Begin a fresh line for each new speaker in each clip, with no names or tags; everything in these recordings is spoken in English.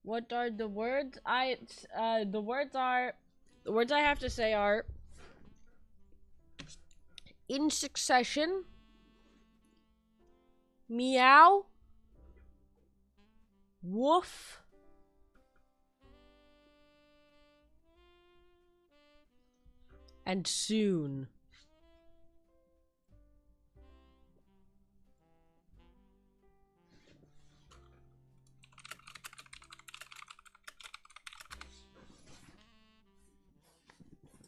What are the words? The words I have to say are in succession, meow, woof, and soon.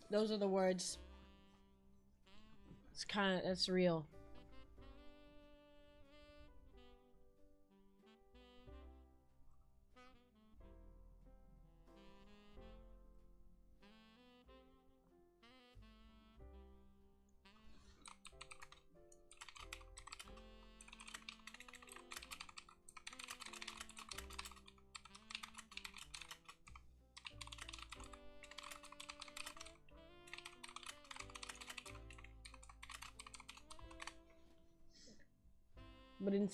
Those are the words. That's real. But in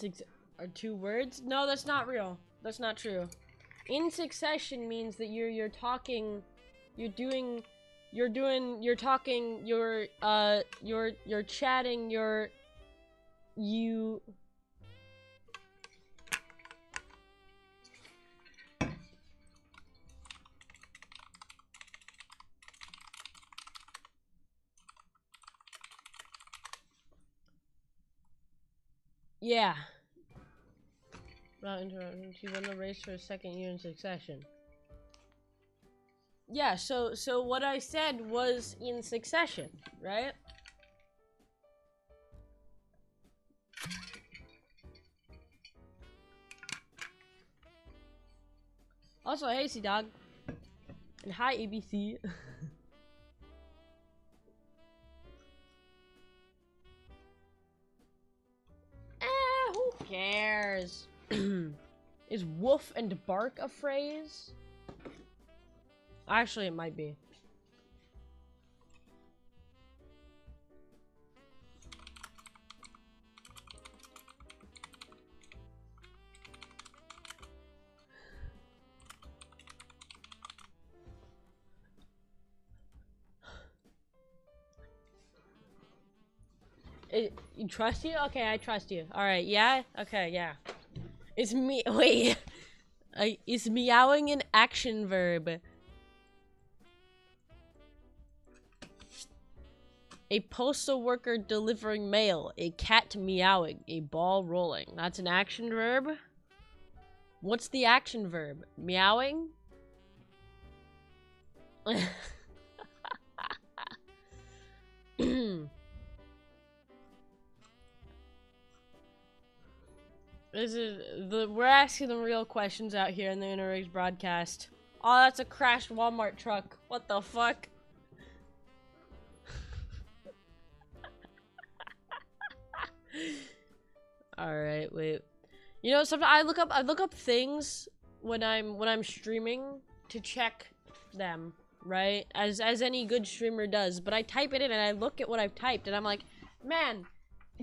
are 2 words? No, that's not real. That's not true. In succession means that you're talking, you're talking, you're chatting, you. Yeah. Not interrupting. She won the race for a 2nd year in succession. Yeah, so what I said was in succession, right? Also, hey, C-Dog. And hi, ABC. Who cares? Is woof and bark a phrase? Actually, it might be. You trust you? Okay, I trust you. Alright, yeah? Okay, yeah. It's me- wait. Is meowing an action verb? A postal worker delivering mail. A cat meowing. A ball rolling. That's an action verb? What's the action verb? Meowing? We're asking the real questions out here in the Inner broadcast. Oh, that's a crashed Walmart truck. What the fuck? Alright, wait. You know, sometimes I look up things when I'm streaming to check them, right? As any good streamer does, but I type it in and I look at what I've typed and I'm like, man,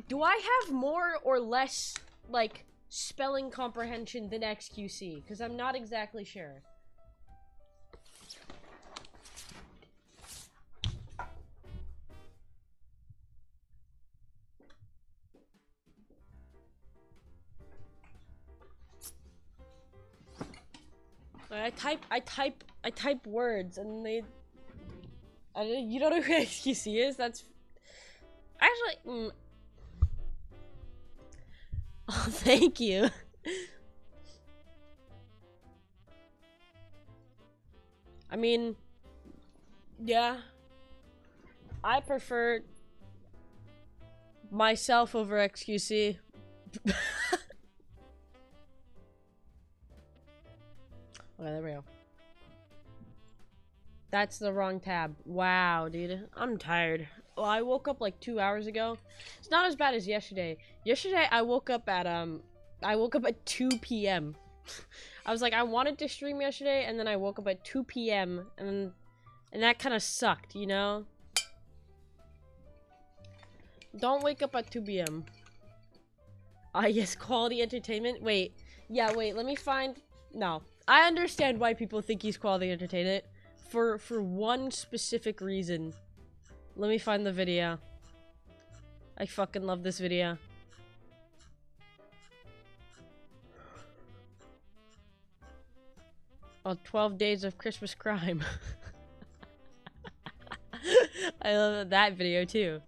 do I have more or less like spelling comprehension than XQC? Because I'm not exactly sure. I type words and you don't know who XQC is? That's actually Oh, thank you. I mean, yeah. I prefer myself over XQC. Okay, there we go. That's the wrong tab. Wow, dude. I'm tired. Well, I woke up like 2 hours ago. It's not as bad as yesterday. Yesterday, I woke up at 2 p.m. I was like, I wanted to stream yesterday, and then I woke up at 2 p.m. and that kind of sucked, you know? Don't wake up at 2 p.m. Yes, quality entertainment. Wait. Yeah, wait, let me find... No. I understand why people think he's quality entertainment for one specific reason. Let me find the video. I fucking love this video. Oh, 12 Days of Christmas Crime. I love that video too.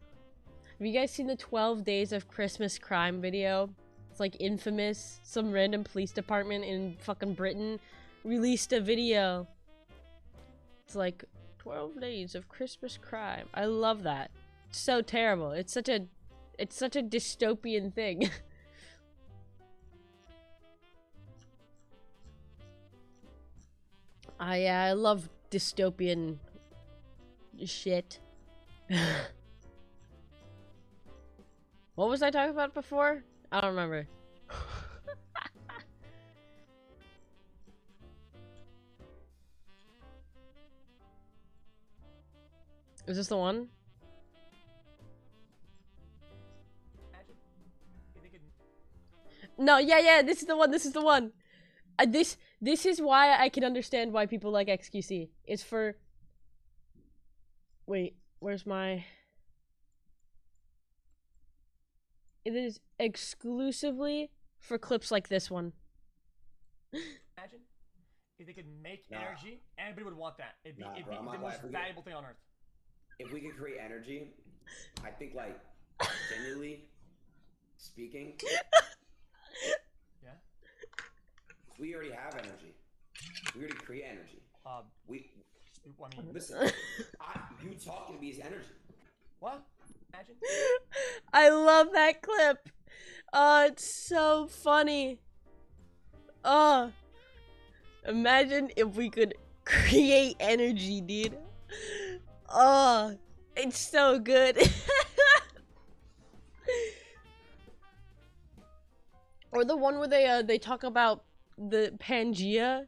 Have you guys seen the 12 Days of Christmas Crime video? It's like infamous. Some random police department in fucking Britain released a video. It's like 12 Days of Christmas Crime. I love that. It's so terrible. It's such a dystopian thing. I love dystopian shit. What was I talking about before? I don't remember. Is this the one? No, yeah, this is the one, this is the one. This is why I can understand why people like XQC. It's for... Wait, where's my... It is exclusively for clips like this one.
Imagine if they could make energy, everybody would want that. It'd be the most valuable thing on earth.
If we could create energy, I think, like, genuinely speaking,
yeah,
we already have energy. We already create energy.
I mean,
Listen, you talking to me is energy.
What? Imagine.
I love that clip. Oh, it's so funny. Oh, imagine if we could create energy, dude. Oh, it's so good. Or the one where they talk about the Pangea.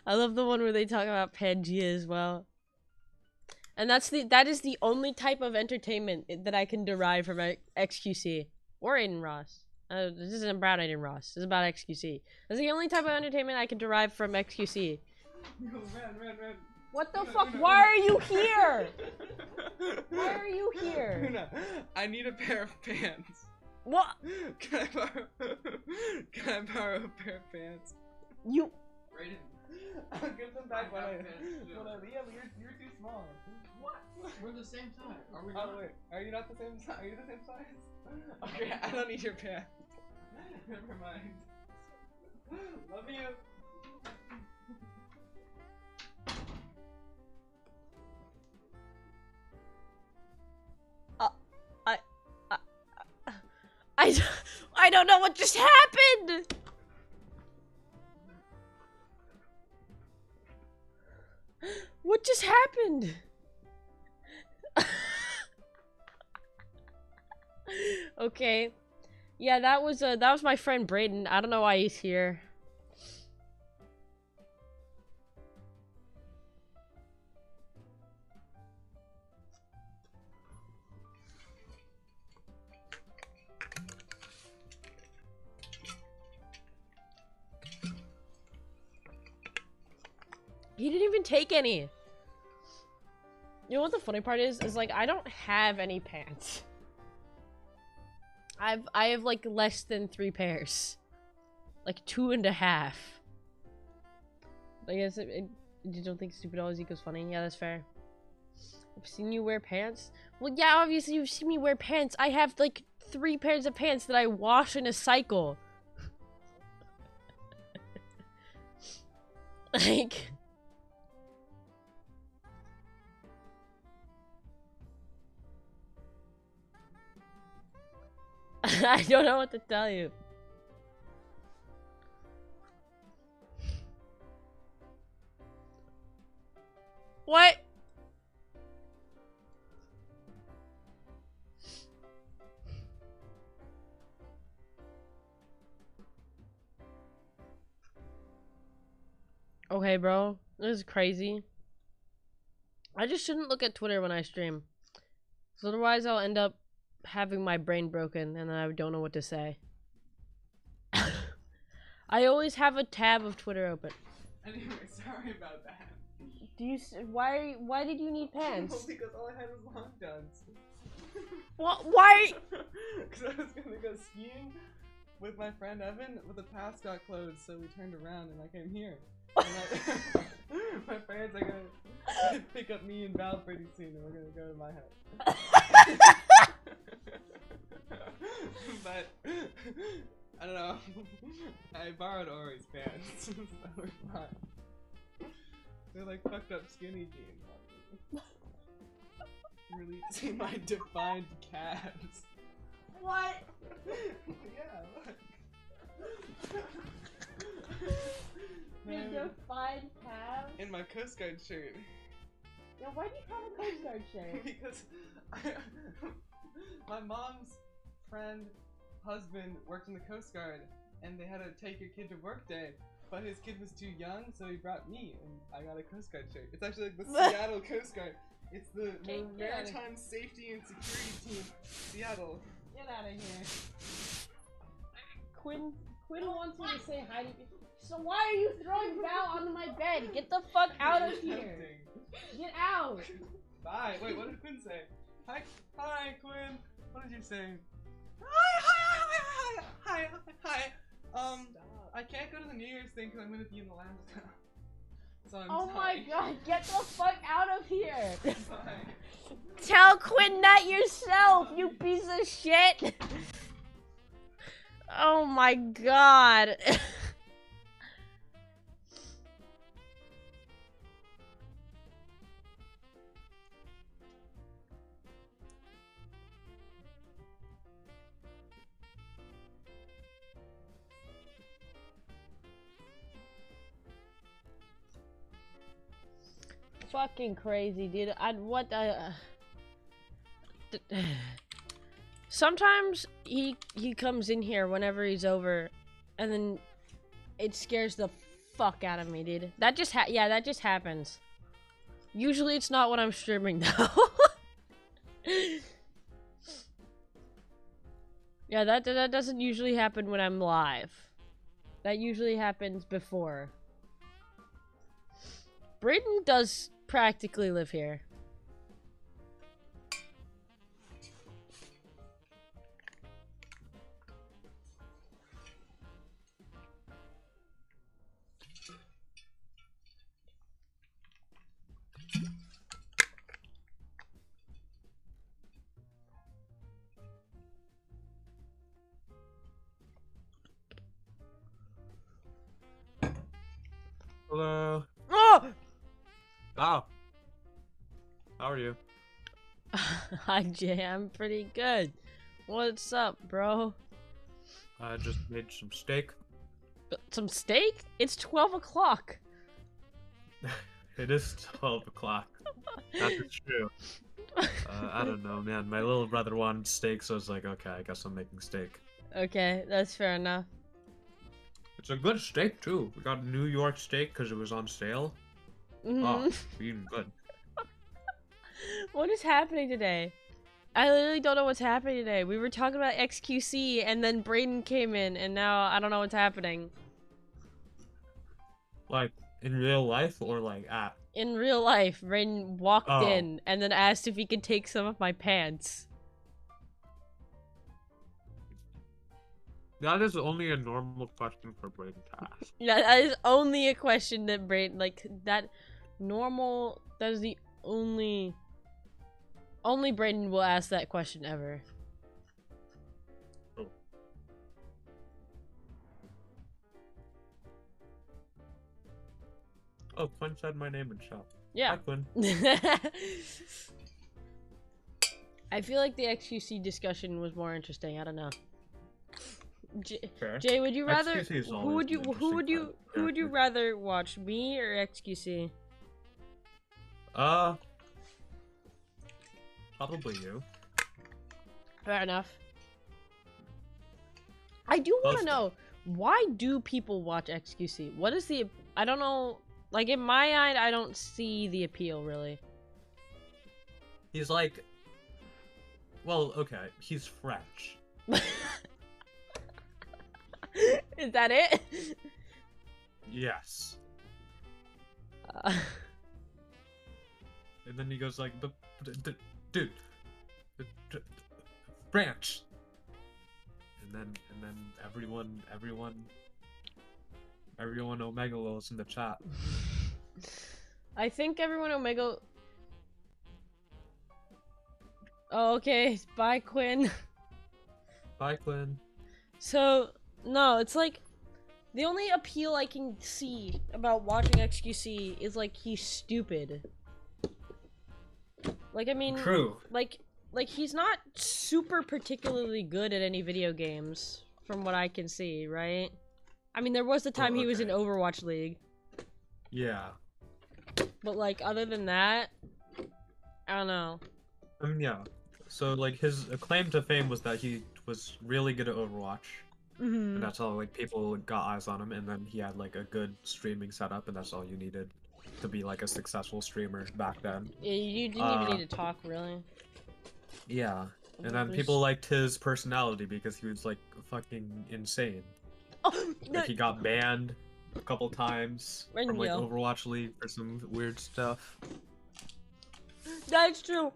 I love the one where they talk about Pangea as well. And that is the only type of entertainment that I can derive from XQC or Aiden Ross. This isn't about Aiden Ross. This is about XQC. That's the only type of entertainment I can derive from XQC.
Ren.
What the fuck? Why are you here? Why are you here?
Luna, I need a pair of pants.
What?
Can I borrow a pair of pants?
You.
Raiden. I'll give them back when I leave. Yeah, but you're too small. What?
We're the same size. Are we
Oh
not?
wait, are you not the same size? Are you the same size? Okay, I don't need your pants. Never mind. Love you.
I don't know what just happened. What just happened? Okay. Yeah, that was my friend Brayden. I don't know why he's here. He didn't even take any. You know what the funny part is? Is like I don't have any pants. I have like less than 3 pairs. Like 2.5. I guess you don't think stupid always equals funny? Yeah, that's fair. I've seen you wear pants. Well, yeah, obviously you've seen me wear pants. I have like 3 pairs of pants that I wash in a cycle. Like. I don't know what to tell you. What? Okay, bro. This is crazy. I just shouldn't look at Twitter when I stream. So otherwise I'll end up having my brain broken and then I don't know what to say. I always have a tab of Twitter open.
Anyway, sorry about that.
Do you? Why did you need pants?
Well, because all I had was long johns.
What? Why?
Because I was gonna go skiing with my friend Evan, but the paths got closed, so we turned around and I came here. And my parents are gonna pick up me and Val pretty soon, and we're gonna go to my house. But I don't know. I borrowed Ori's pants, so we're fine. They're like fucked up skinny jeans. Releasing my defined calves.
What?
Yeah, look.
Your defined calves?
In my Coast Guard shirt.
Yeah, why do you have a Coast Guard shirt?
Because my mom's friend husband worked in the Coast Guard, and they had to take your kid to work day, but his kid was too young, so he brought me, and I got a Coast Guard shirt. It's actually like the Seattle Coast Guard. It's the Maritime Safety and Security Team, Seattle.
Get out of here. Quinn wants me to say hi to you. So why are you throwing Val onto my bed? Get the fuck out of here. Get out.
Bye. Wait, what did Quinn say? Hi, Quinn. What did you say? Hi. I can't go to the New Year's thing because I'm gonna be in the lounge now. So I'm
Oh
sorry.
my god, get the fuck out of here.
Bye.
Tell Quinn that yourself, you piece of shit. Oh my god. Fucking crazy, dude. Sometimes he comes in here whenever he's over, and then it scares the fuck out of me, dude. That just happens. Usually it's not when I'm streaming though. Yeah, that doesn't usually happen when I'm live. That usually happens before. Brayden does practically live here.
Hello.
Oh!
Oh. How are you?
Hi, Jay. I'm pretty good. What's up, bro?
I just made some steak.
Some steak? It's 12 o'clock.
It is 12 o'clock. That is true. I don't know, man. My little brother wanted steak, so I was like, okay, I guess I'm making steak.
Okay, that's fair enough.
It's a good steak, too. We got New York steak because it was on sale.
Mhm.
Oh, eating good.
What is happening today? I literally don't know what's happening today. We were talking about XQC, and then Brayden came in, and now I don't know what's happening.
Like, in real life or like at?
In real life, Brayden walked
Oh.
in, and then asked if he could take some of my pants.
That is only a normal question for Brayden to ask.
Yeah, that is only a question that Brayden, like, that is the only Brayden will ask that question ever.
Oh. Oh, Quinn said my name in chat.
Yeah.
Hi, Quinn.
I feel like the XQC discussion was more interesting. I don't know.
Fair.
Jay, would you rather
XQC is
who
always
would
an
you
interesting character.
rather watch, me or XQC?
Probably you.
Fair enough. I do want to
Both.
know, why do people watch XQC? What is the, I don't know, like in my eye I don't see the appeal really.
He's like, well, okay, he's French.
Is that it?
Yes.
Uh,
And then he goes like, dude, branch. And then everyone Omega Lul's in the chat.
I think everyone Omega. Oh, okay. Bye, Quinn.
Bye, Quinn.
So, no, it's like the only appeal I can see about watching XQC is like he's stupid. Like, I mean,
True.
like he's not super particularly good at any video games from what I can see, right? I mean, there was the time he was in
okay.
Overwatch League,
Yeah.
but like other than that, I don't know.
Yeah. So like his claim to fame was that he was really good at Overwatch, and that's all like people got eyes on him. And then he had like a good streaming setup, and that's all you needed to be like a successful streamer back then.
Yeah, you didn't even need to talk, really.
Yeah. And then people liked his personality because he was like fucking insane.
Oh, no.
Like he got banned a couple times from like
Renyo.
Overwatch League for some weird stuff.
That's true.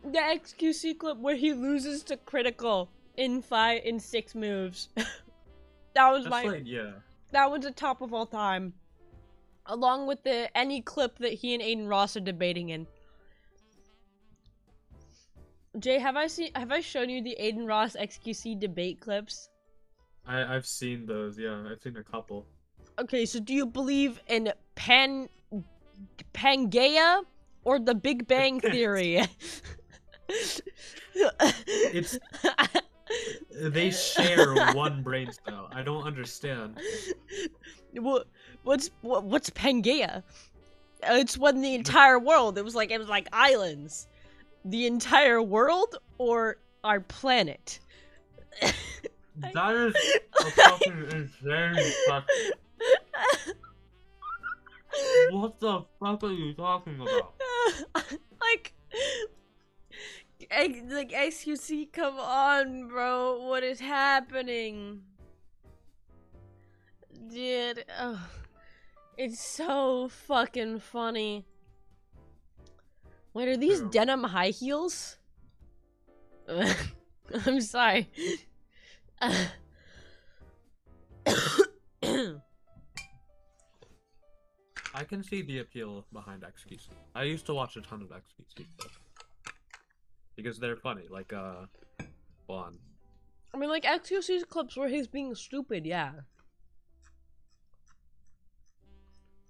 The XQC clip where he loses to Critical in 6 moves. That was
That's yeah.
That was the top of all time. Along with any clip that he and Aiden Ross are debating in. Jay, have I shown you the Aiden Ross XQC debate clips?
I've seen those, yeah. I've seen a couple.
Okay, so do you believe in Pangea or the Big Bang Theory?
It's they share one brain cell. I don't understand.
What's Pangea? It's when the entire world. It was like islands. The entire world or our planet?
That is a fucking insane question. What the fuck are you talking about?
like XQC, come on, bro. What is happening? Dude, it's so fucking funny. Wait, are these
True.
denim high heels? I'm sorry.
I can see the appeal behind XQC. I used to watch a ton of XQC because they're funny. Like Juan.
I mean, like XQC's clips where he's being stupid, yeah.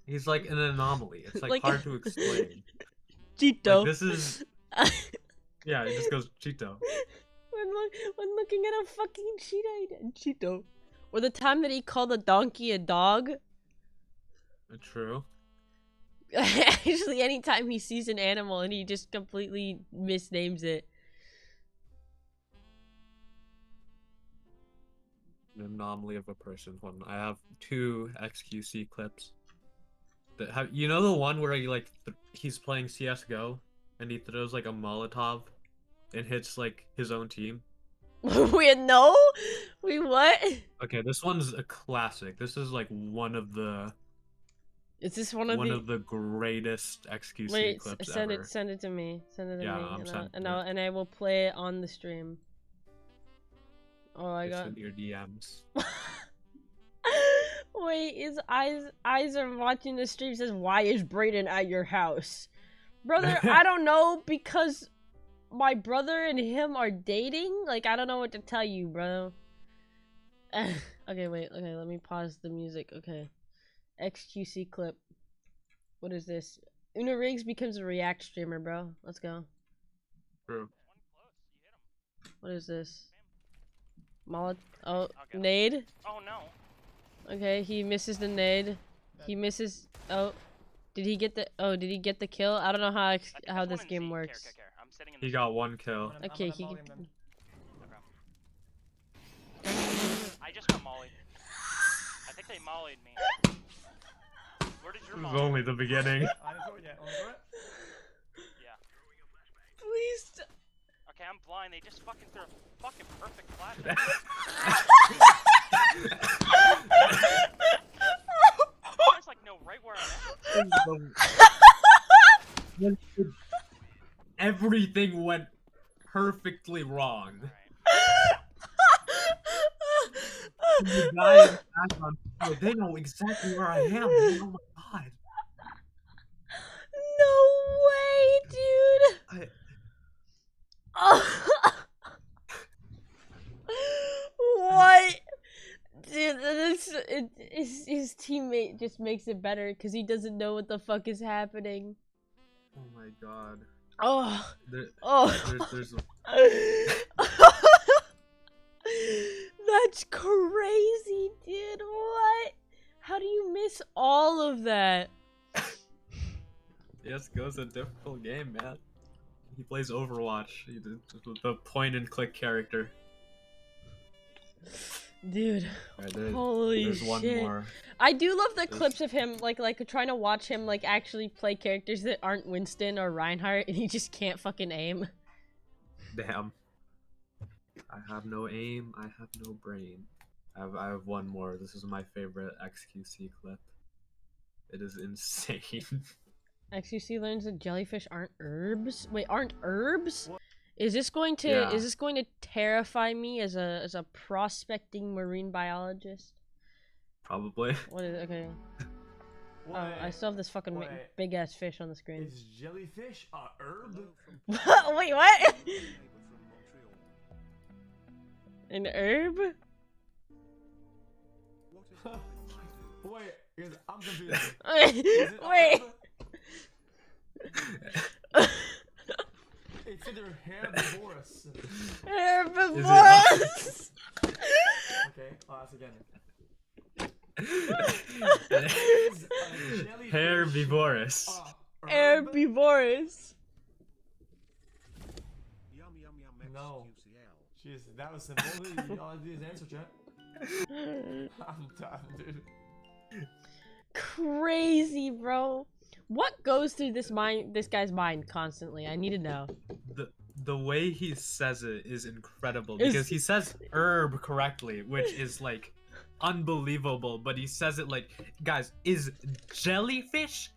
He's like an anomaly. It's like hard to explain.
Cheeto.
Like, this is yeah. It just goes Cheeto.
when looking at a fucking Cheeto. Or the time that he called a donkey a dog.
True.
Actually, anytime he sees an animal and he just completely misnames it.
An anomaly of a person. One. I have 2 XQC clips. That have, you know the one where he like he's playing CS:GO and he throws like a Molotov and hits like his own team.
Wait, no? Wait, what?
Okay, this one's a classic. This is like one of the
Is this one of the
greatest XQC
Wait,
clips
send
ever.
Send it to me. Send it to
Yeah,
me.
I'm sending it.
And I will play it on the stream. Oh, I
It's
got.
in your DMs.
Wait, his eyes are watching the stream. Says, "Why is Brayden at your house, brother?" I don't know, because my brother and him are dating. Like, I don't know what to tell you, bro. Okay, wait. Okay, let me pause the music. Okay, XQC clip. What is this? Una Riggs becomes a React streamer, bro. Let's go.
True.
What is this? Oh, nade.
Oh no.
Okay, he misses the nade. He misses. Oh, did he get the? Oh, did he get the kill? I don't know how this game works.
I'm sitting in the
He got 1 kill.
Okay, he.
I just got mollied. I think they mollied me. Where did your
This is
molly?
only the beginning.
I didn't throw it yet. Wanna throw it?
Yeah.
Please.
Okay, I'm blind. They just fucking threw a fucking perfect flash. guys like know right where I'm at.
Everything went perfectly wrong. The guy in the background, they know exactly where I am. Oh my god.
No way, dude. What? Dude, his teammate just makes it better because he doesn't know what the fuck is happening.
Oh my god.
Oh.
There,
Oh.
there's
That's crazy, dude. What? How do you miss all of that?
CSGO's a difficult game, man. He plays Overwatch. The point and click character.
Dude,
Right,
holy
there's
shit.
one more.
I do love the clips of him, like trying to watch him, like, actually play characters that aren't Winston or Reinhardt, and he just can't fucking aim.
Damn. I have no aim, I have no brain. I have one more. This is my favorite XQC clip. It is insane.
XQC learns that jellyfish aren't herbs? Wait, aren't herbs?
What?
Is this going to
Yeah.
is this going to terrify me as a prospecting marine biologist?
Probably.
What is okay?
Wait,
I still have this fucking
wait.
big ass fish on the screen.
Is jellyfish a herb?
Wait, what? An herb?
Wait, because I'm confused. Is it a
Wait.
herb? It's either herbivorous.
Herbivorous.
Okay, I'll ask again.
Herbivorous.
Herbivorous.
No. Jeez, that was simple. All I do is answer, chat. I'm done, dude.
Crazy, bro. What goes through this guy's mind constantly? I need to know.
The way he says it is incredible because he says herb correctly, which is like unbelievable, but he says it like, guys, is jellyfish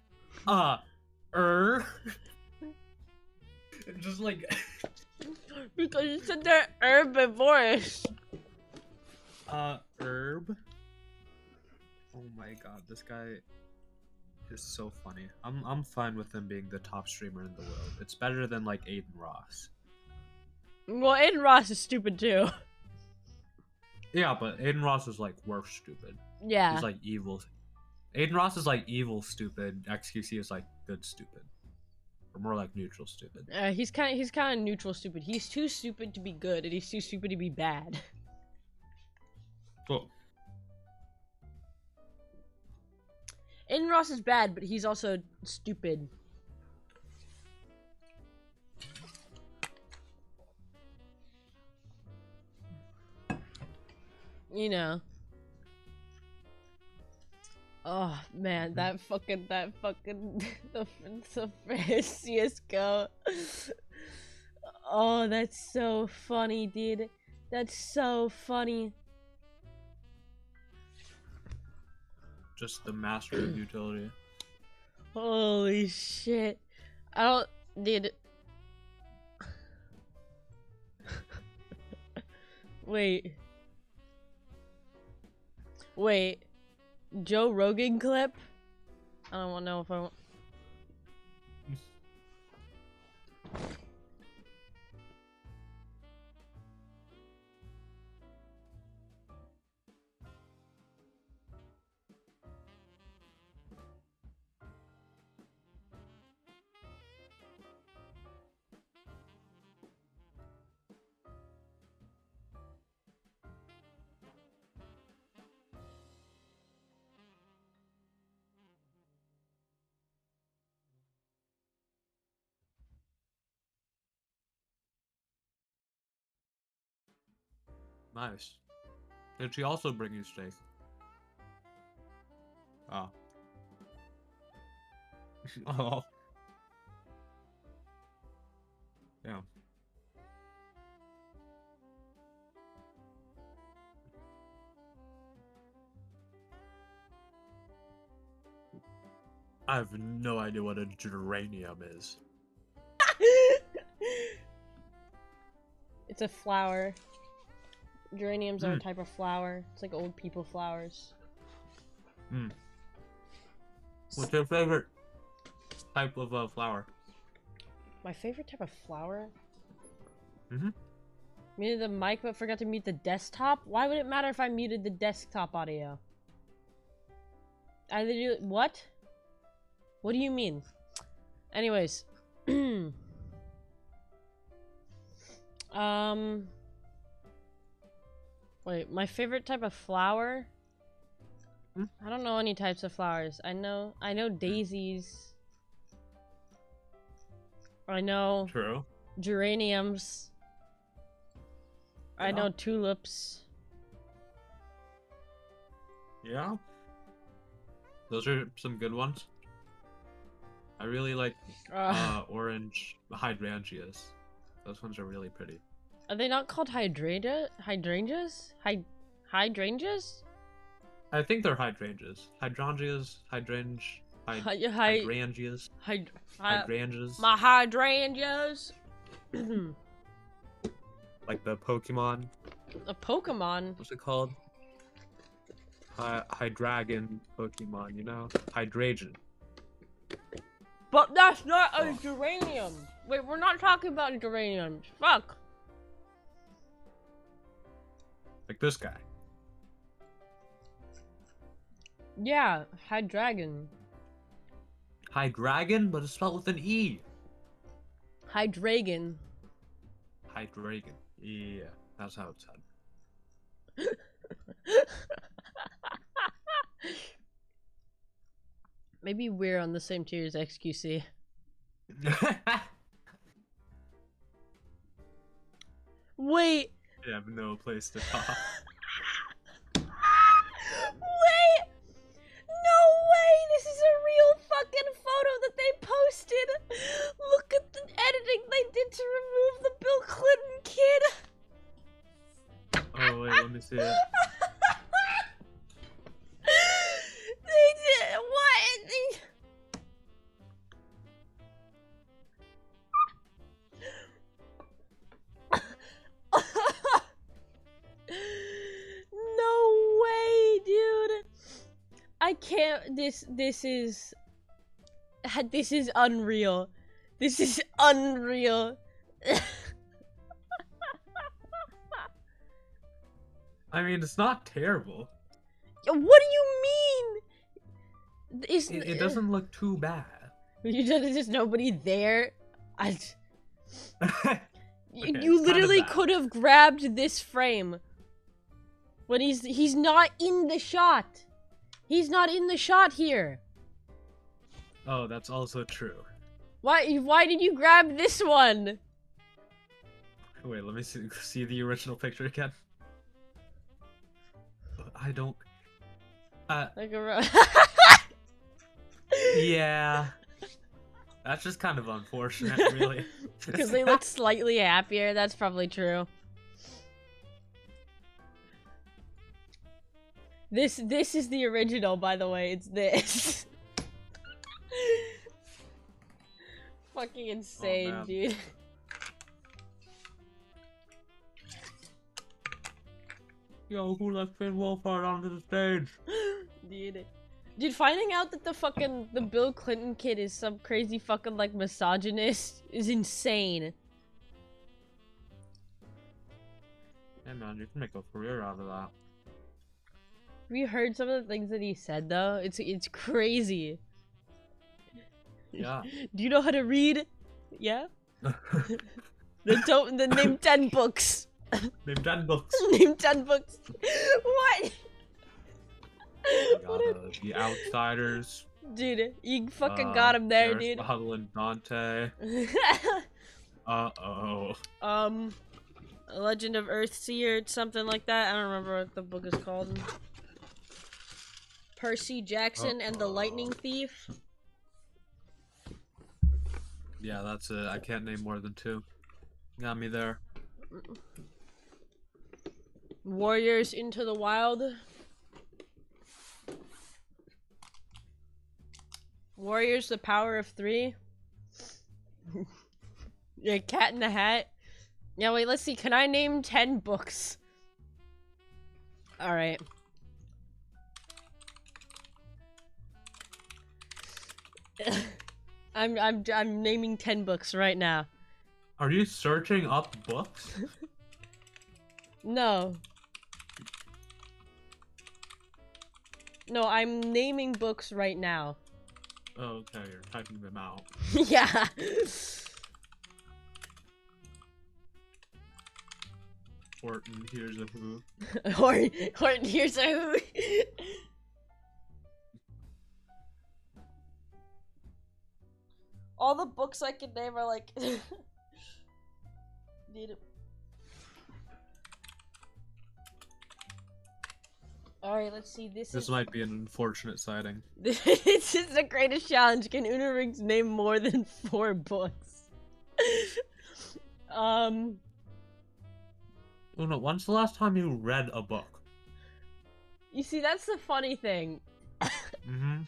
herb? Just like
Because you said they're herbivorous.
herb. Oh my god, this guy is so funny. I'm fine with him being the top streamer in the world. It's better than like Aiden Ross.
Well, Aiden Ross is stupid too.
Yeah, but Aiden Ross is like worse stupid.
Yeah.
He's like evil. Aiden Ross is like evil stupid. XQC is like good stupid. Or more like neutral stupid.
He's kind of neutral stupid. He's too stupid to be good, and he's too stupid to be bad.
Cool.
Aiden Ross is bad, but he's also stupid. You know. Oh man, that fucking the first CS:GO. Oh, that's so funny, dude. That's so funny.
Just the master of utility.
Holy shit. I don't, dude. Wait. Wait. Joe Rogan clip? I don't know if I want.
Nice. Did she also bring you steak? Oh. Oh. Yeah. I have no idea what a geranium is.
It's a flower. Geraniums are a type of flower. It's like old people flowers.
What's your favorite type of flower?
My favorite type of flower?
Mhm.
Muted the mic but forgot to mute the desktop? Why would it matter if I muted the desktop audio? I literally- what? What do you mean? Anyways. Wait, my favorite type of flower? I don't know any types of flowers. I know daisies. I know
True.
geraniums. I know tulips.
Yeah. Those are some good ones. I really like orange hydrangeas. Those ones are really pretty.
Are they not called hydrangeas? Hydrangeas?
I think they're hydrangeas. Hydrangeas. Hydrangeas. Hydrangeas.
My hydrangeas.
Like the Pokemon.
A Pokemon?
What's it called? Hydragon Pokemon, you know? Hydragen.
But that's not a geranium. Wait, we're not talking about geraniums. Fuck.
Like this guy.
Yeah, Hydragon.
Hydragon, but it's spelled with an E.
Hydragon.
Hydragon. Yeah, that's how it's said.
Maybe we're on the same tier as XQC. Wait.
You have no place to talk.
Wait! No way! This is a real fucking photo that they posted! Look at the editing they did to remove the Bill Clinton kid!
Oh wait, let me see it.
They did what? No way, dude. I can't. This is unreal. This is unreal.
I mean, it's not terrible.
What do you mean?
It doesn't look too bad.
There's just nobody there.
Okay,
You literally could have grabbed this frame. When he's not in the shot. He's not in the shot here.
Oh, that's also true.
Why did you grab this one?
Wait, let me see the original picture again. I don't.
Like a
Yeah. That's just kind of unfortunate, really.
Because they look slightly happier. That's probably true. This is the original, by the way. It's this. Fucking insane,
man.
dude.
Yo, who let Finn Wolfhard onto the stage?
Dude, finding out that the Bill Clinton kid is some crazy fucking like misogynist is insane.
Hey man, you can make a career out of that.
Have you heard some of the things that he said though? It's crazy.
Yeah.
Do you know how to read? Yeah. Name 10 books.
Name 10 books.
Name 10 books. What?
The Outsiders.
Dude, you fucking got him there, dude.
Aristotle and Dante. Uh-oh.
Legend of Earthseer, something like that. I don't remember what the book is called. Percy Jackson and the Lightning Thief.
Yeah, that's it. I can't name more than 2. Got me there.
Warriors Into the Wild. Warriors, the Power of Three. Yeah, Cat in the Hat. Yeah, wait, let's see. Can I name 10 books? Alright. I'm naming 10 books right now.
Are you searching up books?
No. No, I'm naming books right now.
Oh, okay, you're typing them out.
Yeah.
Horton, here's a who.
Horton, here's a who. All the books I can name are like... Need it. Alright, let's see.
This might be an unfortunate sighting.
This is the greatest challenge. Can Una Rings name more than 4 books?
Una, when's the last time you read a book?
You see, that's the funny thing.
Mm-hmm.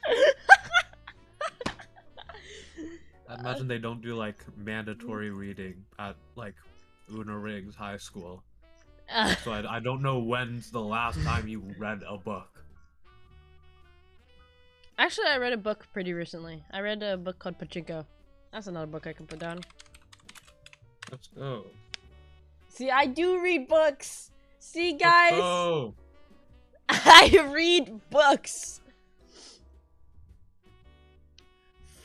I imagine they don't do, like, mandatory reading at, like, Una Rings High School. So I don't know when's the last time you read a book.
Actually, I read a book pretty recently. I read a book called Pachinko. That's another book I can put down.
Let's go.
See, I do read books! See, guys?
Let's go.
I read books!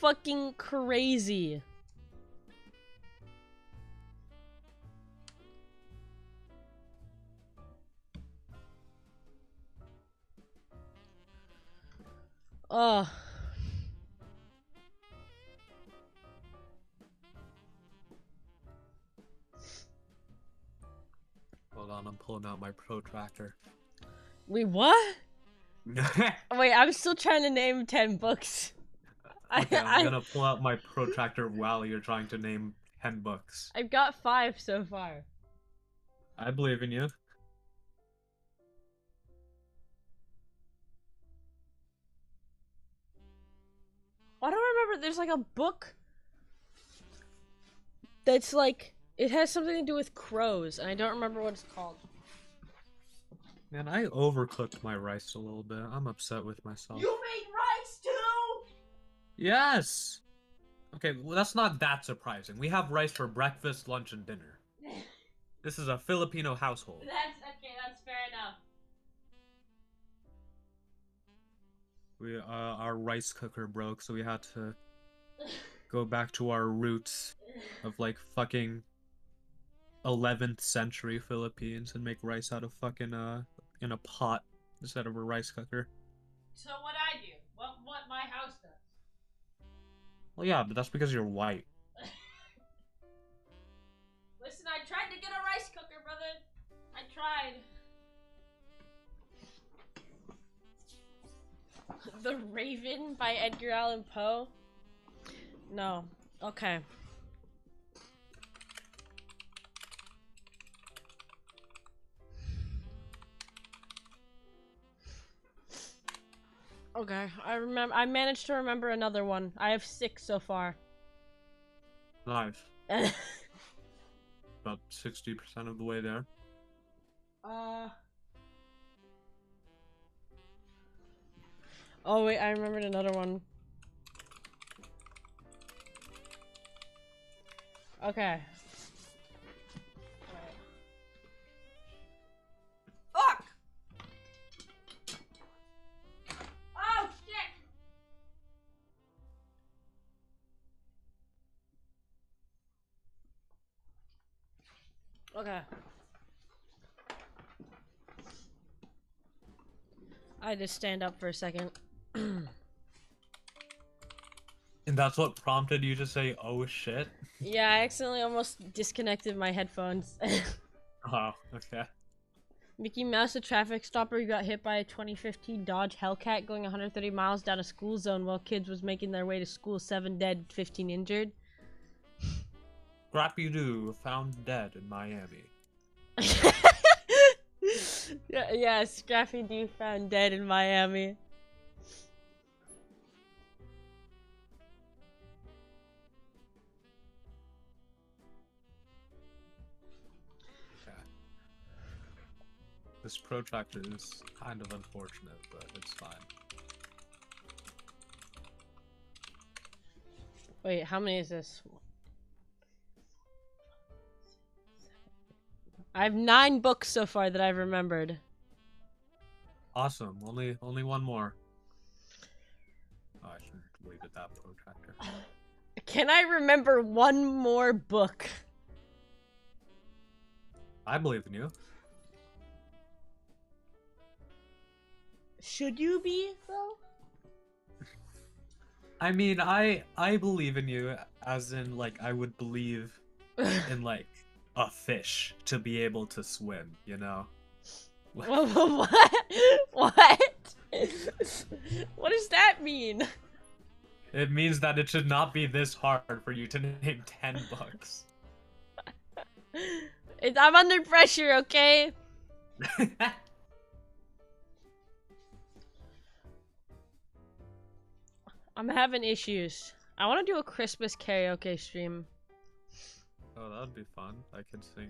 Fucking crazy. Ugh.
Hold on, I'm pulling out my protractor.
Wait, what?
Okay,
Wait, I'm still trying to name 10 books.
I'm gonna pull out my protractor while you're trying to name 10 books.
I've got 5 so far.
I believe in you.
I don't remember. There's like a book that's like, it has something to do with crows, and I don't remember what it's called.
Man, I overcooked my rice a little bit. I'm upset with myself.
You made rice too?
Yes! Okay, well, that's not that surprising. We have rice for breakfast, lunch, and dinner. This is a Filipino household.
That's okay, that's fair enough.
Our rice cooker broke, so we had to go back to our roots of, like, fucking 11th century Philippines and make rice out of fucking, in a pot instead of a rice cooker.
So what I do? What my house does?
Well, yeah, but that's because you're white.
Listen, I tried to get a rice cooker, brother. I tried. The Raven by Edgar Allan Poe? No. Okay. Okay, I managed to remember another one. I have 6 so far.
Nice. About 60% of the way there.
Oh wait, I remembered another one. Okay. Fuck! Oh shit! Okay. I just stand up for a second.
And that's what prompted you to say, oh shit?
Yeah, I accidentally almost disconnected my headphones.
Oh, okay.
Mickey Mouse, a traffic stopper, got hit by a 2015 Dodge Hellcat going 130 miles down a school zone while kids was making their way to school. 7 dead, 15 injured.
Scrappy-Doo found dead in Miami.
Yeah, Scrappy-Doo found dead in Miami.
This protractor is kind of unfortunate, but it's fine.
Wait, how many is this? I have 9 books so far that I've remembered.
Awesome. Only one more. Oh, I should leave it that protractor.
Can I remember one more book?
I believe in you.
Should you be, though?
I mean, I believe in you, as in, like, I would believe in, like, a fish to be able to swim, you know?
What? What? What does that mean?
It means that it should not be this hard for you to name 10 books.
I'm under pressure, okay? I'm having issues. I want to do a Christmas karaoke stream.
Oh, that would be fun. I could sing,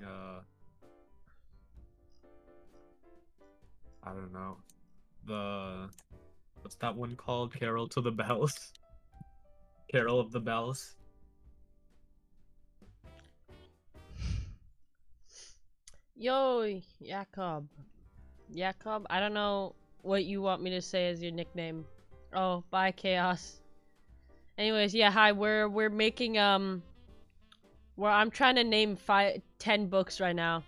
I don't know. What's that one called? Carol to the Bells? Carol of the Bells?
Yo, Jacob. Jacob, I don't know what you want me to say as your nickname. Oh, bye, Chaos. Anyways, yeah, hi, we're making, I'm trying to name 10 books right now.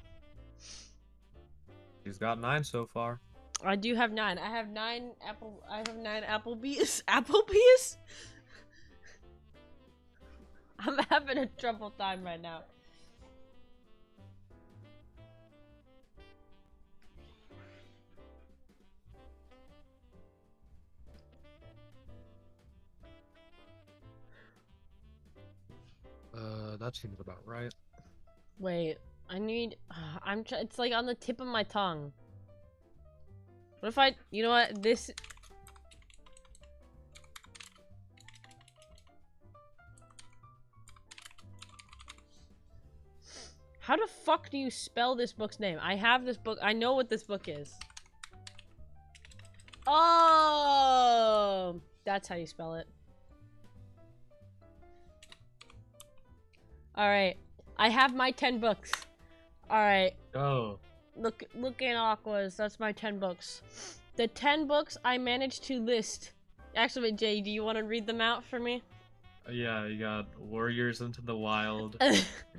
He's got 9 so far.
I do have 9. I have 9 Applebee's. Applebee's? I'm having a trouble time right now.
That seems about right.
Wait, I need. It's like on the tip of my tongue. What if you know what? This. How the fuck do you spell this book's name? I have this book. I know what this book is. Oh, that's how you spell it. Alright, I have my 10 books. Alright.
Go.
Look in Aquas, that's my 10 books. The 10 books I managed to list. Actually, wait, Jay, do you want to read them out for me?
Yeah, you got Warriors Into the Wild,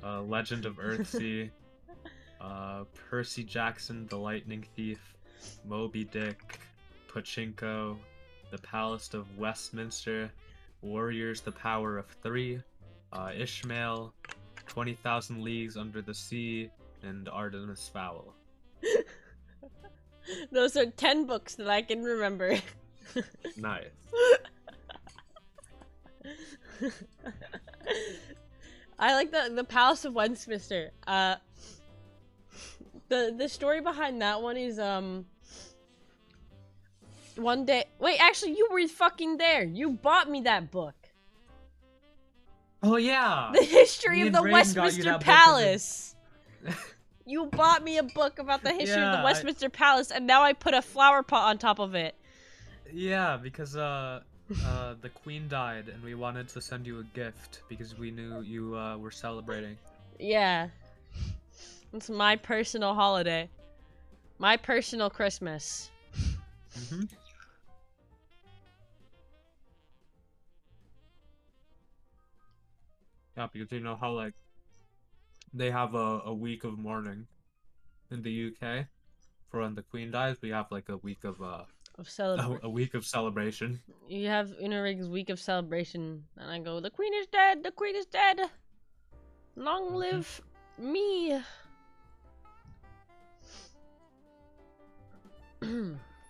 Legend of Earthsea, Percy Jackson, The Lightning Thief, Moby Dick, Pachinko, The Palace of Westminster, Warriors The Power of Three, Ishmael, 20,000 Leagues Under the Sea, and Artemis Fowl.
Those are 10 books that I can remember.
Nice.
I like the Palace of Westminster. The story behind that one is one day. Wait, actually, you were fucking there. You bought me that book.
Oh yeah.
The history
Me
of
and
the
Brayden got you
Westminster
that book
Palace. You bought me a book about the history of the Westminster Palace, and now I put a flower pot on top of it.
Yeah, because the Queen died, and we wanted to send you a gift because we knew you were celebrating.
Yeah. It's my personal holiday. My personal Christmas.
Mm-hmm. Yeah, because you know how like they have a week of mourning in the UK for when the Queen dies. We have like a week of a week of celebration.
You have Unirig's week of celebration, and I go, the Queen is dead. The Queen is dead. Long live me.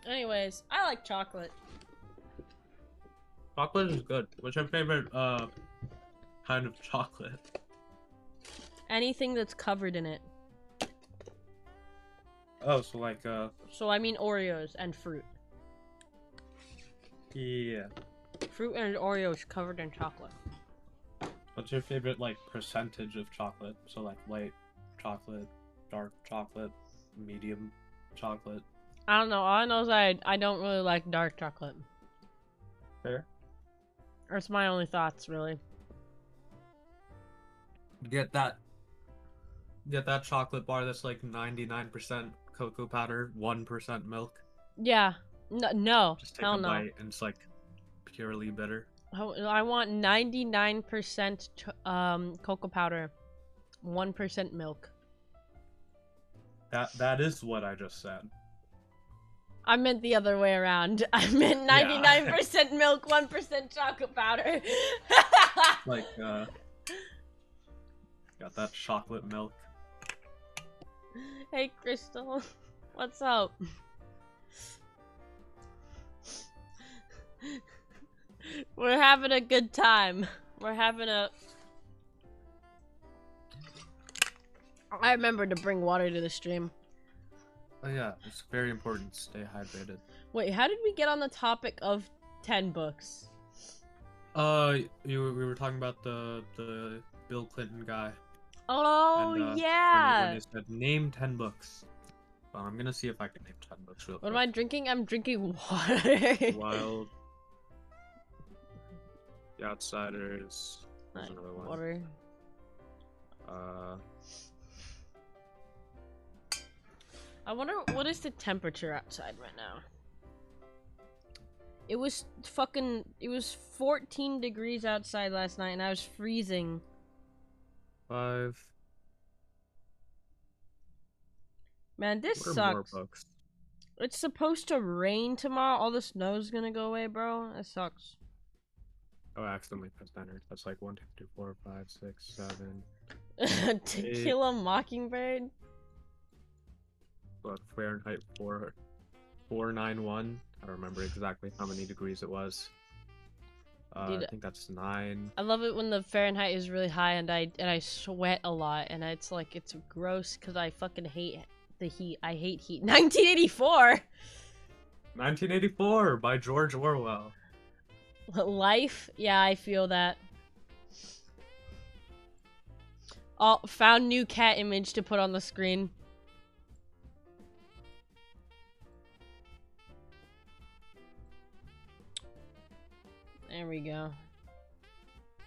Anyways, I like chocolate.
Chocolate is good. What's your favorite kind of chocolate?
Anything that's covered in it.
Oh, so like
So I mean Oreos and fruit.
yeah.
Fruit and Oreos covered in chocolate.
What's your favorite like percentage of chocolate? So like light chocolate, dark chocolate, medium chocolate.
I don't know. All I know is I don't really like dark chocolate.
Fair.
That's my only thoughts, really.
Get that chocolate bar that's like 99% cocoa powder, 1% milk.
Yeah. No.
Just take
Hell
a
no.
bite and it's like purely bitter.
I want 99% cocoa powder, 1% milk.
That is what I just said.
I meant the other way around. I meant 99% milk, 1% chocolate powder.
Like got that chocolate milk.
Hey, Crystal. What's up? We're having a good time. We're having a... I remember to bring water to the stream.
Oh yeah, it's very important to stay hydrated.
Wait, how did we get on the topic of 10 books?
We were talking about the Bill Clinton guy.
Oh,
And,
yeah!
when you said name 10 books. Well, I'm gonna see if I can name 10 books real
What
quick.
am I drinking? I'm drinking water.
Wild. The Outsiders. There's another one.
Water. I wonder what is the temperature outside right now. It was 14 degrees outside last night and I was freezing.
5.
Man, this
What are more
sucks.
books?
It's supposed to rain tomorrow. All the snow's gonna go away, bro. That sucks.
Oh, I accidentally pressed enter. That's like 1, 2, 3, 4, 5, 6, 7.
To kill a mockingbird?
What, Fahrenheit 491? I don't remember exactly how many degrees it was.
Dude,
I think that's 9.
I love it when the Fahrenheit is really high and I sweat a lot and it's like it's gross because I fucking hate the heat. I hate heat. 1984.
1984 by George Orwell.
Life? Yeah, I feel that. Oh, found new cat image to put on the screen. There we go.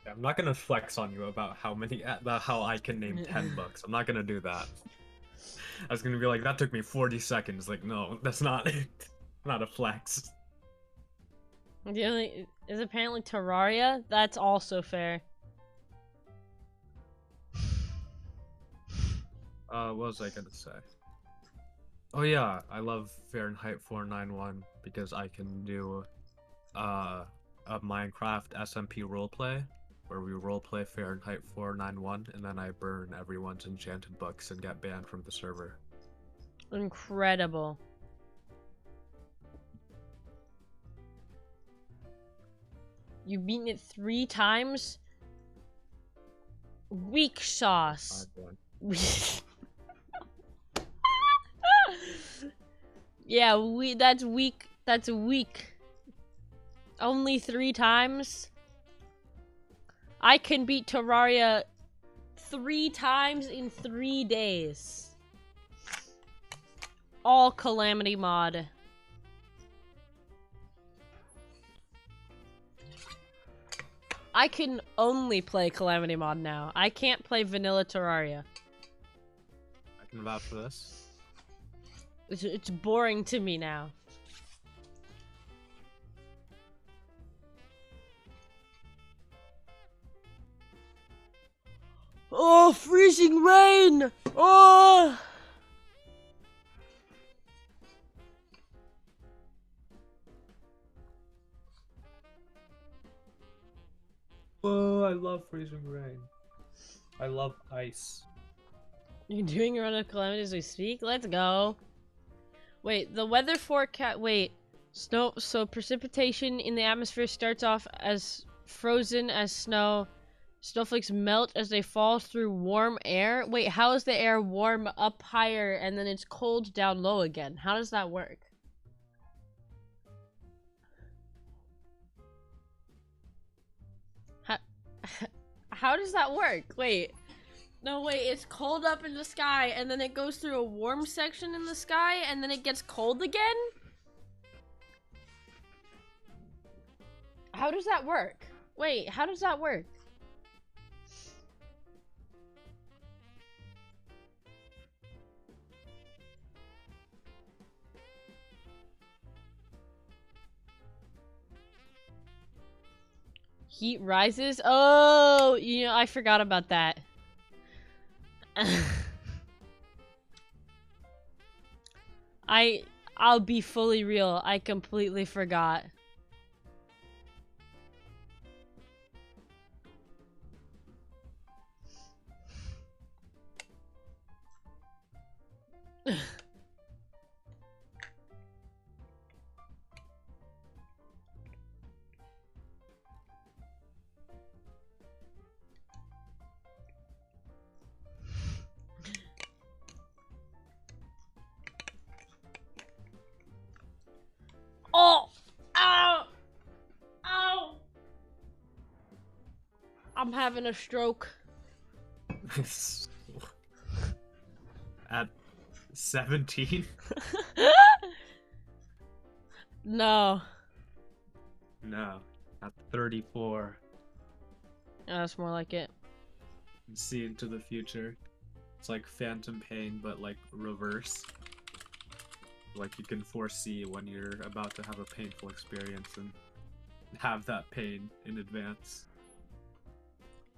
Yeah, I'm not gonna flex on you about how I can name 10 books. I'm not gonna do that. I was gonna be like, that took me 40 seconds. Like, no, that's not not a flex.
The only is apparently Terraria. That's also fair.
What was I gonna say? Oh yeah, I love Fahrenheit 491 because I can do a Minecraft SMP roleplay where we roleplay Fahrenheit 491 and then I burn everyone's enchanted books and get banned from the server.
Incredible. You've beaten it 3 times? Weak sauce.
5-1.
Yeah, that's weak. That's weak. Only 3 times? I can beat Terraria 3 times in 3 days. All Calamity mod. I can only play Calamity mod now. I can't play vanilla Terraria.
I can vouch for this.
It's boring to me now. Oh, freezing rain! Oh!
Oh, I love freezing rain. I love ice.
You're doing your own calamity as we speak? Let's go. Wait, the weather forecast. Wait, snow. So precipitation in the atmosphere starts off as frozen as snow. Snowflakes melt as they fall through warm air. Wait, how is the air warm up higher and then it's cold down low again? How does that work? How does that work? Wait. No, wait, it's cold up in the sky, and then it goes through a warm section in the sky, and then it gets cold again? How does that work? Wait, how does that work? Heat rises? Oh, you know, I forgot about that. I'll be fully real. I completely forgot. Oh! Ow! Ow! I'm having a stroke.
At 17?
No.
No. At 34.
Yeah, that's more like it.
See into the future. It's like Phantom Pain, but like reverse. Like you can foresee when you're about to have a painful experience and have that pain in advance.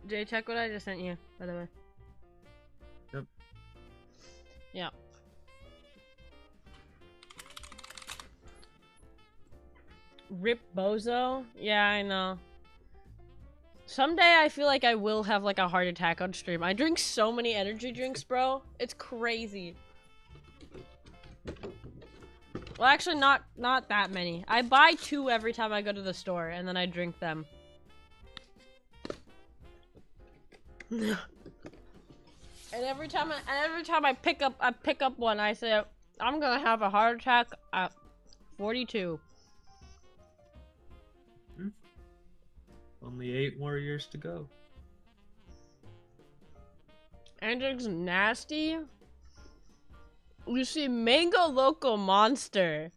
Jay, check what I just sent you, by the way.
Yep.
Yeah. Rip Bozo? Yeah, I know. Someday I feel like I will have like a heart attack on stream. I drink so many energy drinks, bro. It's crazy. Well, actually, not that many. I buy 2 every time I go to the store, and then I drink them. And every time I pick up one, I say, I'm gonna have a heart attack at 42.
Only 8 more years to go.
Andrew's nasty. You see, Mango Loco Monster.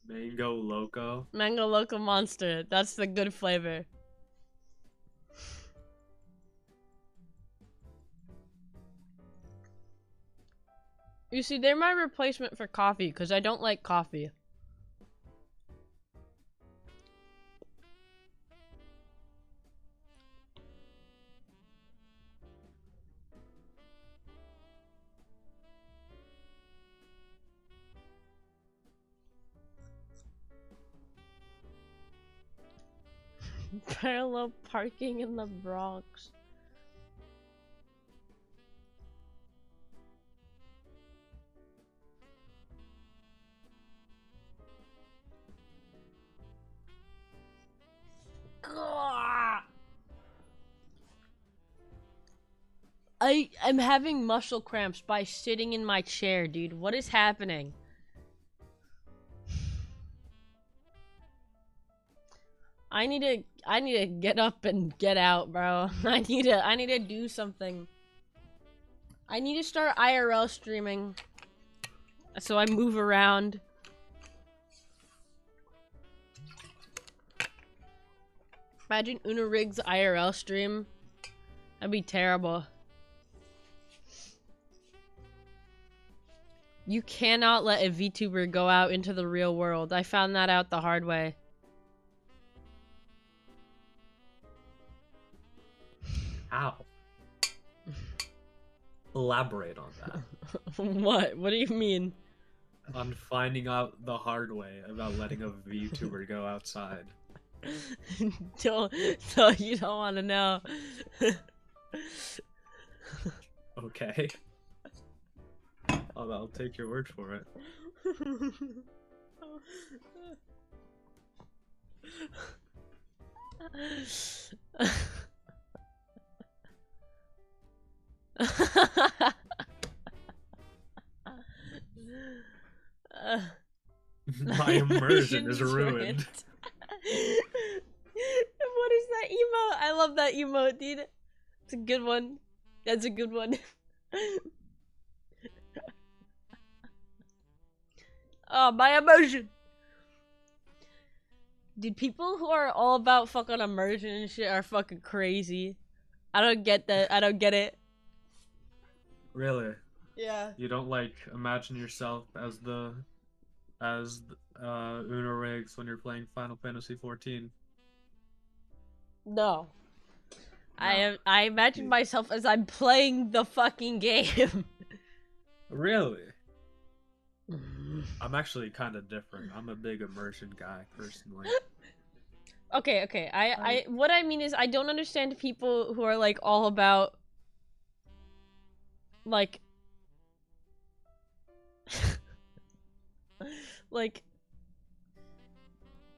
Mango Loco?
Mango Loco Monster. That's the good flavor. You see, they're my replacement for coffee, because I don't like coffee. Parallel parking in the Bronx. I'm having muscle cramps by sitting in my chair, dude. What is happening? I need to get up and get out, bro. I need to do something. I need to start IRL streaming so I move around. Imagine Una Rig's IRL stream. That'd be terrible. You cannot let a VTuber go out into the real world. I found that out the hard way.
How? Elaborate on that.
What? What do you mean?
On finding out the hard way about letting a VTuber go outside.
No, you don't want to know.
Okay. I'll take your word for it. My immersion is ruined.
What is that emote? I love that emote, dude. It's a good one. That's a good one. Oh, my immersion. Dude, people who are all about fucking immersion and shit are fucking crazy. I don't get that. I don't get it.
Really?
Yeah.
You don't like imagine yourself as Uno Riggs when you're playing Final Fantasy 14?
No.
No.
I imagine myself as I'm playing the fucking game.
Really? I'm actually kind of different. I'm a big immersion guy, personally.
Okay. I what I mean is I don't understand people who are like all about like like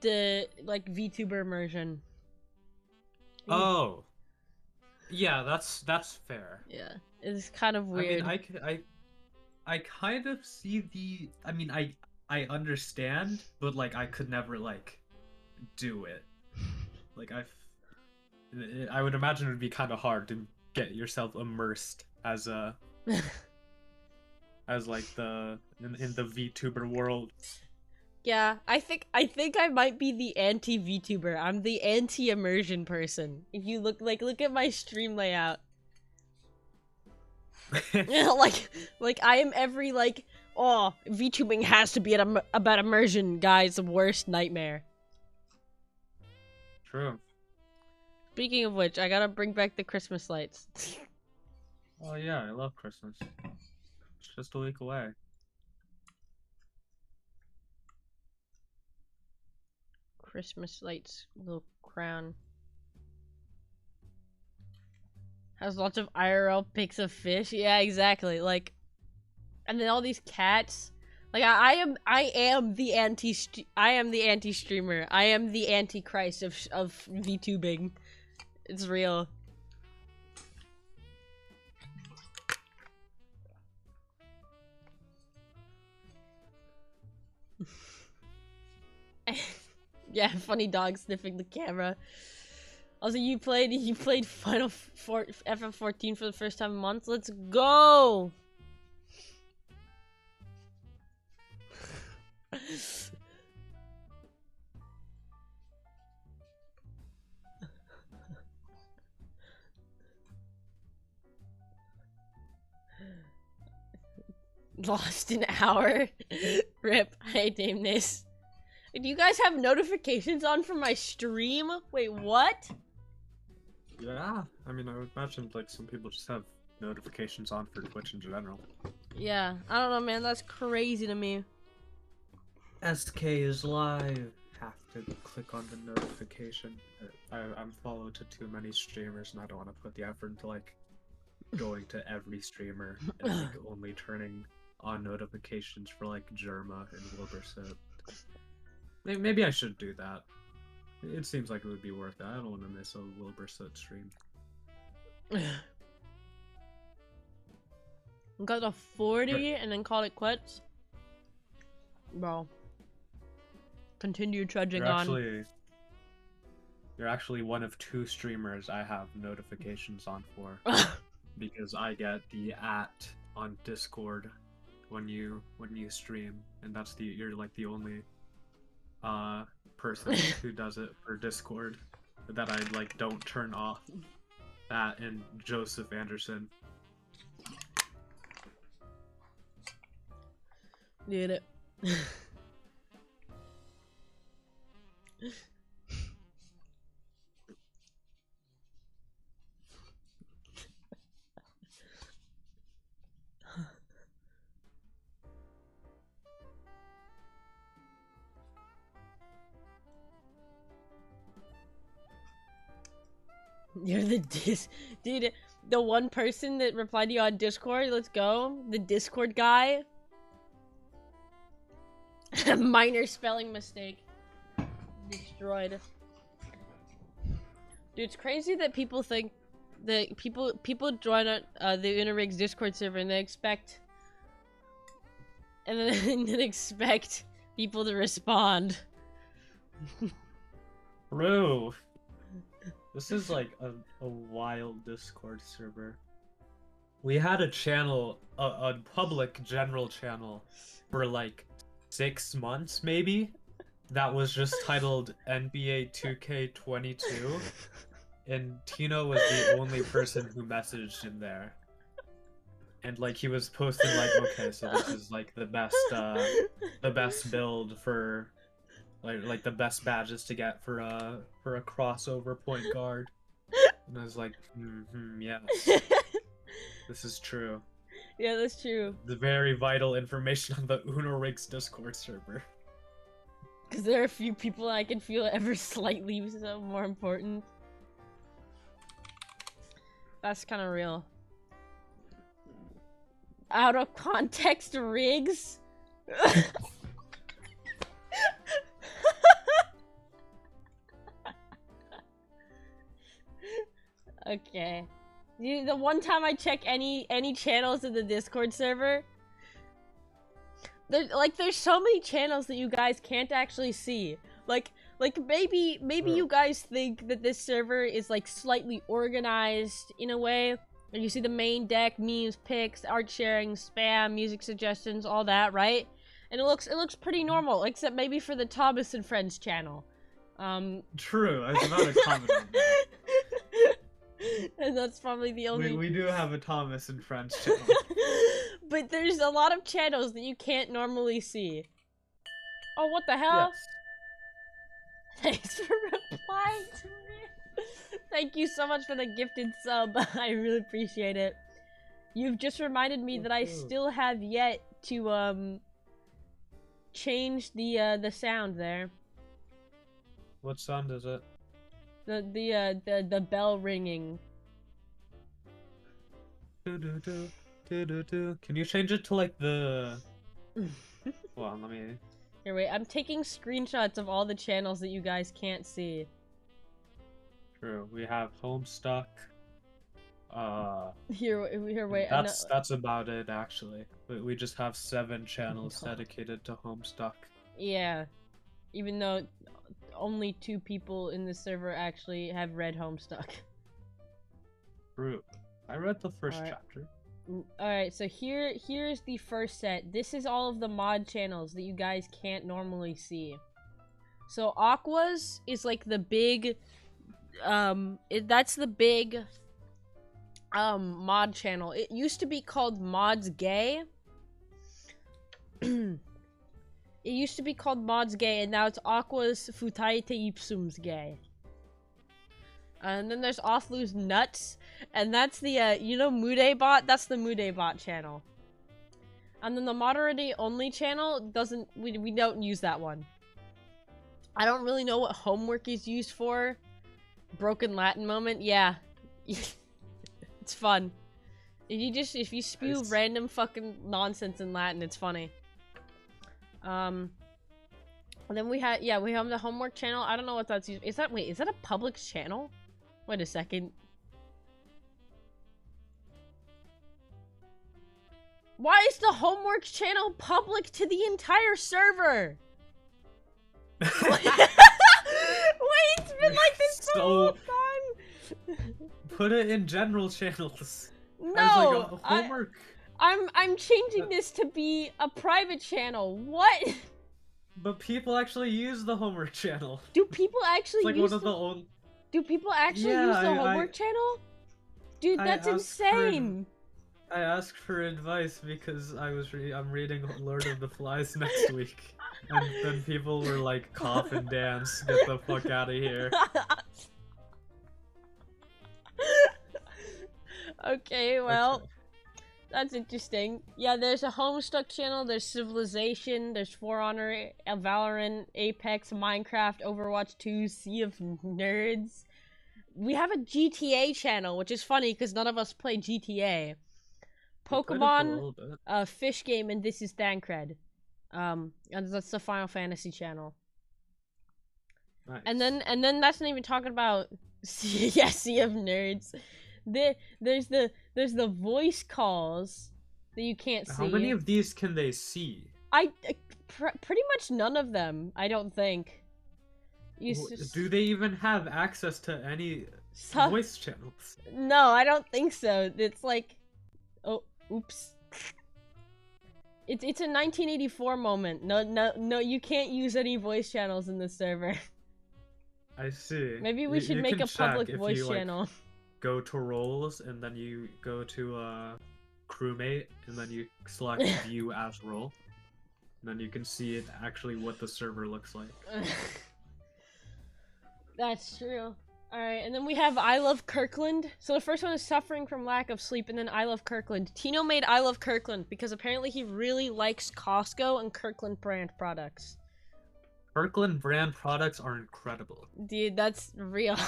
the like VTuber immersion.
Oh. Yeah, that's fair.
Yeah. It's kind of weird.
I mean, I kind of see the. I mean, I understand, but like I could never like do it. Like I would imagine it would be kind of hard to get yourself immersed as a as like the in the VTuber world.
Yeah, I think I might be the anti-VTuber. I'm the anti-immersion person. If you look at my stream layout. like I am every like, oh, VTubing has to be about immersion, guys. The worst nightmare.
True.
Speaking of which, I gotta bring back the Christmas lights.
Oh yeah, I love Christmas. It's just a week away.
Christmas lights, little crown. Has lots of IRL pics of fish. Yeah, exactly. Like, and then all these cats. Like, I am the anti-streamer. I am the antichrist of VTubing. It's real. Yeah, funny dog sniffing the camera. Also, you played FF14 for the first time in months. Let's go. Lost an hour. Rip. I named this. Do you guys have notifications on for my stream? Wait, what?
Yeah, I mean, I would imagine like some people just have notifications on for Twitch in general.
Yeah, I don't know, man. That's crazy to me.
SK is live. Have to click on the notification. I'm followed to too many streamers, and I don't want to put the effort into like going to every streamer and like only turning on notifications for like Germa and Wilbursit. Maybe I should do that. It seems like it would be worth it. I don't want to miss a Wilbursit stream.
Got a 40 and then call it quits? Bro. Continue trudging on.
You're actually one of 2 streamers I have notifications on for. Because I get the @ on Discord when you stream, and that's you're like the only person who does it for Discord that I like don't turn off. That and Joseph Anderson.
Did it. You're the dude, the one person that replied to you on Discord, let's go. The Discord guy. Minor spelling mistake. Destroyed. Dude, it's crazy that people think that people join the Unirig's Discord server and they expect and then expect people to respond.
Bro. This is like a wild Discord server. We had a channel, a public general channel, for like 6 months maybe. That was just titled NBA 2K22, and Tino was the only person who messaged in there. And like he was posting like, okay, so this is like the best build for like the best badges to get for a crossover point guard. And I was like, yes, this is true.
Yeah, that's true.
The very vital information on the Uno Rigs Discord server.
Because there are a few people I can feel ever slightly more important. That's kind of real. Out of context rigs? Okay. The one time I check any channels in the Discord server, there's so many channels that you guys can't actually see. Like maybe you guys think that this server is like slightly organized in a way. And you see the main deck, memes, pics, art sharing, spam, music suggestions, all that, right? And it looks pretty normal, except maybe for the Thomas and Friends channel.
True, I was about to comment on that.
And that's probably the only...
We do have a Thomas and Friends channel.
But there's a lot of channels that you can't normally see. Oh, what the hell?
Yes.
Thanks for replying to me. Thank you so much for the gifted sub. I really appreciate it. You've just reminded me that I still have yet to change the sound there.
What sound is it?
The bell ringing.
Can you change it to like the... Hold on, let me...
Here, wait, I'm taking screenshots of all the channels that you guys can't see.
True, we have Homestuck.
Here, wait.
That's about it, actually. We just have 7 channels dedicated to Homestuck.
Yeah. Even though only 2 people in the server actually have read Homestuck.
True. I read the first chapter.
Alright, so here's the first set. This is all of the mod channels that you guys can't normally see. So Aqua's is like the big that's the big mod channel. It used to be called Mods Gay. It used to be called Mods Gay, and now it's Aqua's Futaite Ipsum's Gay. And then there's Offlu's Nuts, and that's the, you know Mude Bot? That's the Mude Bot channel. And then the Moderate Only channel doesn't, we don't use that one. I don't really know what homework is used for. Broken Latin moment? Yeah. It's fun. If you spew random fucking nonsense in Latin, it's funny. And then we have the homework channel. I don't know what that's used. Is that a public channel? Wait a second. Why is the homework channel public to the entire server? Wait, it's been like this the whole time.
Put it in general channels.
No,
homework.
I'm changing this to be a private channel. What?
But people actually use the homework channel.
Do people actually
it's like
use
one of the old...
Do people actually use the homework channel? Dude, that's insane.
I asked for advice because I'm reading Lord of the Flies next week. And then people were like, cough and dance, get the fuck out of here.
Okay, well, that's interesting. Yeah, there's a Homestuck channel, there's Civilization, there's For Honor, Valorant, Apex, Minecraft, Overwatch 2, Sea of Nerds. We have a GTA channel, which is funny because none of us play GTA. Pokemon, Fish Game, and This is Thancred. And that's the Final Fantasy channel.
Nice.
And then that's not even talking about Sea of Nerds. There's the voice calls that you can't see.
How many of these can they see?
Pretty much none of them, I don't think.
Do they even have access to any voice channels?
No, I don't think so. It's like Oh, oops. It's a 1984 moment. No, you can't use any voice channels in this server.
I see.
Maybe we should
You
make
can
a public
check if
voice
you, like,
channel.
go to roles and then you go to crewmate and then you select view as role. And then you can see it actually what the server looks like.
That's true. Alright, and then we have I Love Kirkland. So the first one is suffering from lack of sleep, and then I Love Kirkland. Tino made I Love Kirkland because apparently he really likes Costco and Kirkland brand products.
Kirkland brand products are incredible.
Dude, that's real.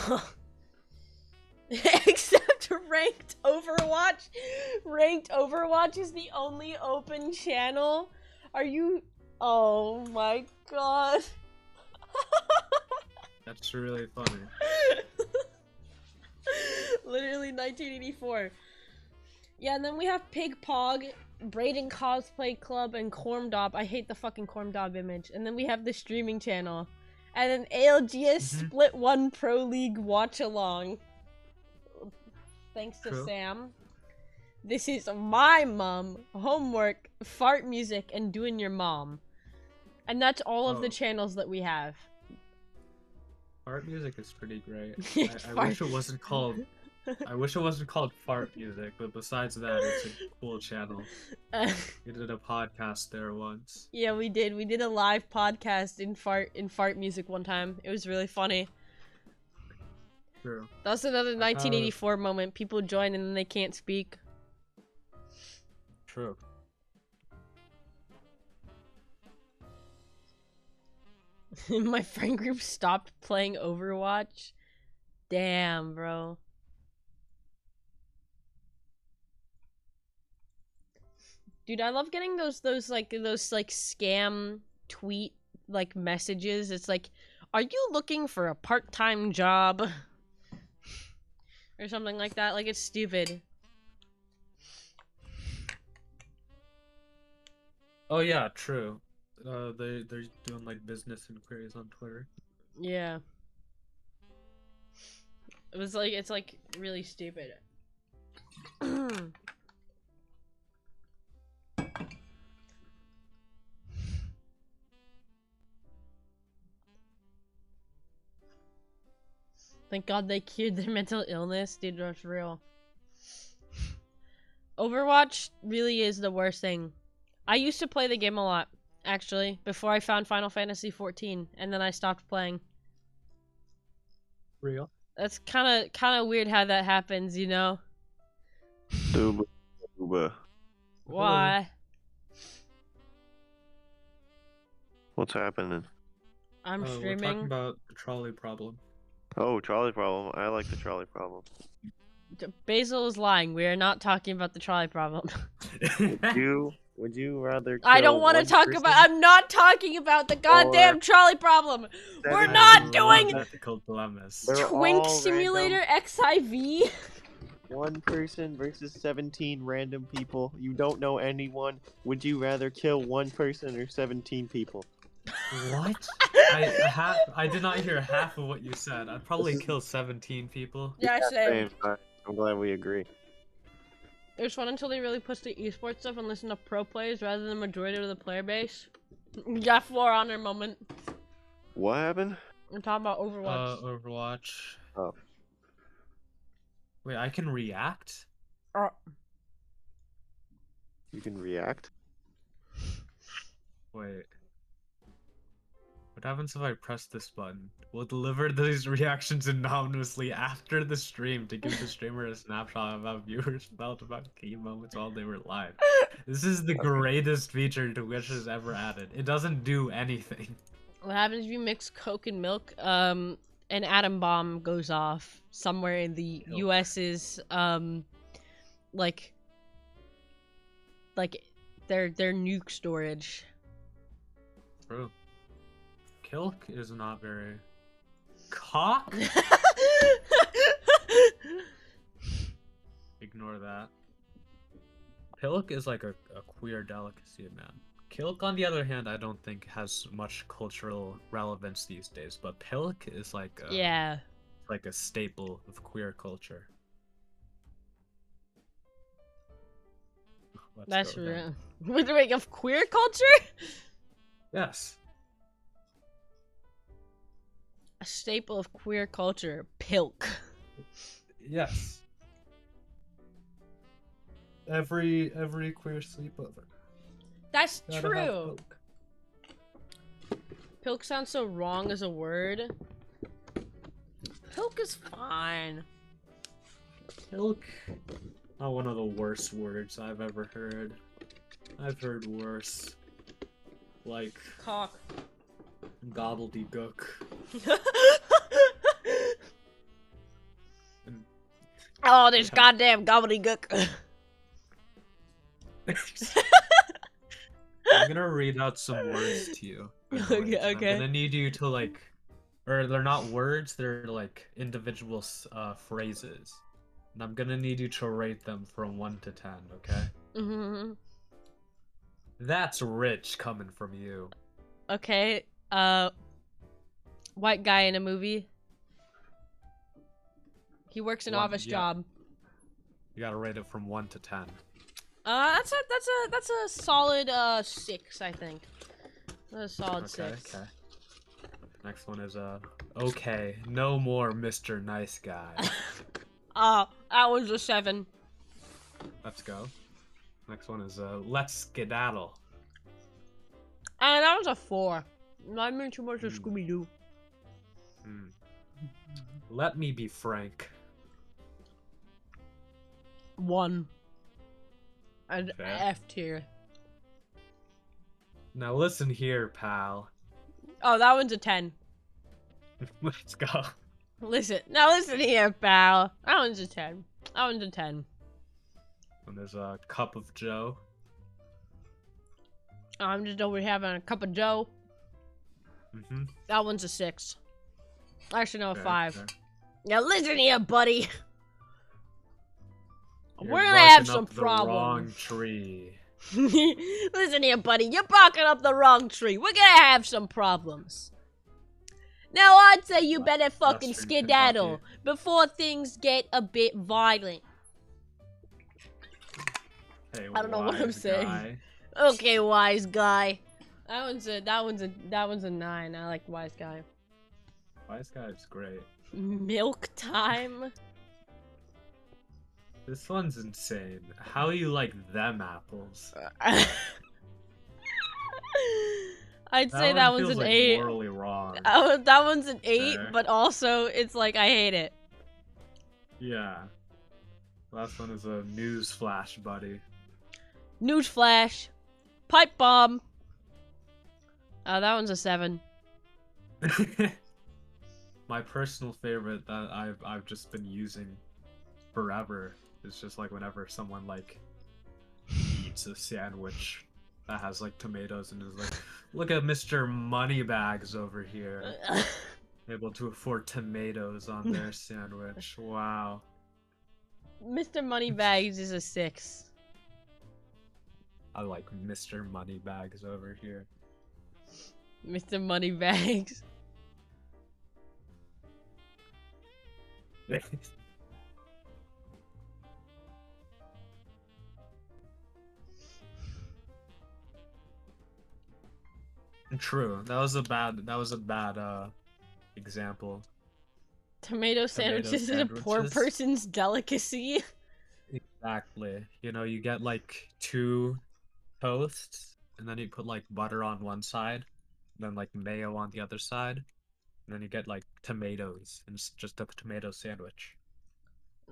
Except Ranked Overwatch. Ranked Overwatch is the only open channel. Are you... Oh my god.
That's really funny.
Literally 1984. Yeah, and then we have Pig Pog, Brayden Cosplay Club, and Cormdop. I hate the fucking Cormdop image. And then we have the streaming channel. And then ALGS Split 1 Pro League Watch Along. Thanks to
True.
Sam. This is my mom, homework, fart music, and doing your mom. And that's all of the channels that we have.
Fart music is pretty great. I
Fart-
wish it wasn't called. I wish it wasn't called fart music, but besides that, it's a cool channel. We did a podcast there once.
Yeah, we did. We did a live podcast in fart music one time. It was really funny.
True.
That's another 1984 moment. People join and then they can't speak.
True.
My friend group stopped playing Overwatch. Damn, bro. Dude, I love getting those scam tweet like messages. It's like, "Are you looking for a part-time job?" or something like that. Like, it's stupid.
Oh yeah, true. They're doing like business inquiries on Twitter.
Yeah. It's like really stupid. Thank God they cured their mental illness. Dude, that's real. Overwatch really is the worst thing. I used to play the game a lot, actually, before I found Final Fantasy XIV, and then I stopped playing.
Real?
That's kind of weird how that happens, you know?
Duba.
Why?
What's happening?
I'm
We're
streaming.
talking about the trolley problem.
Oh, trolley problem. I like the trolley problem.
Basil is lying. We are not talking about the trolley problem.
Would you rather
I don't
kill
want to
one
talk
person
about. I'm not talking about the goddamn
or
trolley problem. We're
7
not doing
ethical dilemmas.
They're
Twink
all
Simulator XIV.
one person versus 17 random people. You don't know anyone. Would you rather kill one person or 17 people?
What? I did not hear half of what you said. I'd probably kill 17 people.
Yeah, same.
Alright, I'm glad we agree.
It was fun until they really pushed the esports stuff and listened to pro players rather than the majority of the player base. Yeah, For Honor moment.
What happened?
I'm talking about Overwatch.
Overwatch.
Oh.
Wait, I can react?
You can react?
Wait. What happens if I press this button? We'll deliver these reactions anonymously after the stream to give the streamer a snapshot of how viewers felt about key moments while they were live. This is the greatest feature Twitch has ever added. It doesn't do anything.
What happens if you mix Coke and milk? An atom bomb goes off somewhere in the US's like their nuke storage.
True. Kilk is not very... Cock? Ignore that. Pilk is like a queer delicacy, man. Kilk, on the other hand, I don't think has much cultural relevance these days, but Pilk is like a,
Yeah.
like a staple of queer culture. Let's
That's
go then.
real. With the of queer culture?
Yes.
A staple of queer culture. Pilk.
Yes. Every queer sleepover.
That's
Gotta have
true.
Pilk.
Pilk sounds so wrong as a word. Pilk is fine.
Pilk. Not one of the worst words I've ever heard. I've heard worse. Like
Cock.
gobbledygook.
Oh, this
Yeah.
goddamn gobbledygook.
I'm gonna read out some words to you.
Okay,
I'm
okay.
gonna need you to like, or they're not words, they're like individual phrases. And I'm gonna need you to rate them from 1 to 10, okay?
Mm-hmm.
That's rich coming from you.
Okay, white guy in a movie. He works an
One,
office
yeah.
job.
You gotta rate it from 1 to 10.
That's a solid 6, I think. That's a solid
Okay,
6.
okay. Next one is okay, no more Mr. Nice Guy.
That was a 7.
Let's go. Next one is let's skedaddle.
That was a 4. Not even too much of
Hmm.
Scooby Doo.
Let me be frank.
1. An
Okay.
F tier.
Now listen here, pal.
Oh, that one's a 10.
Let's go.
Listen here, pal. That one's a 10. That one's a 10.
And there's a cup of Joe.
I'm just over here having a cup of Joe.
Mm-hmm.
That one's a 6. Actually, no, a
Okay,
5.
okay.
Now listen here, buddy.
You're
We're gonna have
barking
some
up the wrong
problems.
tree.
Listen here, buddy. You're barking up the wrong tree. We're gonna have some problems. Now, I'd say you better fucking
Western
skedaddle
Kentucky.
before things get a bit violent.
Hey,
I don't know what I'm
wise
saying.
guy.
Okay, wise guy. That one's a 9. I like wise guy.
Wise guy's great.
Milk time.
This one's insane. How you like them apples?
I'd say that
one
one's
feels
an
like
8.
morally wrong.
That one's an 8,
Fair.
but also it's like I hate it.
Yeah. Last one is a news flash, buddy.
Newsflash. Pipe bomb. That one's a 7.
My personal favorite that I've just been using forever is just like whenever someone like eats a sandwich that has like tomatoes and is like, look at Mr. Moneybags over here, able to afford tomatoes on their sandwich. Wow.
Mr. Moneybags is a 6.
I like Mr. Moneybags over here.
Mr. Moneybags.
True. That was a bad example.
Tomato sandwiches is a poor
sandwiches.
person's delicacy.
Exactly. You know, you get like 2 toasts, and then you put like butter on one side, and then like mayo on the other side, and then you get like tomatoes, and it's just a tomato sandwich.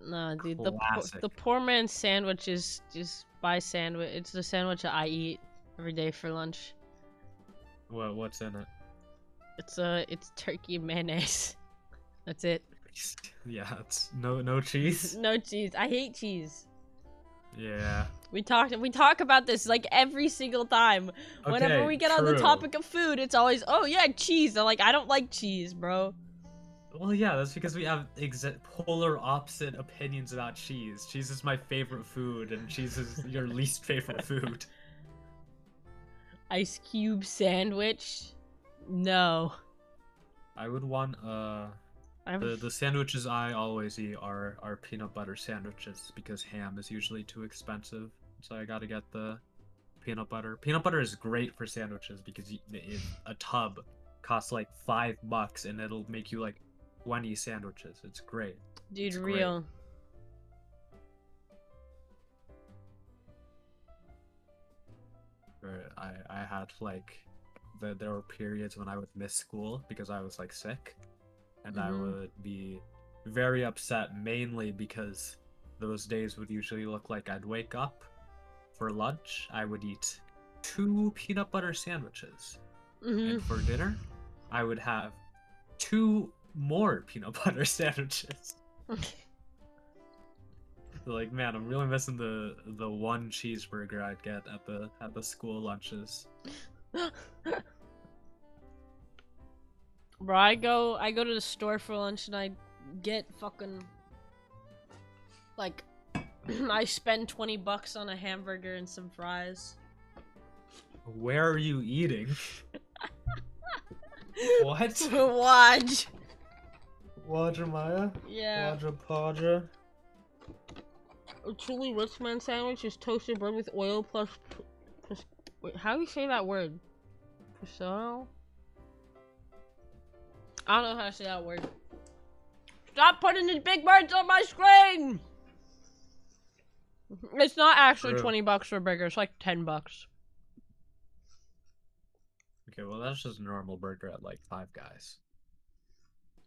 Nah, dude,
Classic.
the poor man's sandwich is just by sandwich. It's the sandwich that I eat every day for lunch.
What's in it?
It's turkey and mayonnaise. That's it.
Yeah, it's no cheese.
No cheese. I hate cheese.
Yeah.
We talk about this like every single time. Whenever
Okay,
we get on the
true.
topic of food, it's always, oh yeah, cheese. I'm like, I don't like cheese, bro.
Well, yeah, that's because we have polar opposite opinions about cheese. Cheese is my favorite food, and cheese is your least favorite food.
Ice cube sandwich? No.
I would want the sandwiches I always eat are peanut butter sandwiches because ham is usually too expensive so I gotta get the peanut butter. Peanut butter is great for sandwiches because a tub costs like $5 and it'll make you like 20 sandwiches. It's great.
Dude,
It's
real.
I had like there were periods when I would miss school because I was like sick, and I would be very upset, mainly because those days would usually look like I'd wake up for lunch, I would eat 2 peanut butter sandwiches, and for dinner I would have 2 more peanut butter sandwiches. Like, man, I'm really missing the one cheeseburger I'd get at the school lunches.
Bro, I go to the store for lunch and I get fucking like I spend $20 on a hamburger and some fries.
Where are you eating? What?
Watch.
Wajamaya?
Yeah.
Wajapaja?
A truly rich man sandwich is toasted bread with oil plus wait, how do you say that word? Prosciutto? I don't know how to say that word. Stop putting these big words on my screen! It's not actually
True.
$20 for a burger, it's like $10.
Okay, well that's just a normal burger at like Five Guys.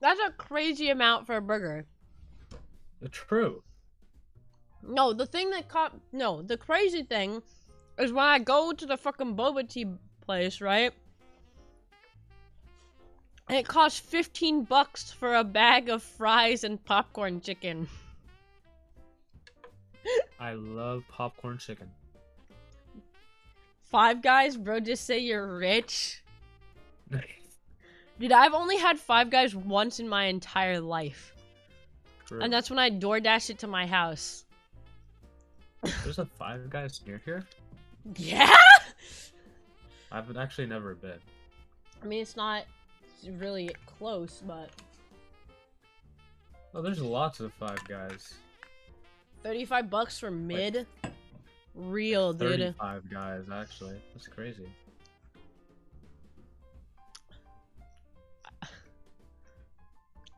That's a crazy amount for a burger.
True.
No, the thing that the crazy thing is when I go to the fucking boba tea place, right? And it costs $15 for a bag of fries and popcorn chicken.
I love popcorn chicken.
Five Guys, bro, just say you're rich. Dude, I've only had Five Guys once in my entire life.
True.
And that's when I DoorDash it to my house.
There's a Five Guys near here?
Yeah?
I've actually never been.
I mean, it's not really close, but...
Oh, there's lots of Five Guys.
$35 for mid? Real, dude.
35 guys, actually. That's crazy.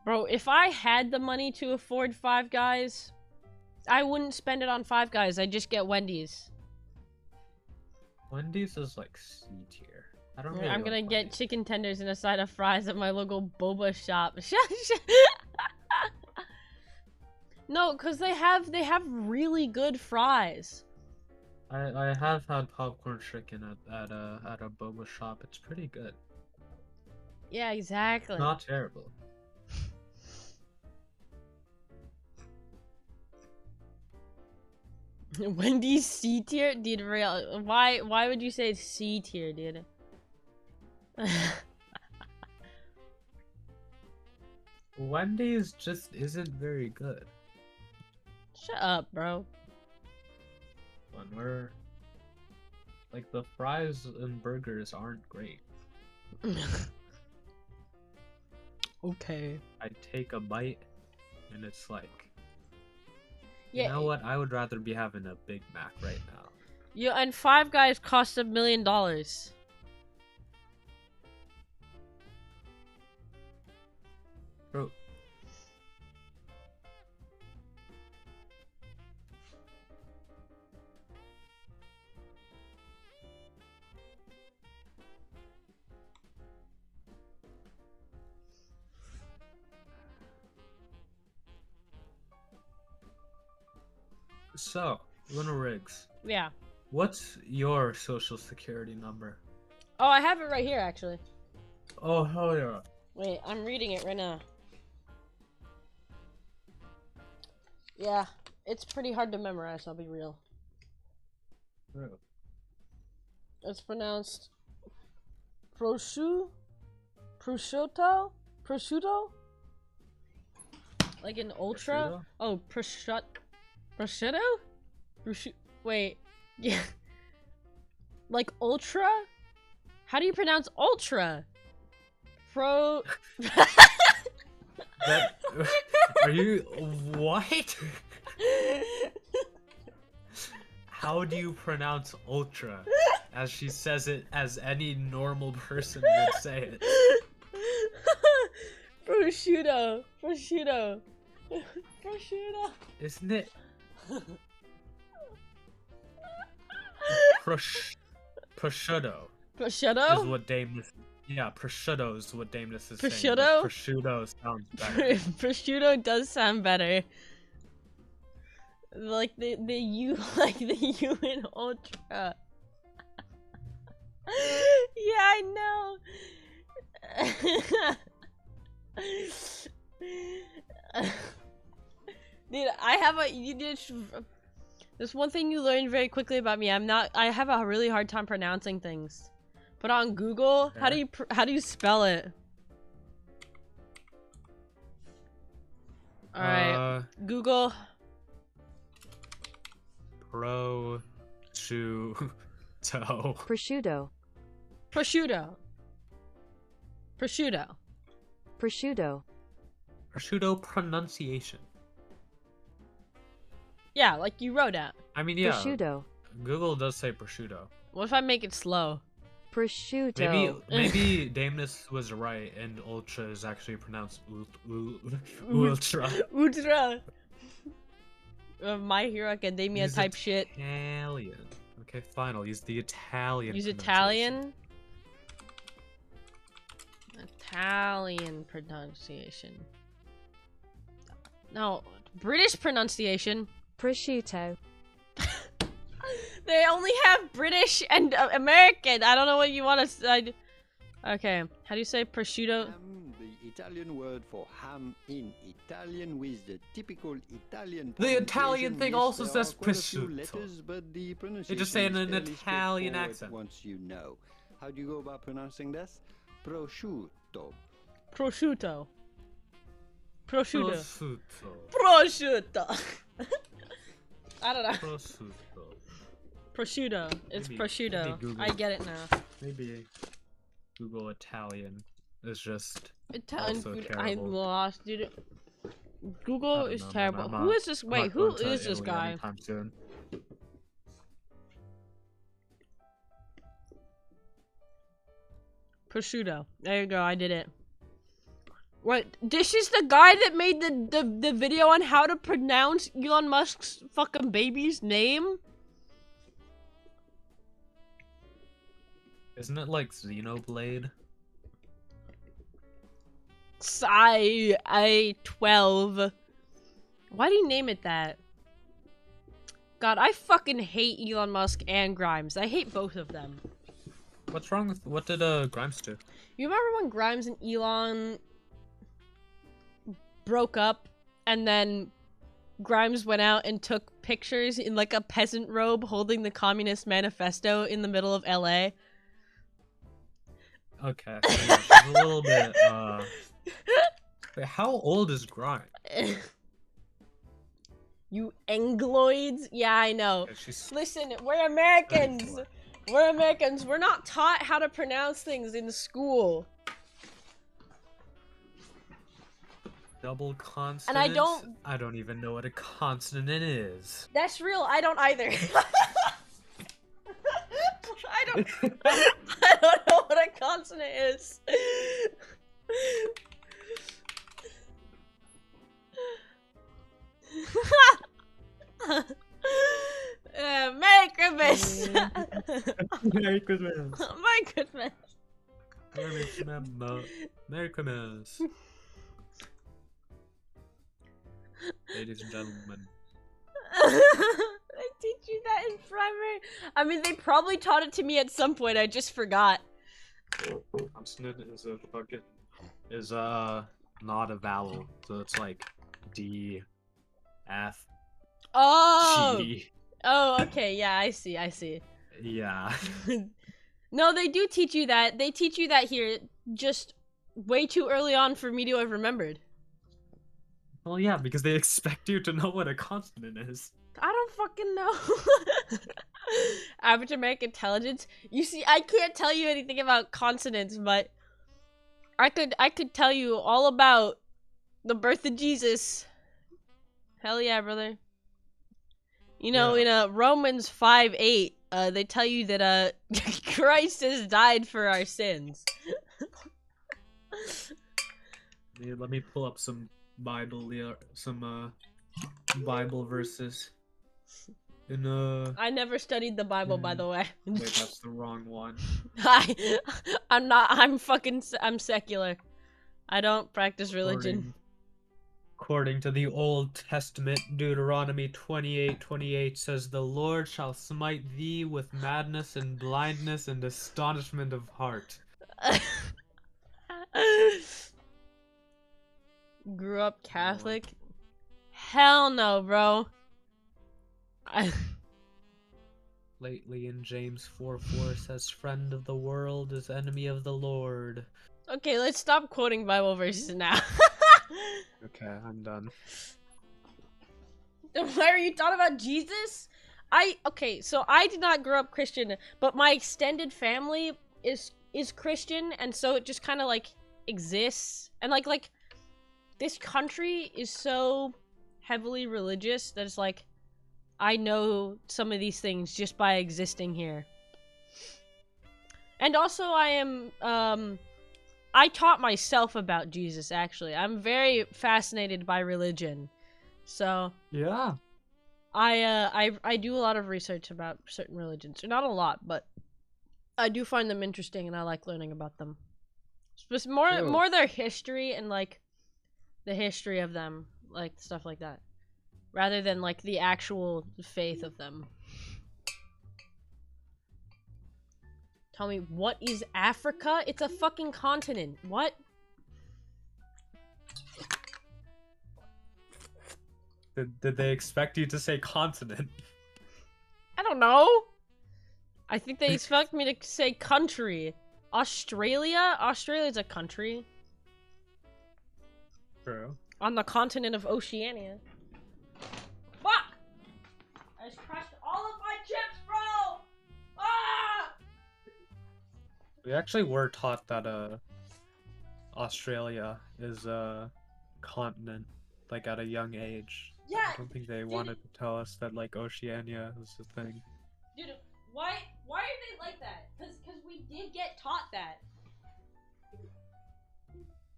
Bro, if I had the money to afford Five Guys, I wouldn't spend it on Five Guys. I'd just get Wendy's.
Wendy's is like C tier. I don't really
I'm gonna
like
get
Wendy's.
chicken tenders and a side of fries at my local boba shop. No, cause they have really good fries.
I have had popcorn chicken at a boba shop. It's pretty good.
Yeah, exactly.
Not terrible.
Wendy's C tier, dude. Real? Why would you say C tier, dude?
Wendy's just isn't very good.
Shut up, bro.
When we're like the fries and burgers aren't great.
Okay.
I take a bite and it's like,
Yeah.
you know what? I would rather be having a Big Mac right now.
Yeah, and Five Guys cost $1 million.
Bro. So, Luna Riggs,
Yeah.
what's your social security number?
Oh, I have it right here, actually.
Oh, hell yeah.
Wait, I'm reading it right now. Yeah, it's pretty hard to memorize, I'll be real.
Bro.
It's pronounced prosciutto? Like an ultra?
Prosciutto?
Oh, prosciutto? Wait. Yeah. Like ultra? How do you pronounce ultra?
That, are you what? How how do you pronounce ultra? As she says it, as any normal person would say it.
Prosciutto. Prosciutto. Prosciutto.
Isn't it? Prosciutto.
Prosciutto?
Is what Dameless. Yeah, prosciutto is what Dameless is saying.
Prosciutto?
But prosciutto sounds better.
Prosciutto does sound better. Like the U, like the U in Ultra. Yeah, I know. Dude, I have a there's one thing you learn very quickly about me. I have a really hard time pronouncing things. But on Google, how do you spell it? All right, Google.
Prosciutto.
Prosciutto.
Prosciutto. Prosciutto.
Prosciutto.
Prosciutto pronunciation.
Yeah, like you wrote out.
I mean, yeah.
Prosciutto.
Google does say prosciutto.
What if I make it slow?
Prosciutto.
Maybe Dameless was right, and ultra is actually pronounced ultra.
Ultra. My Hero Academia
Use
type shit.
Italian. Okay, fine. I'll use the Italian.
Use
pronunciation.
Italian pronunciation. No, British pronunciation.
Prosciutto.
They only have British and American. I don't know what you want to say. Okay, how do you say prosciutto?
The Italian word for ham in Italian with the typical Italian.
The Italian thing also says
prosciutto.
prosciutto. They just say it in an Italian accent.
Once you know. How do you go about pronouncing this? Prosciutto.
Prosciutto. Prosciutto.
Prosciutto.
Prosciutto. I don't know.
Prosciutto.
Prosciutto. It's
Maybe
prosciutto.
Google.
I get it now.
Maybe Google Italian is just
Italian
also
food.
terrible.
I lost, dude. Google
I don't
is
know, man.
terrible.
I'm
Who
not-
is this?
I'm
Wait,
not
who
going to
is this
Italy
guy?
anytime soon.
Prosciutto. There you go. I did it. What? This is the guy that made the video on how to pronounce Elon Musk's fucking baby's name?
Isn't it like Xenoblade?
I-12. Why do you name it that? God, I fucking hate Elon Musk and Grimes. I hate both of them.
What's wrong with what did Grimes do?
You remember when Grimes and Elon broke up and then Grimes went out and took pictures in like a peasant robe holding the Communist Manifesto in the middle of LA?
Okay, so yeah, she's a little bit Wait, how old is Grimes?
You Angloids? Yeah, I know.
Okay, she's
Listen, we're Americans. We're Americans. We're not taught how to pronounce things in school.
double consonant.
And I don't-
I don't even know what a consonant is.
That's real. I don't either. I don't know what a consonant is. Merry Christmas.
Merry Christmas.
Merry Christmas.
Merry Christmas. Merry Christmas. Ladies and gentlemen.
They teach you that in primary? I mean, they probably taught it to me at some point. I just forgot.
Consonant is a fucking not a vowel, so it's like D, F,
Oh.
G.
Oh, okay. Yeah, I see.
Yeah.
No, they do teach you that. They teach you that here, just way too early on for me to have remembered.
Well, yeah, because they expect you to know what a consonant is.
I don't fucking know. Average American intelligence. You see, I can't tell you anything about consonants, but I could tell you all about the birth of Jesus. Hell yeah, brother. You know, in Romans 5:8, they tell you that Christ has died for our sins.
Yeah, let me pull up some Bible Bible verses. In
I never studied the Bible, by the way.
Wait, that's the wrong one.
I'm secular. I don't practice religion.
According to the Old Testament, Deuteronomy 28:28 says, "The Lord shall smite thee with madness and blindness and astonishment of heart."
Grew up Catholic? Hell no, bro.
Lately in James 4:4 says, "Friend of the world is enemy of the Lord."
Okay, let's stop quoting Bible verses now.
Okay, I'm done.
Why are you talking about Jesus? Okay, so I did not grow up Christian, but my extended family is Christian, and so it just kind of like exists. And like this country is so heavily religious that it's like I know some of these things just by existing here. And also I taught myself about Jesus, actually. I'm very fascinated by religion. So
yeah,
I do a lot of research about certain religions. Not a lot, but I do find them interesting and I like learning about them. More their history and like the history of them, like stuff like that. Rather than like the actual faith of them. Tell me, what is Africa? It's a fucking continent. What?
Did they expect you to say continent?
I don't know. I think they expect me to say country. Australia? Australia's a country.
True.
On the continent of Oceania. Fuck! I just crushed all of my chips, bro! Ah!
We actually were taught that Australia is a continent, like at a young age.
Yeah.
I don't think they wanted to tell us that like Oceania is a thing.
Dude, why are they like that? Cause we did get taught that.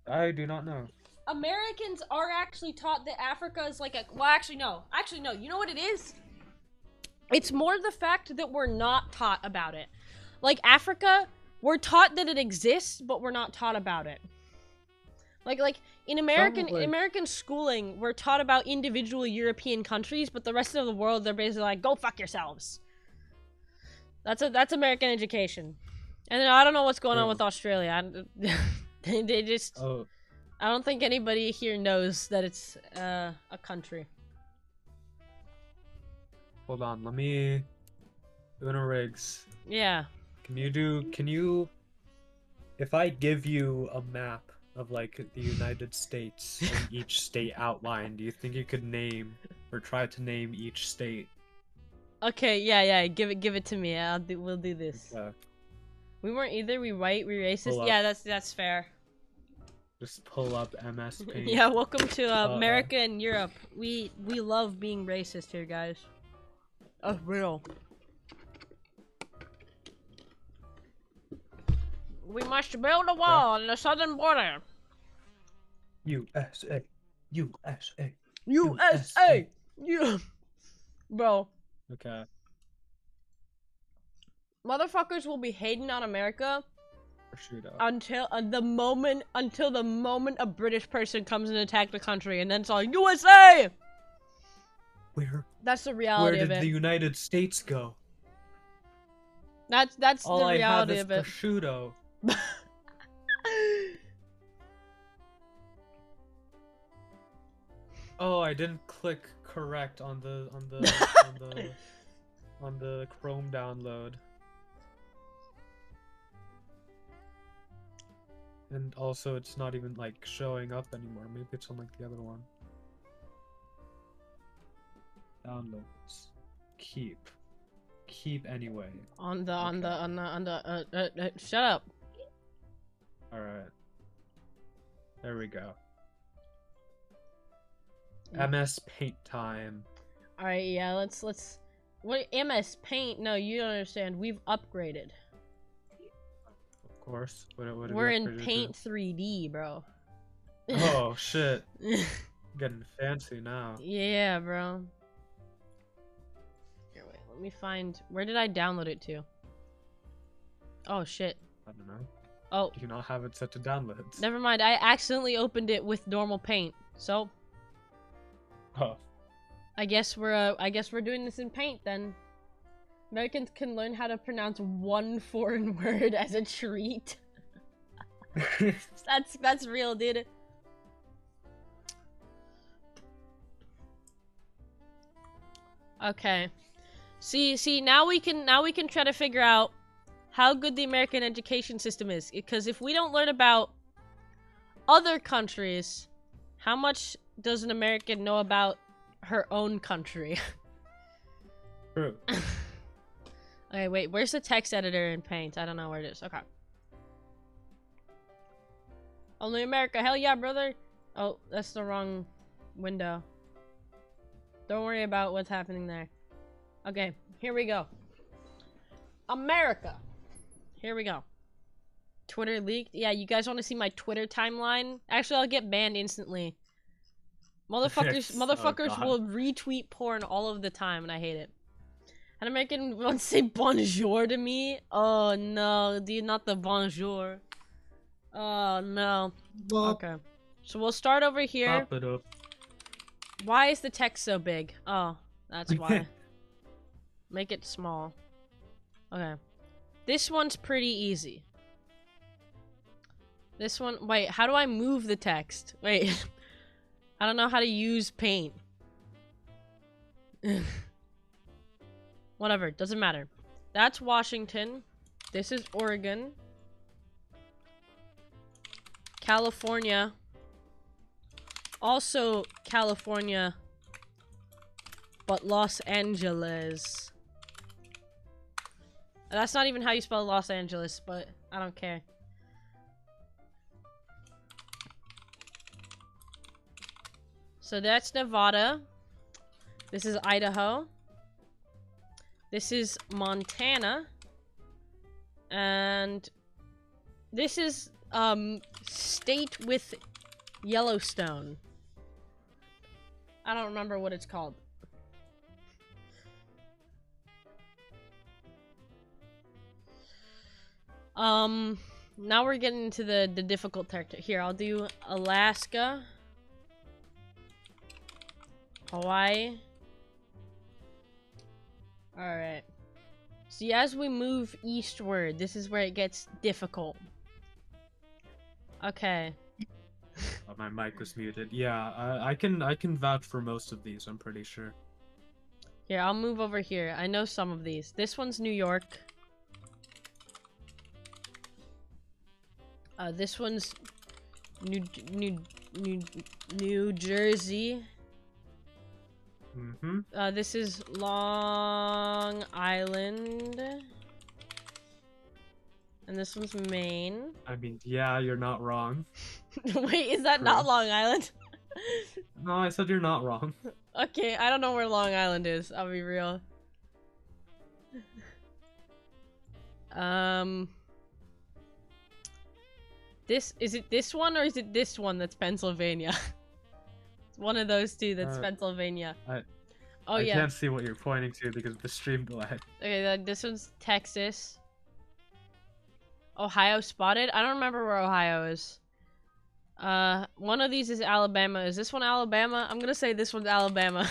I do not know.
Americans are actually taught that Africa is like a... Well, actually, no. You know what it is? It's more the fact that we're not taught about it. Like, Africa, we're taught that it exists, but we're not taught about it. Like in American schooling, we're taught about individual European countries, but the rest of the world, they're basically like, go fuck yourselves. That's American education. And then I don't know what's going on with Australia. They just...
Oh.
I don't think anybody here knows that it's a country.
Hold on, let me... Una Riggs.
Yeah.
Can you... If I give you a map of, like, the United States and each state outlined, do you think you could name, or try to name each state?
Okay, yeah, give it to me. We'll do this.
Okay.
We weren't either, we white, we racist. Yeah, that's fair.
Just pull up MS Paint.
Yeah, welcome to America and Europe. We love being racist here, guys. That's real. We must build a wall on the southern border.
USA. USA.
USA. Yeah. Bro.
Okay.
Motherfuckers will be hating on America
Prosciutto.
until the moment a British person comes and attacks the country, and then it's all USA. That's the reality of it.
Where did the United States go?
That's
All
the reality
I have
of
is
it.
prosciutto. Oh, I didn't click correct on the on the Chrome download. And also, it's not even like showing up anymore. Maybe it's on like the other one. Downloads. Keep anyway.
Shut up.
All right. There we go. MS Paint time.
All right, yeah, let's. What MS Paint? No, you don't understand. We've upgraded.
Of course. What
We're in Paint 3D, bro.
Oh shit. Getting fancy now.
Yeah, bro. Here, wait. Let me find. Where did I download it to? Oh shit.
I don't know.
Oh.
Do you not have it set to downloads?
Never mind. I accidentally opened it with normal Paint. So.
Oh.
I guess we're doing this in Paint then. Americans can learn how to pronounce one foreign word as a treat. That's real, dude. Okay. See now we can try to figure out how good the American education system is, because if we don't learn about other countries, how much does an American know about her own country?
True.
Okay, wait, where's the text editor in Paint? I don't know where it is. Okay. Only America, hell yeah, brother! Oh, that's the wrong window. Don't worry about what's happening there. Okay, here we go. America! Here we go. Twitter leaked? Yeah, you guys want to see my Twitter timeline? Actually, I'll get banned instantly. Motherfuckers will retweet porn all of the time, and I hate it. An American wants to say bonjour to me? Oh no, dude, not the bonjour. Oh no. Okay. So we'll start over here.
Pop it up.
Why is the text so big? Oh, that's why. Make it small. Okay. This one's pretty easy. This one, wait, how do I move the text? Wait. I don't know how to use Paint. Whatever, doesn't matter. That's Washington. This is Oregon. California. Also California, but Los Angeles. That's not even how you spell Los Angeles, but I don't care. So that's Nevada. This is Idaho. This is Montana. And this is state with Yellowstone. I don't remember what it's called. Now we're getting into the difficult territory. Here, I'll do Alaska. Hawaii. Alright. See, as we move eastward, this is where it gets difficult. Okay.
Oh, my mic was muted. Yeah, I can vouch for most of these, I'm pretty sure.
Here, I'll move over here. I know some of these. This one's New York. This one's New Jersey.
Mm-hmm.
This is Long Island. And this one's Maine.
I mean, yeah, you're not wrong.
Wait, is that not Long Island?
No, I said you're not wrong.
Okay, I don't know where Long Island is. I'll be real. Is it this one or is it this one that's Pennsylvania? It's one of those two that's Pennsylvania.
I can't see what you're pointing to because of the stream delay.
Okay, this one's Texas. Ohio spotted? I don't remember where Ohio is. One of these is Alabama. Is this one Alabama? I'm gonna say this one's Alabama.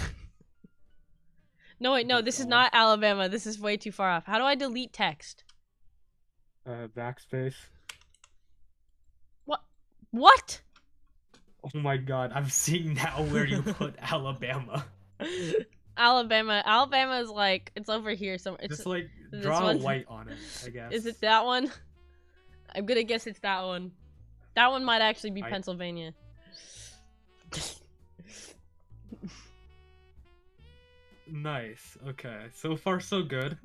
No, wait, no, this is not Alabama. This is way too far off. How do I delete text?
Backspace.
What?
Oh my god, I'm seeing now where you put Alabama.
Alabama is like, it's over here somewhere. It's
just like, draw a white on it, I guess.
Is it that one? I'm gonna guess it's that one. That one might actually be Pennsylvania.
Nice, okay. So far, so good.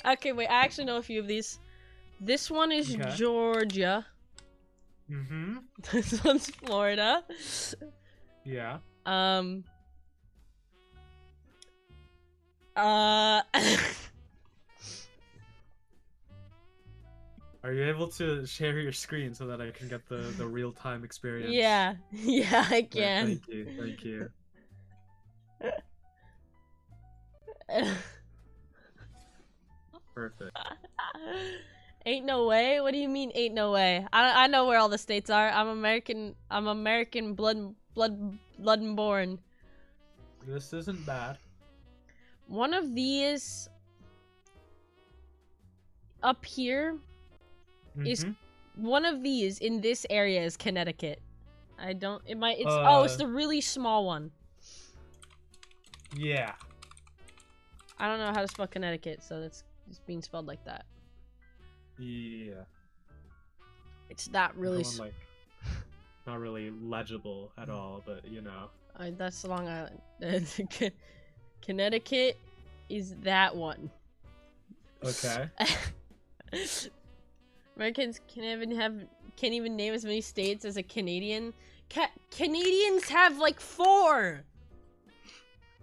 Okay, wait, I actually know a few of these. This one is Georgia.
Mm-hmm.
This one's Florida.
Yeah. Are you able to share your screen so that I can get the real time experience?
Yeah, yeah, I
Yeah,
can.
thank you, thank you. Perfect.
Ain't no way. What do you mean? Ain't no way? I know where all the states are. I'm American. I'm American blood and born.
This isn't bad.
One of these up here is one of these in this area is Connecticut. I don't. It might. It's oh, it's the really small one.
Yeah.
I don't know how to spell Connecticut, so it's being spelled like that.
Yeah.
It's not really.
Like, not really legible at all, but you know.
That's Long Island. Connecticut is that one.
Okay.
Americans can't even name as many states as a Canadian. Canadians have like 4.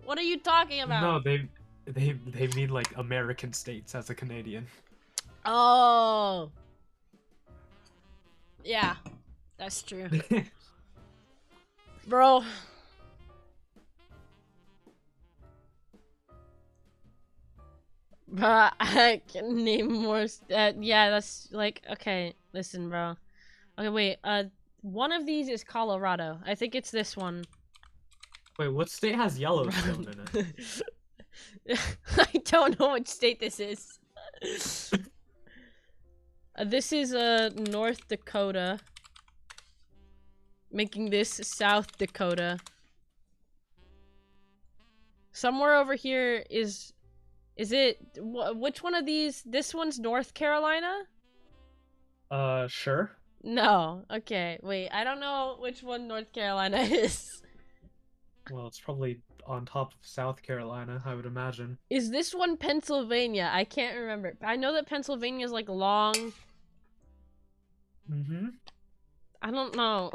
What are you talking about?
No, they mean like American states as a Canadian.
Oh. Yeah, that's true. Bro. But I can name more. Yeah, that's like okay. Listen, bro. Okay, wait. One of these is Colorado. I think it's this one.
Wait, what state has Yellowstone in it?
I don't know which state this is. This is North Dakota. Making this South Dakota. Somewhere over here is it which one of these? This one's North Carolina?
Sure.
No. Okay. Wait, I don't know which one North Carolina is.
Well, it's probably on top of South Carolina, I would imagine.
Is this one Pennsylvania? I can't remember. I know that Pennsylvania is like long. I don't know.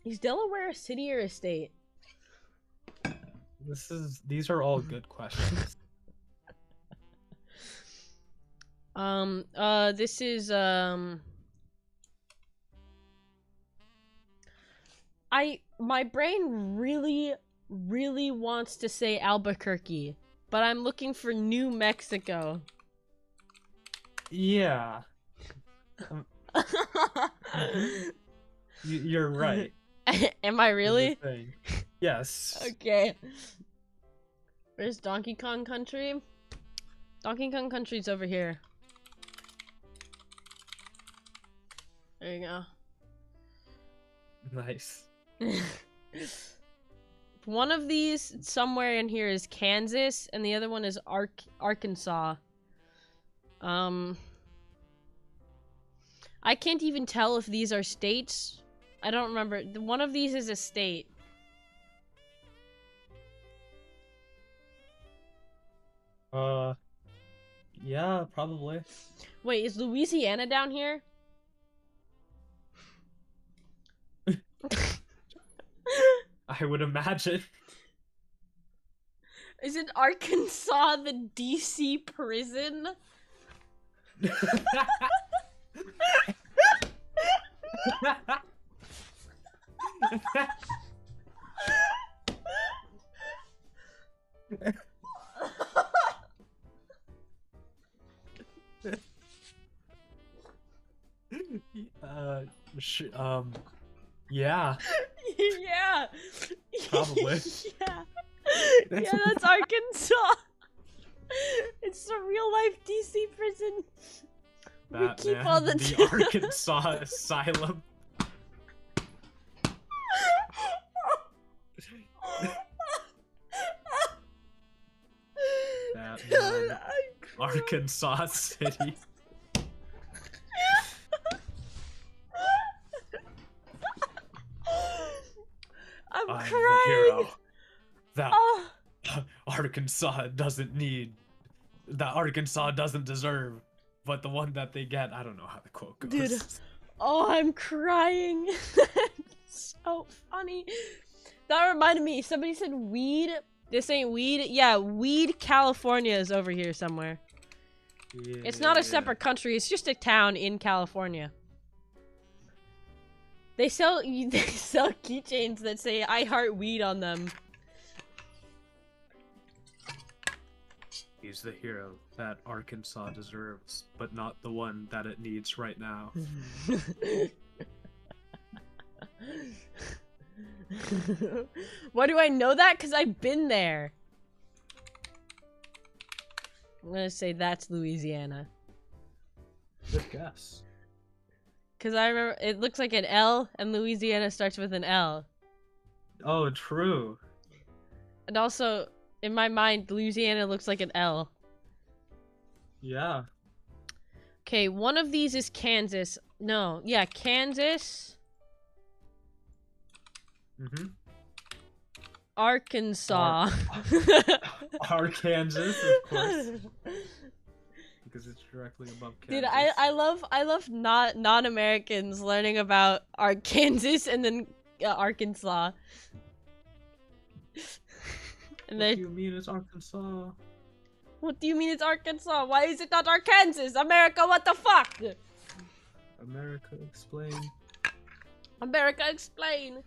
Is Delaware a city or a state?
These are all good questions.
This is my brain really wants to say Albuquerque, but I'm looking for New Mexico.
Yeah. You're right.
Am I really?
Yes.
Okay. Where's Donkey Kong Country? Donkey Kong Country's over here. There you go.
Nice.
One of these somewhere in here is Kansas, and the other one is Arkansas. I can't even tell if these are states. I don't remember. One of these is a state.
Yeah, probably.
Wait, is Louisiana down here?
I would imagine.
Isn't Arkansas the DC prison?
Yeah.
Yeah.
Probably.
Yeah. Yeah, that's Arkansas. It's the real life DC prison. We keep all
the Arkansas asylum. Batman, Arkansas City.
I'm
the
crying.
hero that Arkansas doesn't need, that Arkansas doesn't deserve, but the one that they get. I don't know how the quote goes.
Dude, oh, I'm crying. So funny. That reminded me. Somebody said weed. This ain't weed. Yeah, Weed, California is over here somewhere.
Yeah.
It's not a separate country. It's just a town in California. They sell keychains that say "I heart weed" on them.
He's the hero that Arkansas deserves, but not the one that it needs right now.
Why do I know that? Because I've been there. I'm gonna say that's Louisiana.
Good guess.
Because I remember it looks like an L, and Louisiana starts with an L.
Oh, true.
And also, in my mind, Louisiana looks like an L.
Yeah.
Okay, one of these is Kansas. No, yeah, Kansas.
Mm-hmm.
Arkansas.
Arkansas, of course. Because it's directly above Kansas.
Dude, I love non-Americans learning about Arkansas and then Arkansas. And
What do you mean it's Arkansas?
What do you mean it's Arkansas? Why is it not Arkansas? America, what the fuck?
America, explain.
America, explain.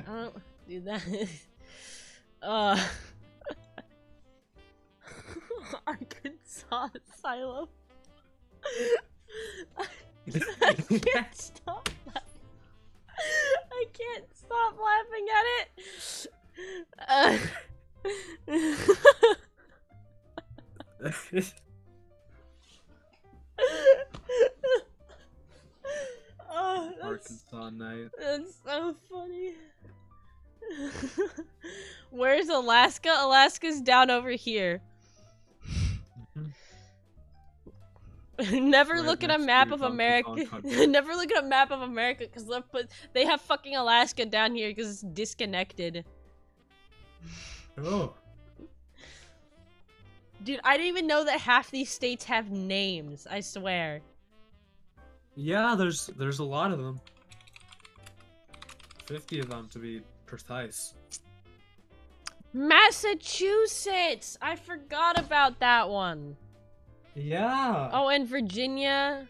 I don't do that. Arkansas Asylum. I can't stop that. I can't stop laughing at it. Oh,
Arkansas night.
That's so funny. Where's Alaska? Alaska's down over here. Never
Right
look at a
next
map
to
of
Donkey
America.
Kong Country.
Never look at a map of America because they have fucking Alaska down here because it's disconnected.
Oh.
Dude, I didn't even know that half these states have names. I swear.
Yeah, there's a lot of them. 50 of them to be precise.
Massachusetts! I forgot about that one.
Yeah.
Oh, and Virginia.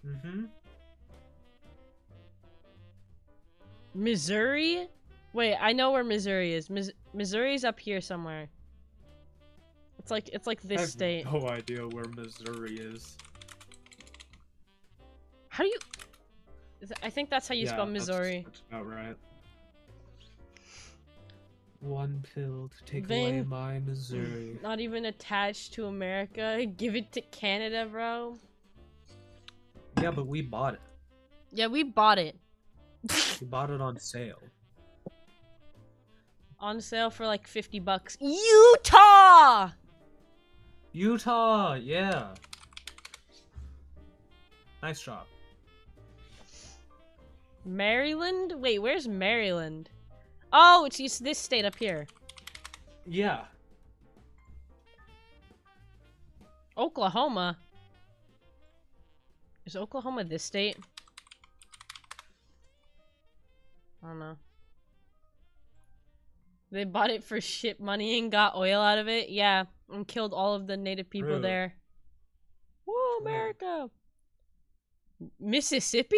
Mm-hmm.
Missouri? Wait, I know where Missouri is. Missouri's up here somewhere. It's like
I
this
have
state.
no idea where Missouri is.
How do you? I think that's how you spell
that's-
Missouri.
That's about right. One pill to take
Vin-
away my Missouri.
Not even attached to America. Give it to Canada, bro.
Yeah, but we bought it.
Yeah, we bought it.
We bought it on sale.
On sale for like $50. Utah!
Utah, yeah. Nice job.
Maryland? Wait, where's Maryland? Oh, it's this state up here.
Yeah.
Oklahoma. Is Oklahoma this state? I don't know. They bought it for shit money and got oil out of it? Yeah, and killed all of the native people
Really?
there. Woo, America! Mississippi?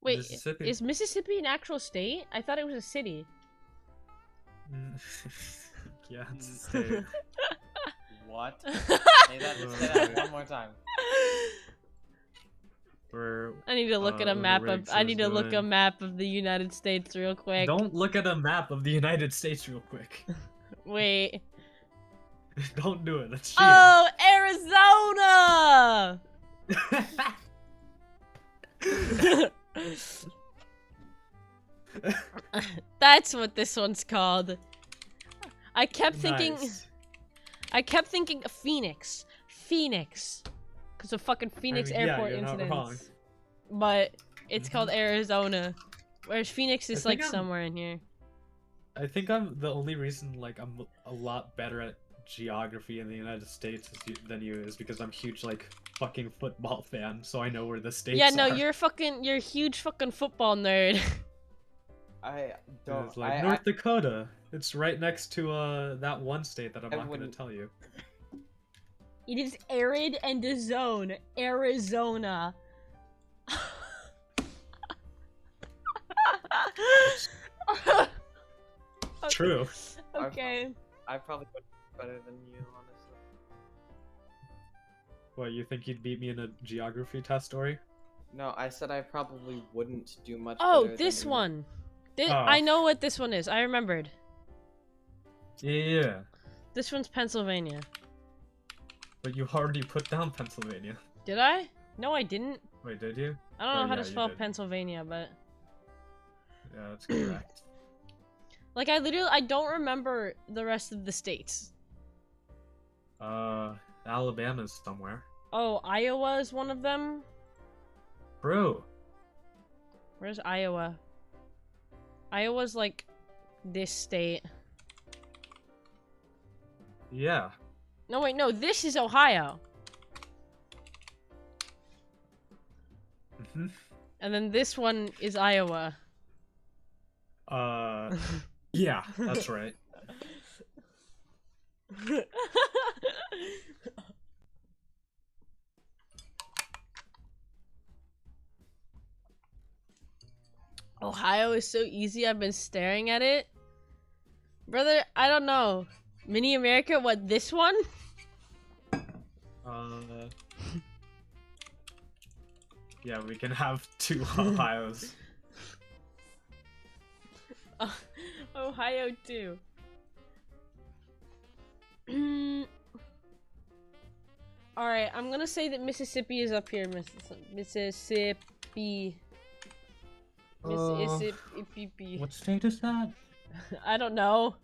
Wait,
Mississippi.
is Mississippi an actual state? I thought it was a city.
Yeah, it's a state.
What? Say that one more time.
I need to look at a map of. I need to look a
doing-
map of the United States real quick.
Don't look at a map of the United States real quick.
Wait.
Don't do it. That's cheating.
Oh, Arizona! That's what this one's called. I kept thinking.
Nice.
I kept thinking Phoenix. Phoenix. Because of fucking Phoenix
I mean, yeah,
airport
you're not
incidents.
wrong.
But it's called Arizona. Whereas Phoenix is
I think
like
I'm-
somewhere in here.
I think I'm the only reason like I'm a lot better at geography in the United States than you is because I'm huge like fucking football fan, so I know where the states
Yeah, no,
are.
you're a huge fucking football nerd.
I don't.
It's like North Dakota. It's right next to that one state that I'm not going to tell you.
It is arid and a zone. Arizona.
True.
Okay.
I probably would be better than you, honestly.
What, you think you'd beat me in a geography test, Ori?
No, I said I probably wouldn't do much
Oh,
better
this
than
one. This,
Oh.
I know what this one is. I remembered.
Yeah.
This one's Pennsylvania.
But you already put down Pennsylvania.
Did I? No, I didn't.
Wait, did you?
I don't know
Oh,
how
yeah,
to
you
spell
did.
Pennsylvania, but
Yeah, that's correct.
like I don't remember the rest of the states.
Alabama's somewhere.
Oh, Iowa is one of them.
Bro.
Where's Iowa? Iowa's like this state.
Yeah.
No, wait, no, this is Ohio.
hmm
And then this one is Iowa.
Yeah, that's right.
Ohio is so easy, I've been staring at it. Brother, I don't know. Mini America, what, this one?
Yeah, we can have 2 Ohios.
Ohio too. Alright, I'm gonna say that Mississippi is up here. Mississippi. Mississippi.
What state is that?
I don't know.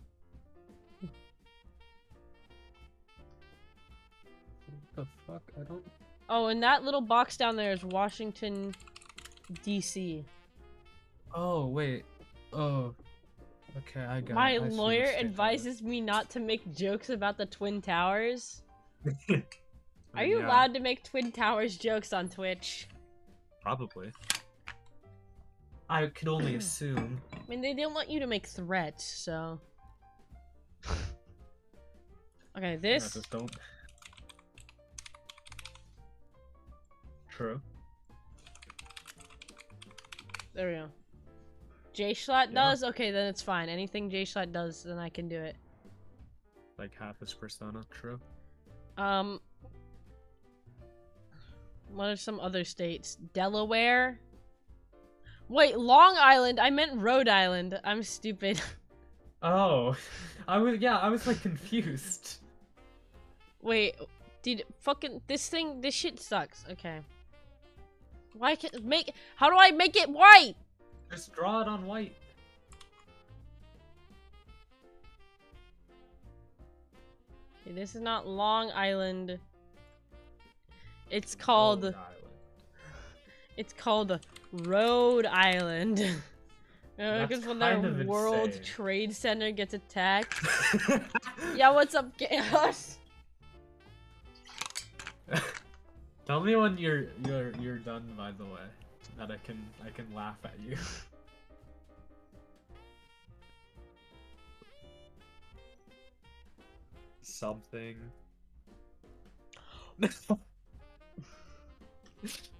What the fuck? I don't...
Oh, and that little box down there is Washington, D.C.
Oh, wait. Oh. Okay, I got
My
it. I see
lawyer
what state that
advises me not to make jokes about the Twin Towers.
is.
Are you
Yeah,
allowed to make Twin Towers jokes on Twitch?
Probably. I could only assume.
I mean, they don't want you to make threats, so... Okay,
Yeah,
this...
just don't. True.
There we go. J-Schlatt
Yeah.
does? Okay, then it's fine. Anything J-Schlatt does, then I can do it.
Like half his persona. True.
What are some other states? Delaware? Wait, Long Island? I meant Rhode Island. I'm stupid.
Oh, I was like confused.
Wait, dude, fucking, this shit sucks. Okay. Why can't, how do I make it white?
Just draw it on white.
Okay, this is not Long Island. It's called,
Rhode Island.
it's called Rhode Island. Because
That's
when
kind
their
of
World
insane.
Trade Center gets attacked. Yeah, what's up, Chaos?
Tell me when you're done, by the way, that I can laugh at you. Something.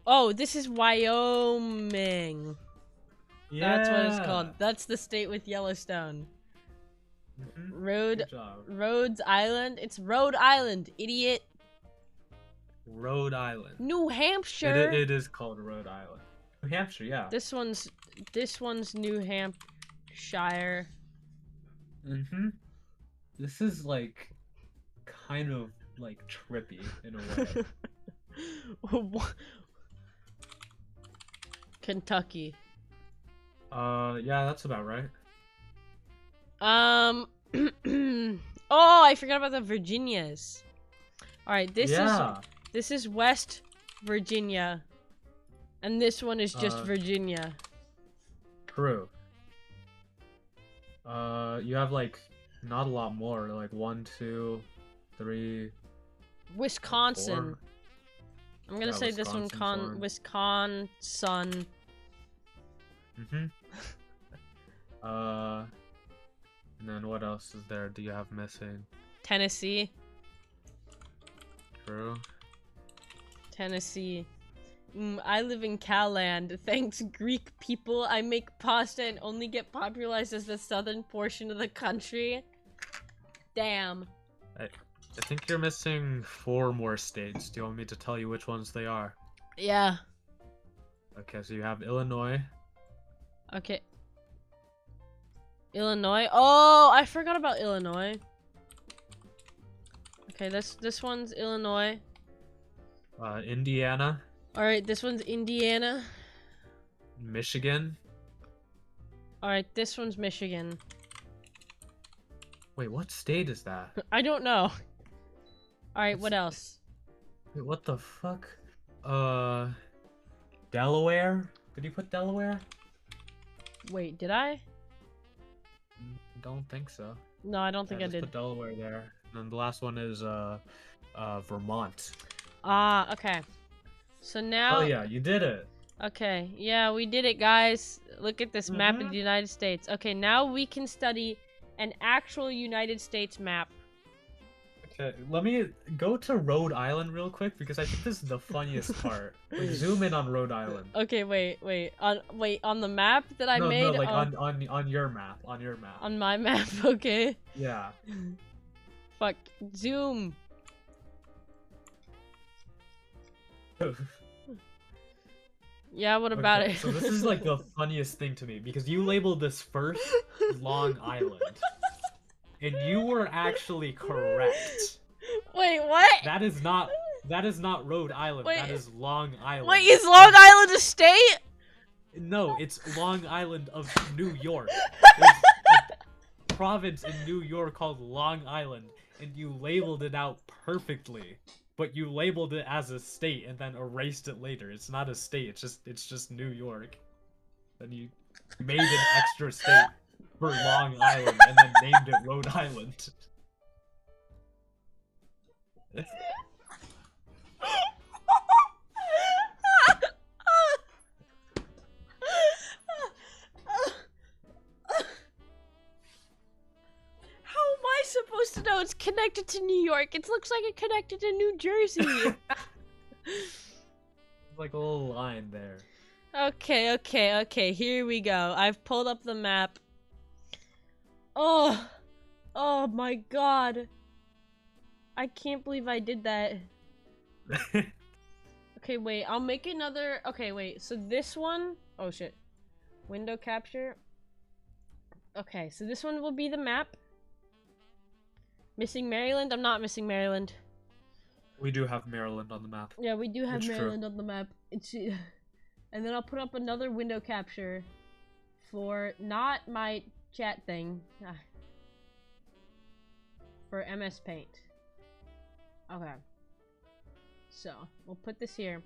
Oh, this is Wyoming.
Yeah.
That's what it's called. That's the state with Yellowstone.
Mhm.
Rhode
Good job.
Rhodes Island. It's Rhode Island, idiot.
Rhode Island.
New Hampshire.
It is called Rhode Island. New Hampshire, yeah.
This one's New Hampshire.
Mm-hmm. This is like kind of like trippy in a way.
Kentucky.
Yeah, that's about right.
Oh, I forgot about the Virginias. All right, this is West Virginia, and this one is just Virginia.
True. You have like not a lot more, like 1, 2, 3.
Wisconsin.
4.
I'm gonna
Yeah,
say this one,
Wisconsin, 4.
Wisconsin.
Mm-hmm. And what else is there? Do you have missing?
Tennessee.
True.
Tennessee. I live in Calland. Thanks, Greek people. I make pasta and only get popularized as the southern portion of the country. Damn.
I think you're missing 4 more states. Do you want me to tell you which ones they are?
Yeah.
Okay, so you have Illinois.
Okay. Illinois. Oh, I forgot about Illinois. Okay, this one's Illinois.
Indiana.
Alright, this one's Indiana.
Michigan.
Alright, this one's Michigan.
Wait, what state is that?
I don't know. Alright, what else?
Wait, what the fuck? Delaware? Did you put Delaware?
Wait, did I?
Don't think so.
No, I don't think I
just
did.
put Delaware there. And then the last one is Vermont.
Ah, okay. So now...
Oh yeah, you did it.
Okay, yeah, we did it, guys. Look at this map of the United States. Okay, now we can study an actual United States map.
Okay, let me go to Rhode Island real quick because I think this is the funniest part. Like, zoom in on Rhode Island.
Okay, wait. On the map that I made.
No, like on your map. On your map.
On my map, okay.
Yeah.
Fuck. Zoom. Yeah, what about it?
So this is like the funniest thing to me because you labeled this first Long Island. And you were actually correct.
Wait, what?
That is not Rhode Island.
Wait,
that is Long Island.
Wait, is Long Island a state?
No, it's Long Island of New York. There's a province in New York called Long Island, and you labeled it out perfectly. But you labeled it as a state and then erased it later. It's not a state. It's just New York. Then you made an extra state for Long Island and then named it Rhode Island.
How am I supposed to know it's connected to New York? It looks like it connected to New Jersey.
Like a little line there.
Okay, here we go. I've pulled up the map. Oh my god. I can't believe I did that. Okay, wait, I'll make another. Okay, wait, so this one. Oh shit. Window capture. Okay, so this one will be the map. Missing Maryland? I'm not missing Maryland.
We do have Maryland on the map.
Yeah, we do have
It's
Maryland
true.
on the map. It's and then I'll put up another window capture for not my chat thing. For MS Paint. Okay. So, we'll put this here.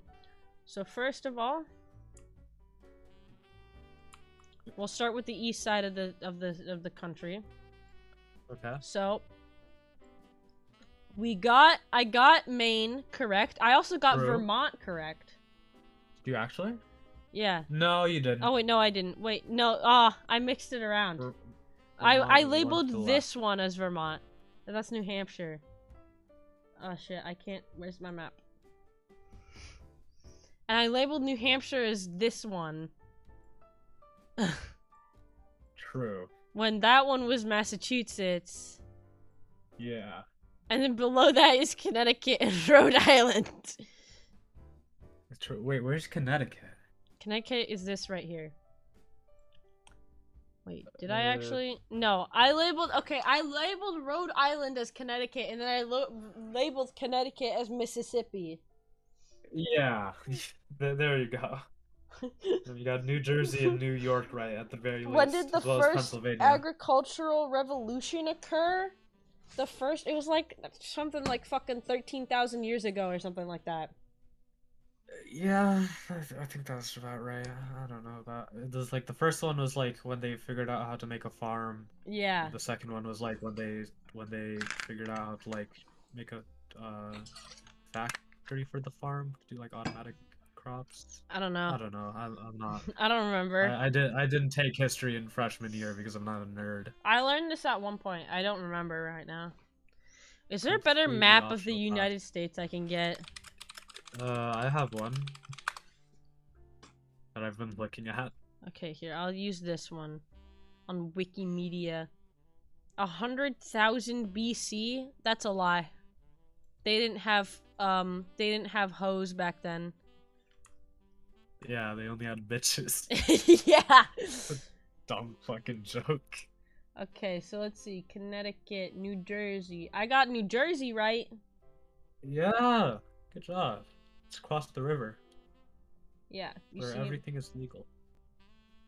So first of all, we'll start with the east side of the country.
Okay.
So I got Maine correct. I also got
True.
Vermont correct.
Do you actually?
Yeah.
No, you didn't.
Oh wait, no, I didn't. Wait, no. I mixed it around. I
Vermont was one
labeled
to the
this one as Vermont. And that's New Hampshire. Oh shit, I can't. Where's my map? And I labeled New Hampshire as this one.
True.
When that one was Massachusetts.
Yeah.
And then below that is Connecticut and Rhode Island.
True. Wait, where's Connecticut?
Connecticut is this right here. Wait, did I actually? No, I labeled Rhode Island as Connecticut, and then I labeled Connecticut as Mississippi.
Yeah. There you go. You got New Jersey and New York right at the very least.
When did the
as well as
first
Pennsylvania.
agricultural revolution occur? The first, it was like something like fucking 13,000 years ago or something like that.
Yeah, I think that's about right. I don't know about it. Was like the first one was like when they figured out how to make a farm.
Yeah.
The second one was like when they figured out how to like make a factory for the farm to do like automatic crops.
I don't know.
I don't know. I'm not.
I don't remember.
I didn't take history in freshman year because I'm not a nerd.
I learned this at one point. I don't remember right now. Is there a better
Completely
map of the
optional class.
United States I can get?
I have one that I've been looking at.
Okay, here, I'll use this one on Wikimedia. 100,000 BC? That's a lie. They didn't have hoes back then.
Yeah, they only had bitches.
Yeah.
Dumb fucking joke.
Okay, so let's see. Connecticut, New Jersey. I got New Jersey right.
Yeah, good job. It's across the river
Yeah, you
where
see it?
everything is legal.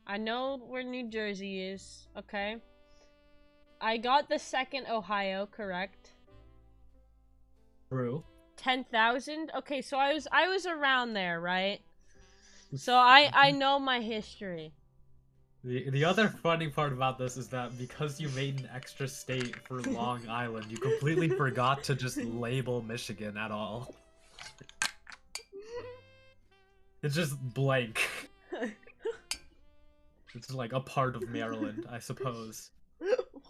I know where New Jersey is. Okay. I got the second Ohio correct.
True.
10,000? Okay, so I was around there, right? So I know my history.
The other funny part about this is that because you made an extra state for Long Island, you completely forgot to just label Michigan at all. It's just blank. It's like a part of Maryland, I suppose.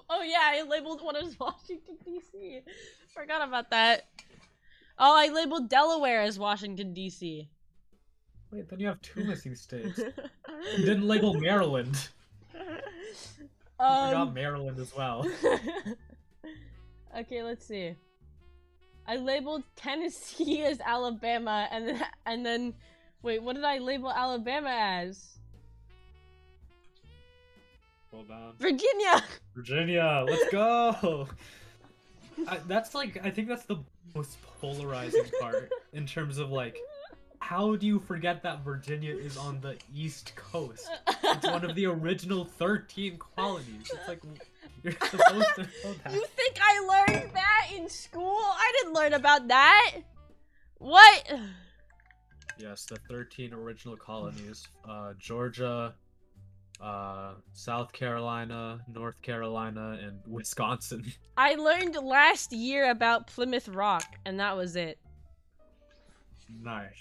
Oh yeah, I labeled one as Washington D.C. Forgot about that. Oh, I labeled Delaware as Washington D.C.
Wait, then you have two missing states. You didn't label Maryland. You forgot Maryland as well.
Okay, let's see. I labeled Tennessee as Alabama, and then wait, what did I label Alabama as?
Hold on.
Virginia.
Virginia, let's go. I think that's the most polarizing part in terms of like, how do you forget that Virginia is on the East Coast? It's one of the original 13 colonies. It's like, you're supposed to know that.
You think I learned that in school? I didn't learn about that. What?
Yes, the 13 original colonies. Georgia, South Carolina, North Carolina, and Wisconsin.
I learned last year about Plymouth Rock, and that was it.
Nice.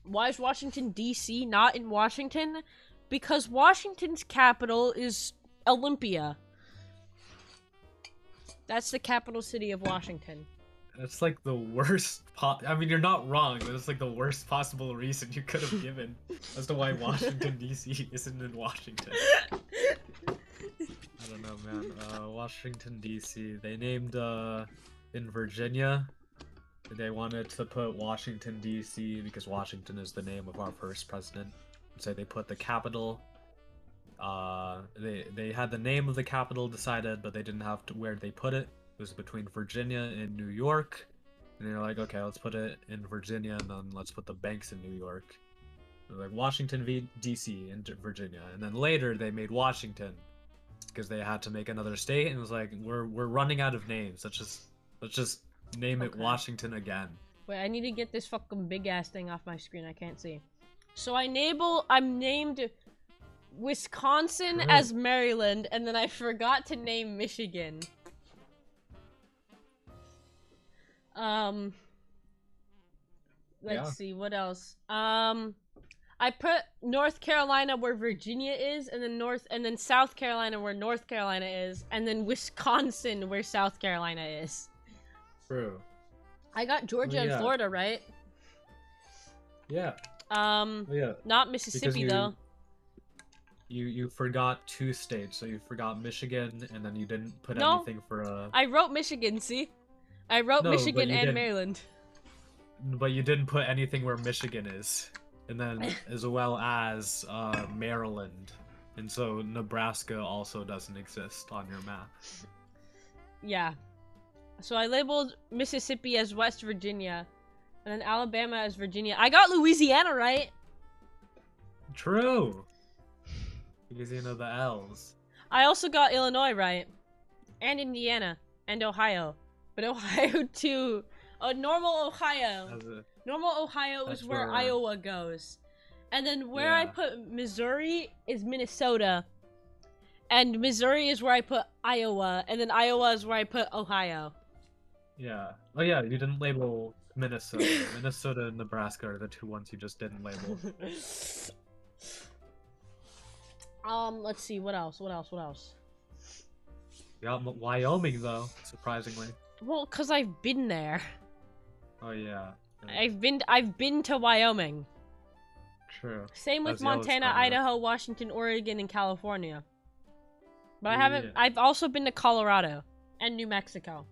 Why is Washington, D.C. not in Washington? Because Washington's capital is Olympia. That's the capital city of Washington.
That's like the worst I mean, you're not wrong, but it's like the worst possible reason you could have given as to why Washington, D.C. isn't in Washington. I don't know, man. Washington, D.C. They named, in Virginia, they wanted to put Washington, D.C. because Washington is the name of our first president. So they put the capital. They had the name of the capital decided, but they didn't have to where they put it. It was between Virginia and New York. And they're like, okay, let's put it in Virginia, and then let's put the banks in New York. They're like Washington D.C. and Virginia. And then later they made Washington because they had to make another state, and it was like, we're running out of names. Let's just name it Washington again.
Wait, I need to get this fucking big ass thing off my screen. I can't see. So I'm named Wisconsin as Maryland, and then I forgot to name Michigan. Let's see, what else? I put North Carolina where Virginia is, and then South Carolina where North Carolina is, and then Wisconsin where South Carolina is.
True.
I got Georgia and Florida, right?
Yeah.
Yeah. Not Mississippi though.
You forgot two states, so you forgot Michigan, and then you didn't put anything for
I wrote Michigan, see? I wrote Michigan and Maryland.
But you didn't put anything where Michigan is. And then as well as Maryland. And so Nebraska also doesn't exist on your map.
Yeah. So I labeled Mississippi as West Virginia. And then Alabama as Virginia. I got Louisiana right.
True. Louisiana the L's.
I also got Illinois right. And Indiana. And Ohio. But Ohio too. Oh, normal Ohio. Normal Ohio is where Iowa goes. And then where I put Missouri is Minnesota. And Missouri is where I put Iowa. And then Iowa is where I put Ohio.
Yeah. Oh yeah, you didn't label Minnesota. Minnesota and Nebraska are the two ones you just didn't label.
Let's see, what else? What else?
You got Wyoming though, surprisingly.
Well, cause I've been there.
Oh yeah.
I've been to Wyoming.
True.
Same with
That's Yellowstone,
Montana,
right?
Idaho, Washington, Oregon, and California. But I
Yeah.
haven't. I've also been to Colorado and New Mexico.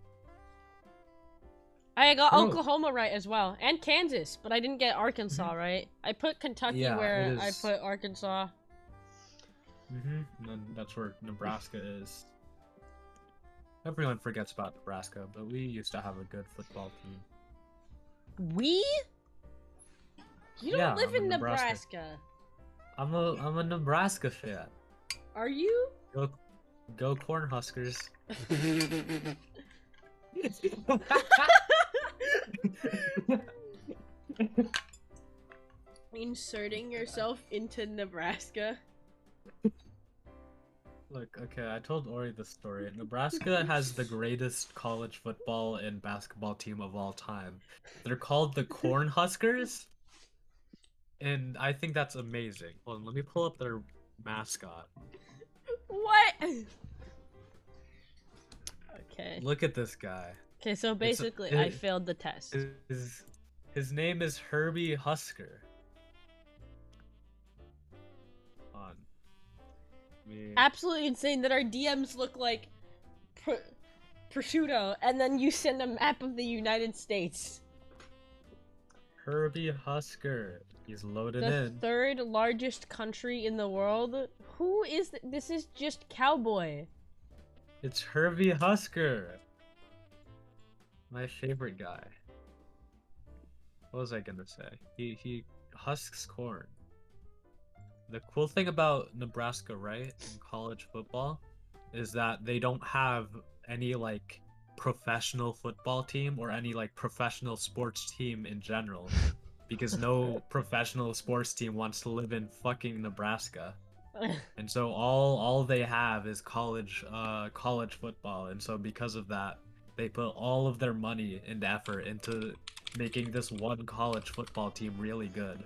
I got
True.
Oklahoma right as well, and Kansas, but I didn't get Arkansas right. I put Kentucky
Yeah,
where
it
I
is.
put Arkansas.
And then that's where Nebraska is. Everyone forgets about Nebraska, but we used to have a good football team.
We? You don't
Yeah,
live
I'm
in
in Nebraska.
Nebraska.
I'm a Nebraska fan.
Are you?
Go Cornhuskers.
Inserting yourself into Nebraska.
Look, okay, I told Ori the story. Nebraska has the greatest college football and basketball team of all time. They're called the Cornhuskers, and I think that's amazing. Hold on, let me pull up their mascot.
What? Okay.
Look at this guy.
Okay, so basically, I failed the test.
His name is Herbie Husker. On.
Absolutely insane that our DMs look like prosciutto, and then you send a map of the United States.
Herbie Husker. He's loaded
The
in.
third largest country in the world. Who is this? Is just Cowboy.
It's Herbie Husker. My favorite guy. What was I gonna say? He husks corn. The cool thing about Nebraska, right, in college football, is that they don't have any like professional football team or any like professional sports team in general, because no professional sports team wants to live in fucking Nebraska. And so all they have is college football, and so because of that, they put all of their money and effort into making this one college football team really good.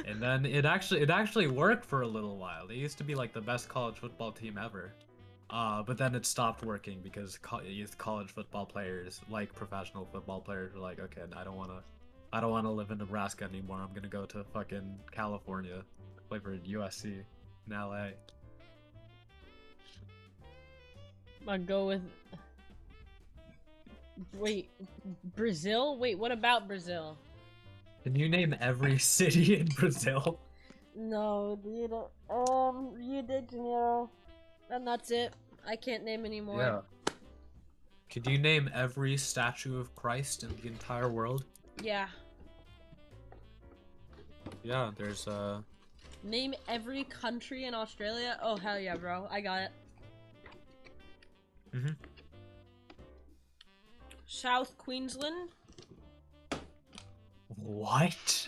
And then it actually worked for a little while. They used to be like the best college football team ever. But then it stopped working because college football players, like professional football players, were like, okay, I don't wanna live in Nebraska anymore. I'm gonna go to fucking California, play for USC in LA.
I'll go with. Wait, Brazil? Wait, what about Brazil?
Can you name every city in Brazil?
No, Rio de Janeiro. And that's it. I can't name any more.
Yeah. Could you name every statue of Christ in the entire world?
Yeah.
Yeah, there's
Name every country in Australia? Oh, hell yeah, bro. I got it.
Mhm.
South Queensland?
What?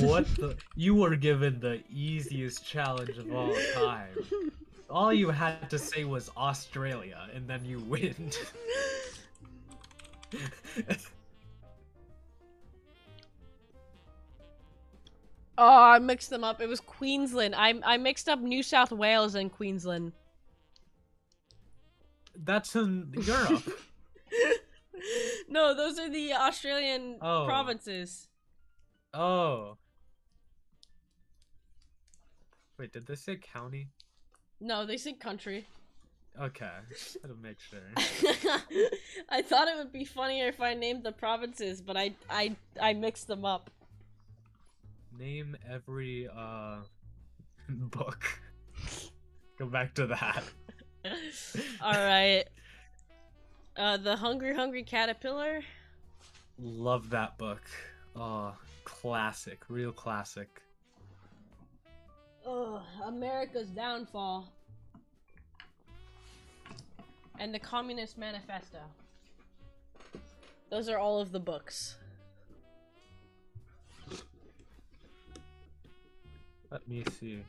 What the? You were given the easiest challenge of all time. All you had to say was Australia, and then you win.
Oh, I mixed them up. It was Queensland. I mixed up New South Wales and Queensland.
That's in Europe.
No, those are the Australian
Oh.
provinces.
Oh. Wait, did they say county?
No, they said country.
Okay, just had to make sure.
I thought it would be funnier if I named the provinces, but I mixed them up.
Name every book. Go back to that.
Alright. The Hungry Caterpillar.
Love that book. Oh, classic, real classic.
Ugh, America's Downfall. And the Communist Manifesto. Those are all of the books.
Let me see.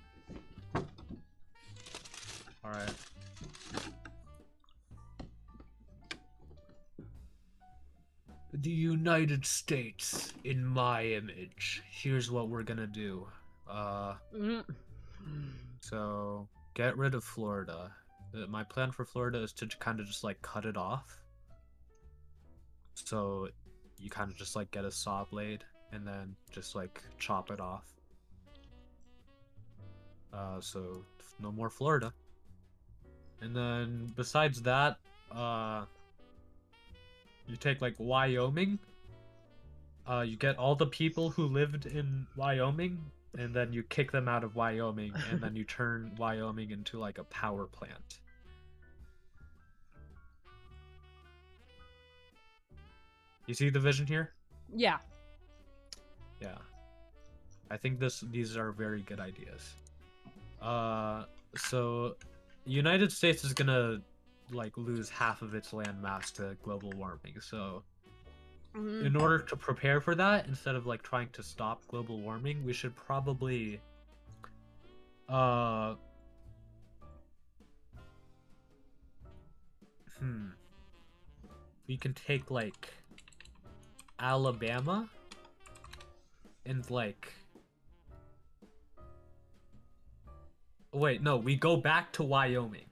Alright. United States in my image. Here's what we're gonna do. So get rid of Florida. My plan for Florida is to kind of just like cut it off. So you kind of just like get a saw blade and then just like chop it off. So no more Florida. And then besides that, you take like Wyoming. You get all the people who lived in Wyoming, and then you kick them out of Wyoming, and then you turn Wyoming into like a power plant. You see the vision here?
Yeah.
Yeah. I think these are very good ideas. So United States is gonna like lose half of its land mass to global warming. So in order to prepare for that, instead of like trying to stop global warming, we should probably we can take like Alabama and like wait, no, we go back to Wyoming.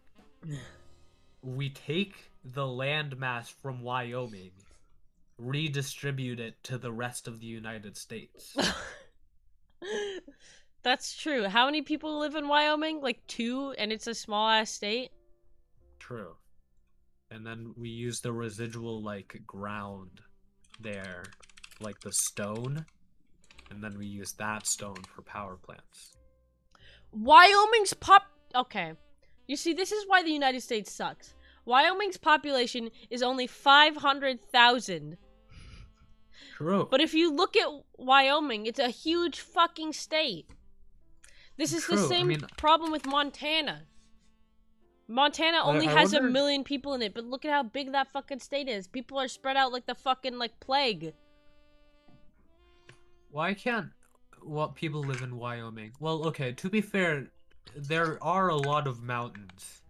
We take the landmass from Wyoming, redistribute it to the rest of the United States.
That's true. How many people live in Wyoming? Like 2, and it's a small ass state?
True. And then we use the residual like ground there, like the stone, and then we use that stone for power plants.
Wyoming's okay. You see, this is why the United States sucks. Wyoming's population is only 500,000.
True.
But if you look at Wyoming, it's a huge fucking state. This is the same problem with Montana. Montana only has 1 million people in it, but look at how big that fucking state is. People are spread out like the fucking, like, plague.
Why can't people live in Wyoming? Well, okay, to be fair, there are a lot of mountains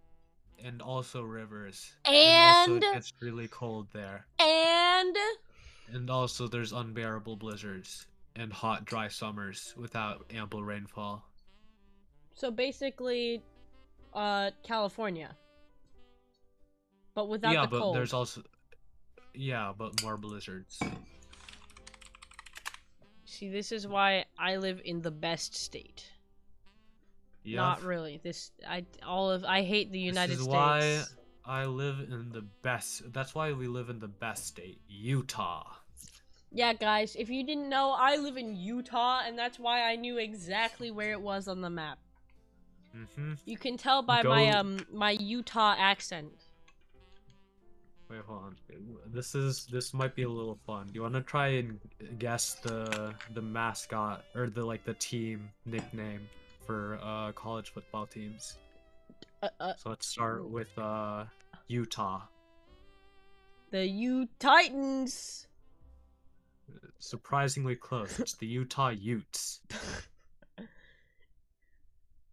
and also rivers. And also it gets really cold there. And also there's unbearable blizzards and hot, dry summers without ample rainfall.
So basically, California. But without the cold.
But there's also... Yeah, but more blizzards.
See, this is why I live in the best state. Yeah. Not really. I hate the United States.
This is why I live in the best... That's why we live in the best state, Utah.
Yeah, guys, if you didn't know, I live in Utah, and that's why I knew exactly where it was on the map. You can tell by my Utah accent.
Wait, hold on. This might be a little fun. Do you want to try and guess the mascot or the team nickname for college football teams? So let's start with Utah.
The U-Titans.
Surprisingly close. It's the Utah Utes.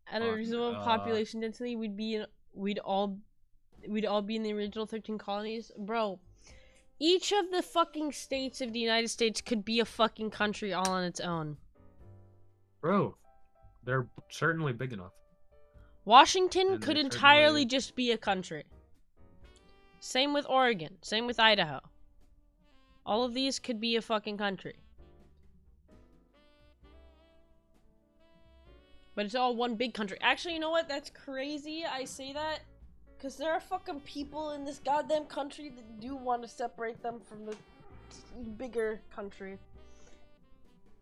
At a reasonable population density, we'd all be in the original 13 colonies. Bro, each of the fucking states of the United States could be a fucking country all on its own.
Bro, they're certainly big enough.
Washington could entirely just be a country. Same with Oregon. Same with Idaho. All of these could be a fucking country. But it's all one big country. Actually, you know what? That's crazy. I say that because there are fucking people in this goddamn country that do want to separate them from the bigger country.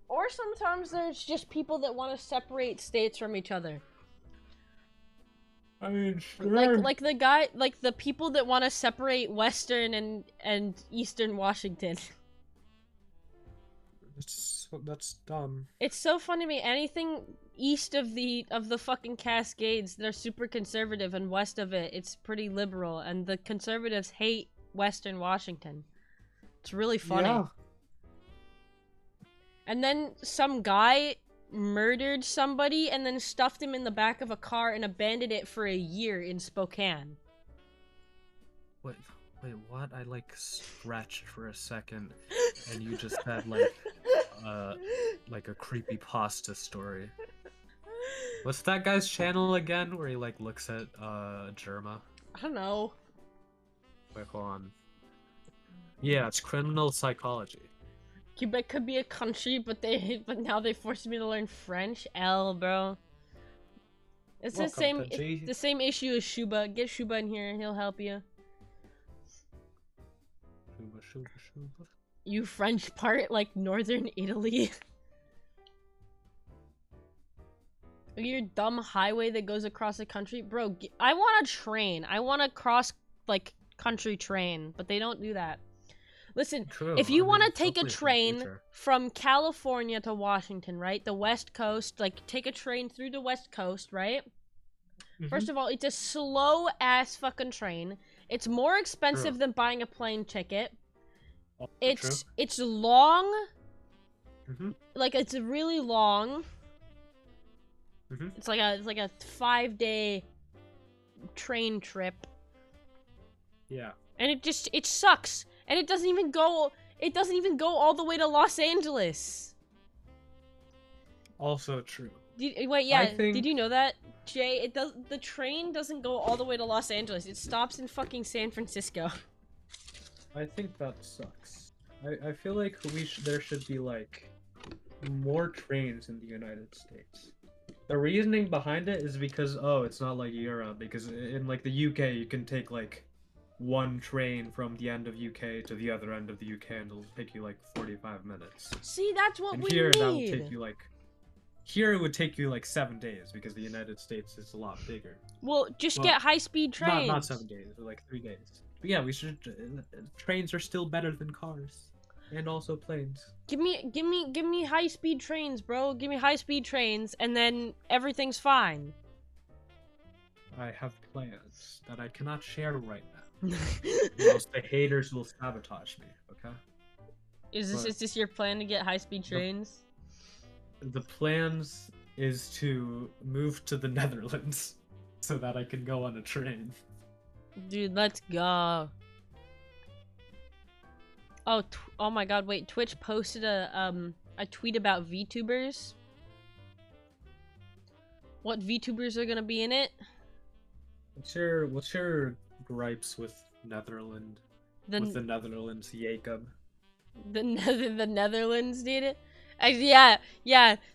Or sometimes there's just people that want to separate states from each other.
I mean, sure.
Like the people that want to separate Western and Eastern Washington.
That's dumb.
It's so funny to me. Anything east of the fucking Cascades, they're super conservative, and west of it, it's pretty liberal. And the conservatives hate Western Washington. It's really funny. Yeah. And then some guy murdered somebody and then stuffed him in the back of a car and abandoned it for a year in Spokane.
Wait, Wait, what? I like stretched for a second, and you just said like a creepy pasta story. What's that guy's channel again, where he like looks at Germa?
I don't know.
Wait, hold on. Yeah, it's criminal psychology.
Quebec could be a country, but now they forced me to learn French. Bro. It's
Welcome
the same issue as Shuba. Get Shuba in here, he'll help you.
Shuba.
You French part like northern Italy. Your dumb highway that goes across the country, bro. I want a train. I want a cross like country train, but they don't do that. Listen,
True,
if you
I
want to
mean,
take a
hopefully in the
train
future.
from California to Washington, right? The West Coast, like take a train through the West Coast, right? First of all, it's a slow ass fucking train. It's more expensive
True.
than buying a plane ticket.
Also
It's long.
true.
Like it's really long.
Mhm.
It's like a 5-day train trip.
Yeah.
And it sucks. And it doesn't even go all the way to Los Angeles.
Also true.
Wait, yeah,
I think-
did you know that, Jay? The train doesn't go all the way to Los Angeles. It stops in fucking San Francisco.
I think that sucks. I feel like there should be like more trains in the United States. The reasoning behind it is because it's not like Europe, because in like the UK you can take like one train from the end of UK to the other end of the UK and it'll take you like 45 minutes.
See, that's what
And
we
here
need.
that will take you like it would take you like 7 days because the United States is a lot bigger.
Well, just
Well,
get high-speed trains.
Not 7 days, but like 3 days. But yeah, we should. Trains are still better than cars, and also planes.
Give me high-speed trains, bro. Give me high-speed trains, and then everything's fine.
I have plans that I cannot share right now, or else the haters will sabotage me. Okay.
Is this your plan to get high-speed trains?
The plans is to move to the Netherlands so that I can go on a train.
Dude, let's go. Oh my god, wait, Twitch posted a tweet about VTubers. What VTubers are gonna be in it?
What's your gripes with Netherlands? With the Netherlands, Jacob?
The Netherlands, dude. Yeah,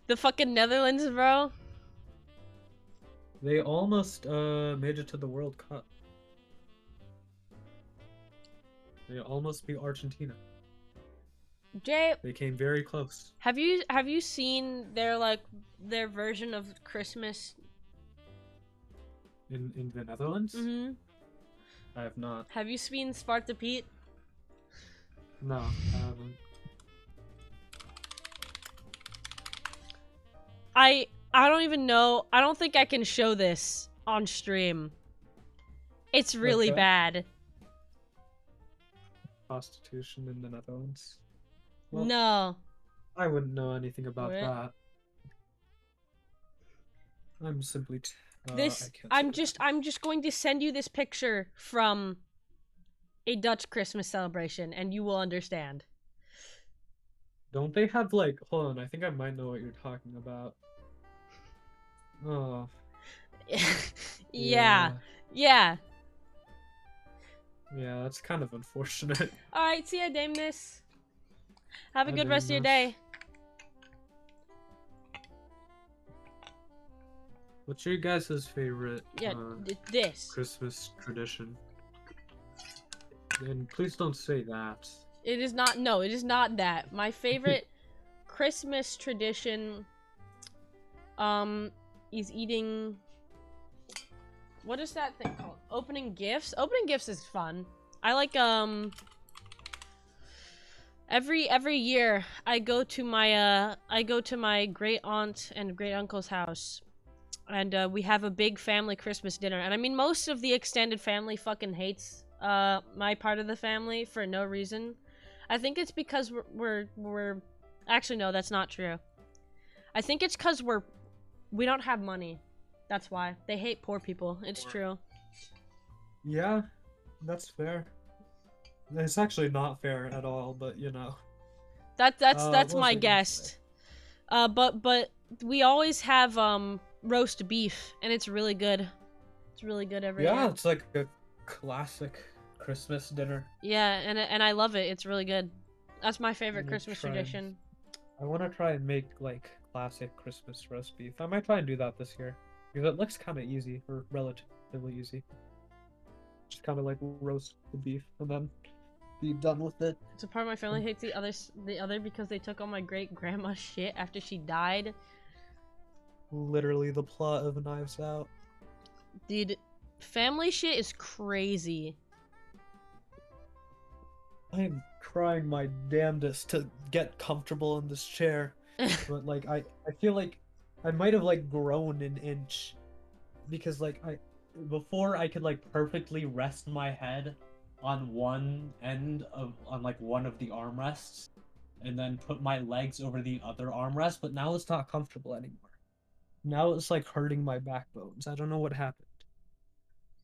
the fucking Netherlands, bro.
They almost made it to the World Cup. They almost beat Argentina.
Jay,
They came very close.
have you seen their version of Christmas?
In the Netherlands?
Mm-hmm.
I have not.
Have you seen Sparta Pete?
No, I haven't.
I don't even know. I don't think I can show this on stream. It's really
Okay.
bad.
Prostitution in the Netherlands? Well,
No.
I wouldn't know anything about
What?
that. I'm simply
This
I can't
I'm just going to send you this picture from a Dutch Christmas celebration and you will understand.
Don't they have like hold on, I think I might know what you're talking about. Oh.
Yeah.
Yeah, that's kind of unfortunate.
Alright, see ya, Dameness. Have a
Hi,
good rest of your
Dameness.
day.
What's your guys' favorite
Yeah, this.
Christmas tradition? And please don't say that.
It is not, no, it is not that. My favorite Christmas tradition, is eating, what is that thing called? Opening gifts? Opening gifts is fun. I like, every year I go to my great aunt and great uncle's house. And, we have a big family Christmas dinner. And I mean, most of the extended family fucking hates, my part of the family for no reason. I think it's because we're actually, no, that's not true. I think it's because we don't have money. That's why. They hate poor people. It's true.
Yeah, that's fair. It's actually not fair at all, but you know.
That's
what was
my
I gonna
guess. But we always have roast beef, and it's really good. It's really good every year.
Yeah, it's like a classic Christmas dinner.
Yeah, and I love it. It's really good. That's my favorite
I'm gonna
Christmas
try and-
tradition.
I want to try and make like classic Christmas roast beef. I might try and do that this year because it looks kind of easy or relatively easy. Just kind of like roast the beef and then be done with it.
So part of my family hates the other because they took all my great grandma's shit after she died.
Literally the plot of Knives Out.
Dude, family shit is crazy.
I'm trying my damnedest to get comfortable in this chair, but like I feel like I might have like grown an inch because like before I could like perfectly rest my head on one end of one of the armrests and then put my legs over the other armrest, but now it's not comfortable anymore. Now it's like hurting my backbones. I don't know what happened.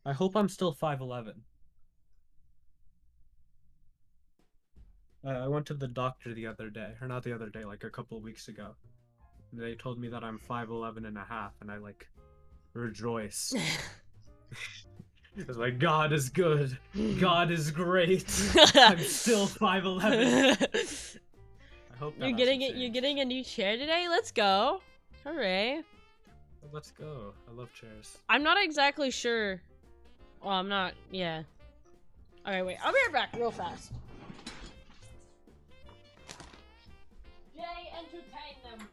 I hope I'm still 5'11". I went to the doctor the other day, or not the other day, like a couple weeks ago. They told me that I'm 5'11 and a half, and I like rejoice. It's like, God is good. God is great. I'm still 5'11. I hope that
You're getting a new chair today? Let's go. Hooray.
Let's go. I love chairs.
I'm not exactly sure. Well, I'm not, yeah. Okay, wait. I'll be right back real fast. Jay, entertain them.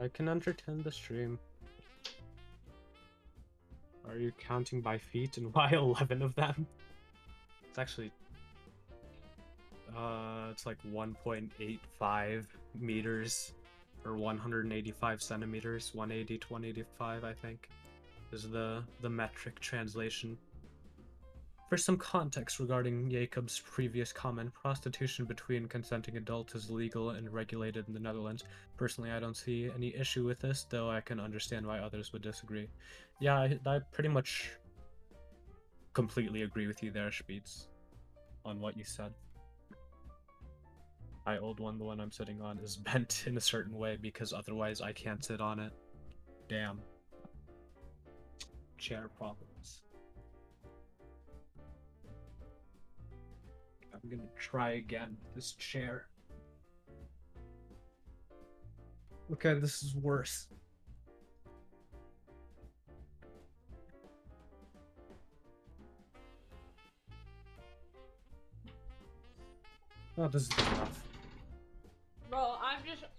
I can entertain the stream. Are you counting by feet and why 11 of them? It's actually it's like 1.85 meters or 185 centimeters, 180 to 185 I think is the metric translation. For some context regarding Jacob's previous comment, prostitution between consenting adults is legal and regulated in the Netherlands. Personally, I don't see any issue with this, though I can understand why others would disagree. Yeah, I pretty much completely agree with you there, Spitz, on what you said. My old one, the one I'm sitting on, is bent in a certain way because otherwise I can't sit on it. Damn. Chair problems. I'm gonna try again with this chair. Okay, this is worse. Oh, this is good enough.
Bro,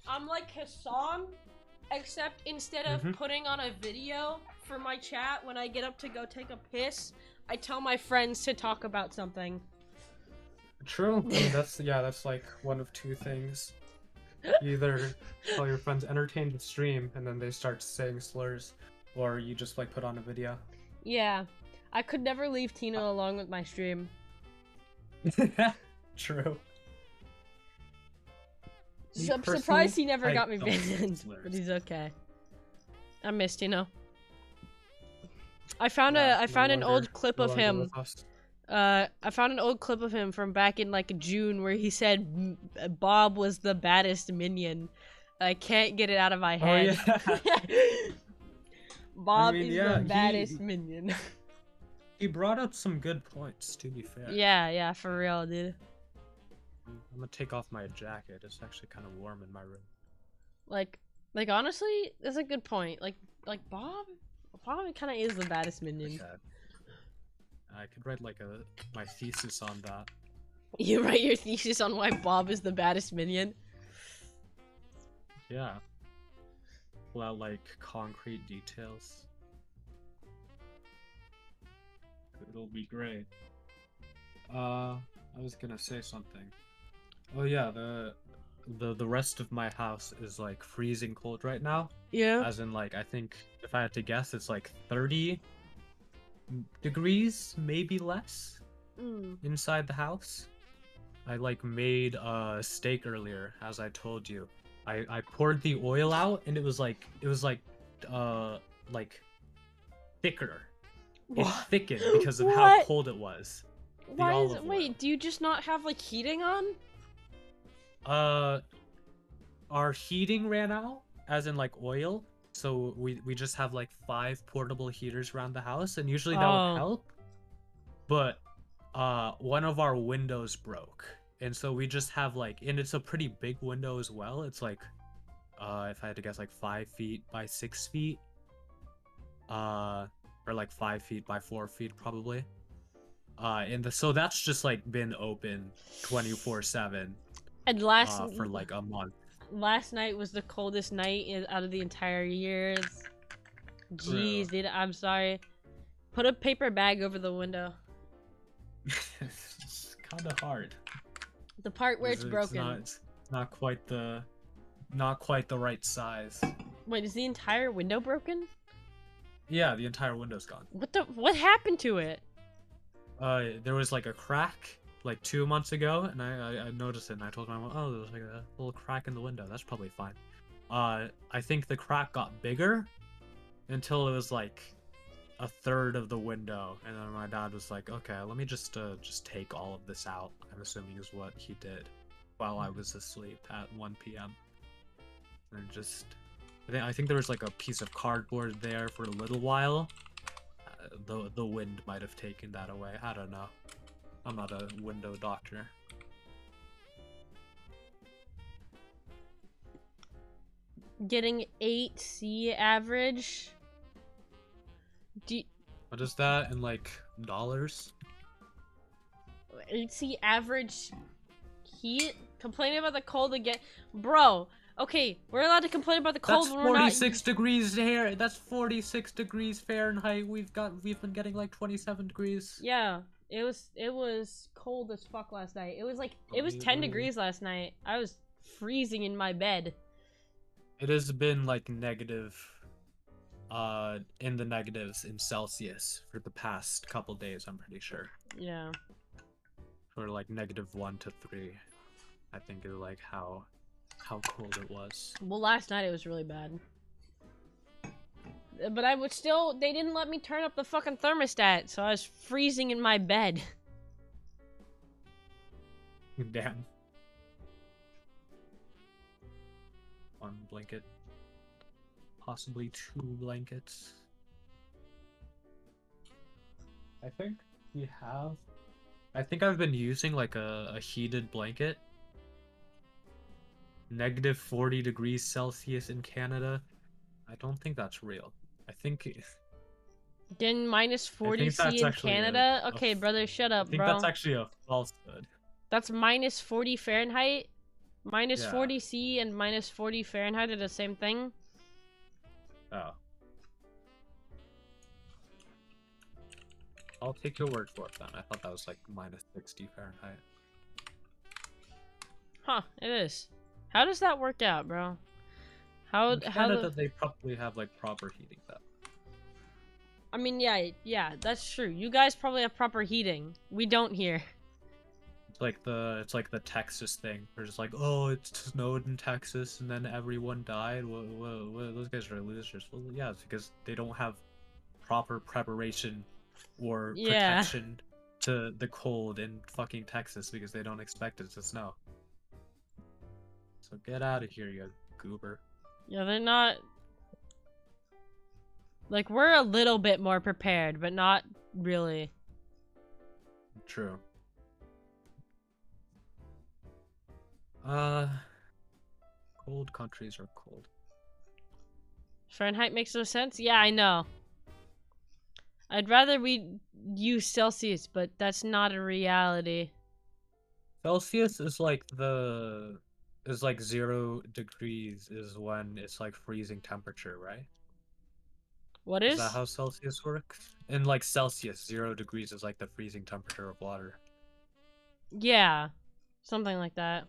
I'm like Hassan, except instead of putting on a video for my chat when I get up to go take a piss, I tell my friends to talk about something.
True. I mean, that's like one of two things. You either tell your friends entertain the stream and then they start saying slurs, or you just like put on a video.
Yeah, I could never leave Tino along with my stream.
True.
I'm surprised he never got me banned, but he's okay. I miss Tino. I found an old clip of him. I found an old clip of him from back in like June where he said Bob was the baddest minion. I can't get it out of my head.
Oh, yeah.
Bob is the baddest minion.
He brought up some good points, to be fair.
Yeah, for real, dude.
I'm gonna take off my jacket. It's actually kind of warm in my room.
Like honestly, that's a good point. Like Bob kind of is the baddest minion.
Okay. I could write like my thesis on that.
You write your thesis on why Bob is the baddest minion?
Yeah. Without like concrete details. It'll be great. I was gonna say something. Oh yeah, the rest of my house is like freezing cold right now.
Yeah.
As in like I think if I had to guess it's like 30 degrees, maybe less, inside the house. I like made a steak earlier, as I told you. I poured the oil out and it was like thicker. It thickened because of how cold it was.
Why is
olive
wait? Do you just not have like heating on?
Our heating ran out, as in like oil. So we just have like 5 portable heaters around the house, and usually that would help. But one of our windows broke, and so we just have like, and it's a pretty big window as well. It's like, if I had to guess, like 5 feet by 6 feet, or like 5 feet by 4 feet probably. So that's just like been open 24/7.
And
for like a month.
Last night was the coldest night out of the entire year. Jeez, dude, I'm sorry. Put a paper bag over the window.
It's kind of hard.
The part where it's broken.
It's not quite the right size.
Wait, is the entire window broken?
Yeah, the entire window's gone.
What happened to it?
There was like a crack like 2 months ago, and I noticed it, and I told my mom, oh, there's like a little crack in the window. That's probably fine. I think the crack got bigger until it was like a third of the window, and then my dad was like, okay, let me just take all of this out. I'm assuming is what he did while I was asleep at 1 p.m. And I think there was like a piece of cardboard there for a little while. The wind might have taken that away. I don't know. I'm not a window doctor.
Getting 8C average.
What is that in like dollars?
8C average heat? Complaining about the cold again. Bro, okay, we're allowed to complain about the cold
That's
when we're not...
46 degrees here. That's 46 degrees Fahrenheit. We've been getting like 27 degrees.
Yeah, it was cold as fuck last night. It was 10 degrees last night. I was freezing in my bed.
It has been like negative, in the negatives in Celsius for the past couple days, I'm pretty sure.
Yeah.
For like -1 to 3, I think is like how cold it was.
Well, last night it was really bad. But they didn't let me turn up the fucking thermostat, so I was freezing in my bed.
Damn. One blanket. Possibly 2 blankets. I think I've been using like a heated blanket. -40 degrees Celsius in Canada. I don't think that's real. I think...
Then -40C in Canada? Okay, brother, shut up,
I think
bro.
that's actually a falsehood.
That's -40 Fahrenheit? -40C and -40 Fahrenheit are the same thing?
Oh. I'll take your word for it then. I thought that was like -60 Fahrenheit.
Huh, it is. How does that work out, bro?
In Canada, they probably have like proper heating though.
I mean, yeah, that's true. You guys probably have proper heating. We don't here.
It's like the Texas thing. They're just like, oh, it snowed in Texas and then everyone died. Well, those guys are losers. Well, yeah, it's because they don't have proper preparation or protection to the cold in fucking Texas because they don't expect it to snow. So get out of here, you goober.
Yeah, they're not... Like, we're a little bit more prepared, but not really.
True. Cold countries are cold.
Fahrenheit makes no sense? Yeah, I know. I'd rather we use Celsius, but that's not a reality.
Celsius is like 0 degrees is when it's like freezing temperature, right?
What is?
Is that how Celsius works? In like Celsius, 0 degrees is like the freezing temperature of water.
Yeah, something like that.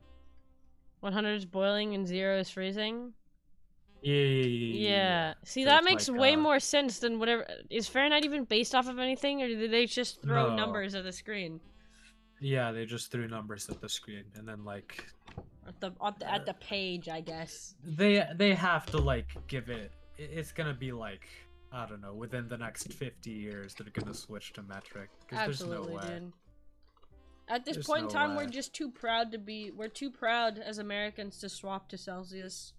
100 is boiling and 0 is freezing? Yeah. See,
So
that
it's
makes
like,
way more sense than whatever... Is Fahrenheit even based off of anything, or did they just throw numbers at the screen?
Yeah, they just threw numbers at the screen, and then like...
At the page, I guess.
They have to like give it... It's gonna be like... I don't know, within the next 50 years they're gonna switch to metric. Because there's no way.
Dude. At this
There's
point in
no
time,
way.
we're just too proud to be. We're too proud as Americans to swap to Celsius.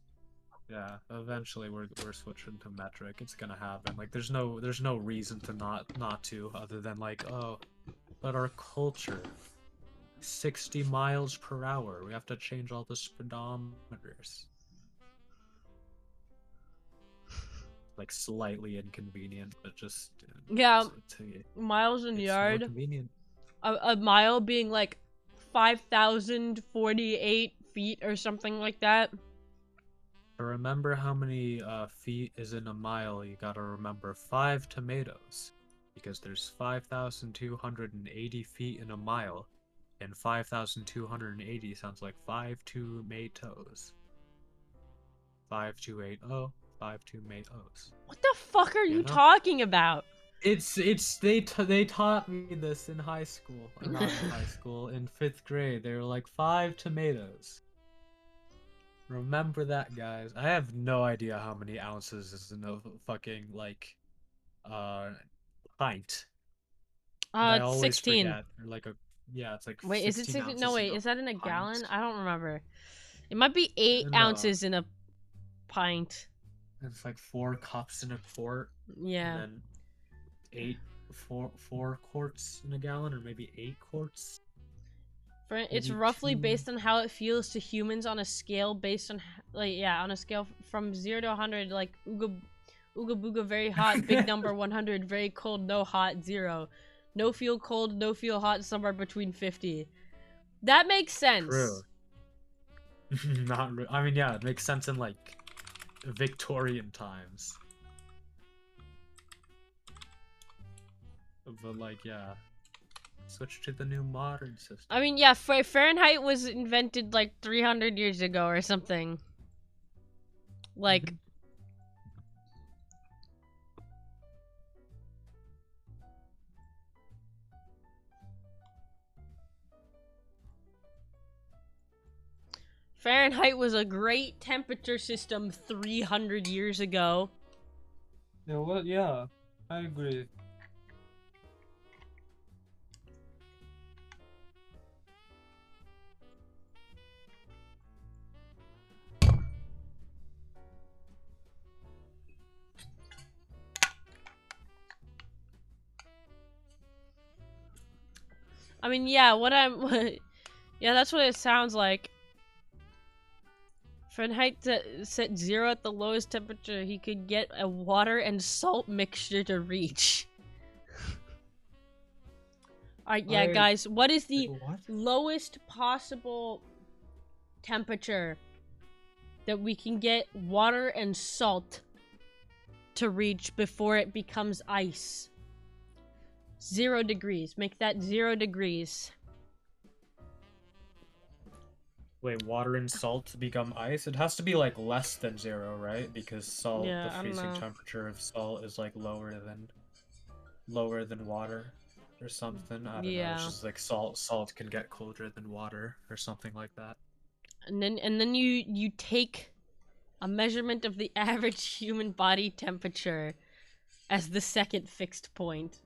Yeah, eventually we're switching to metric. It's gonna happen. Like there's no reason to not to, other than like, oh, but our culture, 60 miles per hour. We have to change all the speedometers. Like slightly inconvenient, but just
Yeah,
it's
miles and
more
yard.
convenient.
A mile being like 5,048 feet or something like that.
To remember how many feet is in a mile, you gotta remember 5 tomatoes, because there's 5,280 feet in a mile, and 5,280 sounds like 5 tomatoes. 5280, 5 tomatoes.
What the fuck are you
know?
talking about?
They taught me this in high school. Not in high school, in 5th grade. They were like 5 tomatoes. Remember that, guys. I have no idea how many ounces is in a fucking like pint. I
It's
always
16.
forget. Or like a it's like
Wait, is it
16
16? No,
ounces
wait,
in a
is that in a
pint.
gallon? I don't remember. It might be 8
No.
ounces in a pint.
It's like 4 cups in a quart.
Yeah.
And then 4 quarts in a gallon, or maybe 8 quarts.
It's
Maybe
roughly
2.
based on how it feels to humans on a scale based on on a scale from 0 to 100, like ooga booga very hot, big number 100, very cold, no hot, 0. No feel cold, no feel hot, somewhere between 50. That makes sense.
True. Not I mean, yeah, it makes sense in like Victorian times. But like, yeah. Switch to the new modern system.
I mean, yeah, Fahrenheit was invented like 300 years ago or something. Like, Fahrenheit was a great temperature system 300 years ago.
Yeah, well, yeah, I agree.
I mean, yeah, yeah, that's what it sounds like. Fahrenheit set 0 at the lowest temperature he could get a water and salt mixture to reach. Alright, yeah, guys, what is the lowest possible temperature that we can get water and salt to reach before it becomes ice? 0 degrees. Make that 0 degrees.
Wait, water and salt become ice? It has to be like less than 0, right? Because salt,
Yeah,
the
I don't
freezing
know.
temperature of salt is like lower than water or something. I don't know.
Yeah.
It's just like salt can get colder than water or something like that.
And then you take a measurement of the average human body temperature as the second fixed point.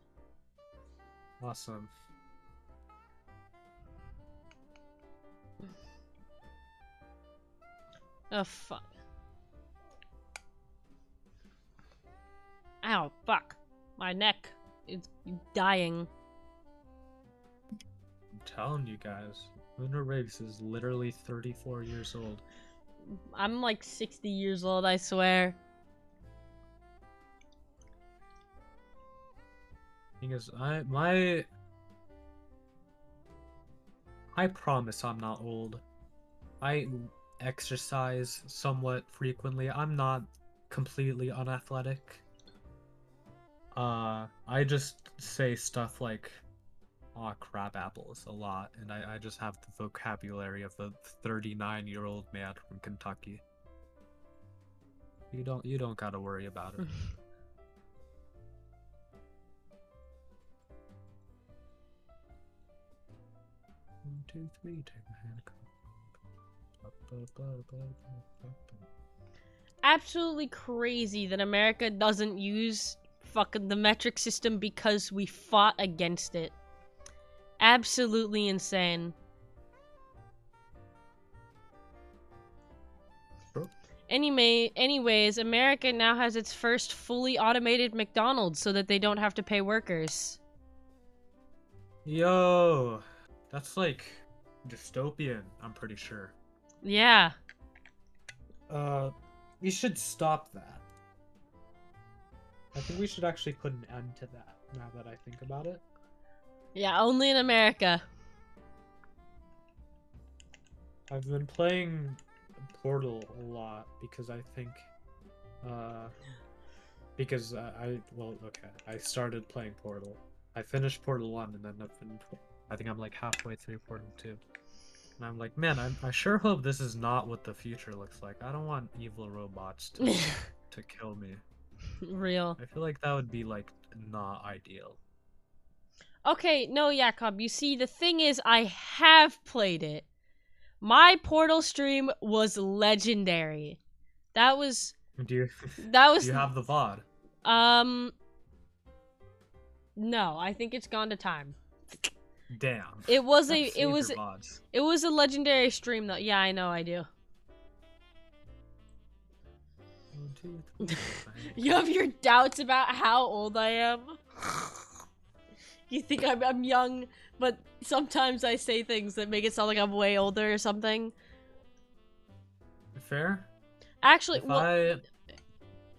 Awesome.
Oh fuck. Ow, fuck. My neck is dying.
I'm telling you guys, Lunar Riggs is literally 34 years old.
I'm like 60 years old, I swear.
Thing is, I promise I'm not old. I exercise somewhat frequently. I'm not completely unathletic. I just say stuff like, "Aw, crab apples" a lot, and I just have the vocabulary of a 39-year-old man from Kentucky. You don't gotta worry about it. 1, 2, 3, take my hand.
Absolutely crazy that America doesn't use fucking the metric system because we fought against it. Absolutely insane.
Sure.
Anyways, America now has its first fully automated McDonald's so that they don't have to pay workers.
Yo, that's like dystopian, I'm pretty sure.
Yeah.
We should stop that. I think we should actually put an end to that, now that I think about it.
Yeah, only in America.
I've been playing Portal a lot because I think, I started playing Portal. I finished Portal 1 and then I think I'm like halfway through Portal 2. And I'm like, man, I sure hope this is not what the future looks like. I don't want evil robots to to kill me.
Real.
I feel like that would be like not ideal.
Okay, no, Jakob, you see, the thing is, I have played it. My Portal stream was legendary. That was...
Do you have the VOD?
No, I think it's gone to time.
Damn.
It was
Save
a
your VODs.
it was a legendary stream though. Yeah, I know, I do.
1, 2, 3, 4, 5.
You have your doubts about how old I am. You think I'm young, but sometimes I say things that make it sound like I'm way older or something.
Fair.
Actually,
If I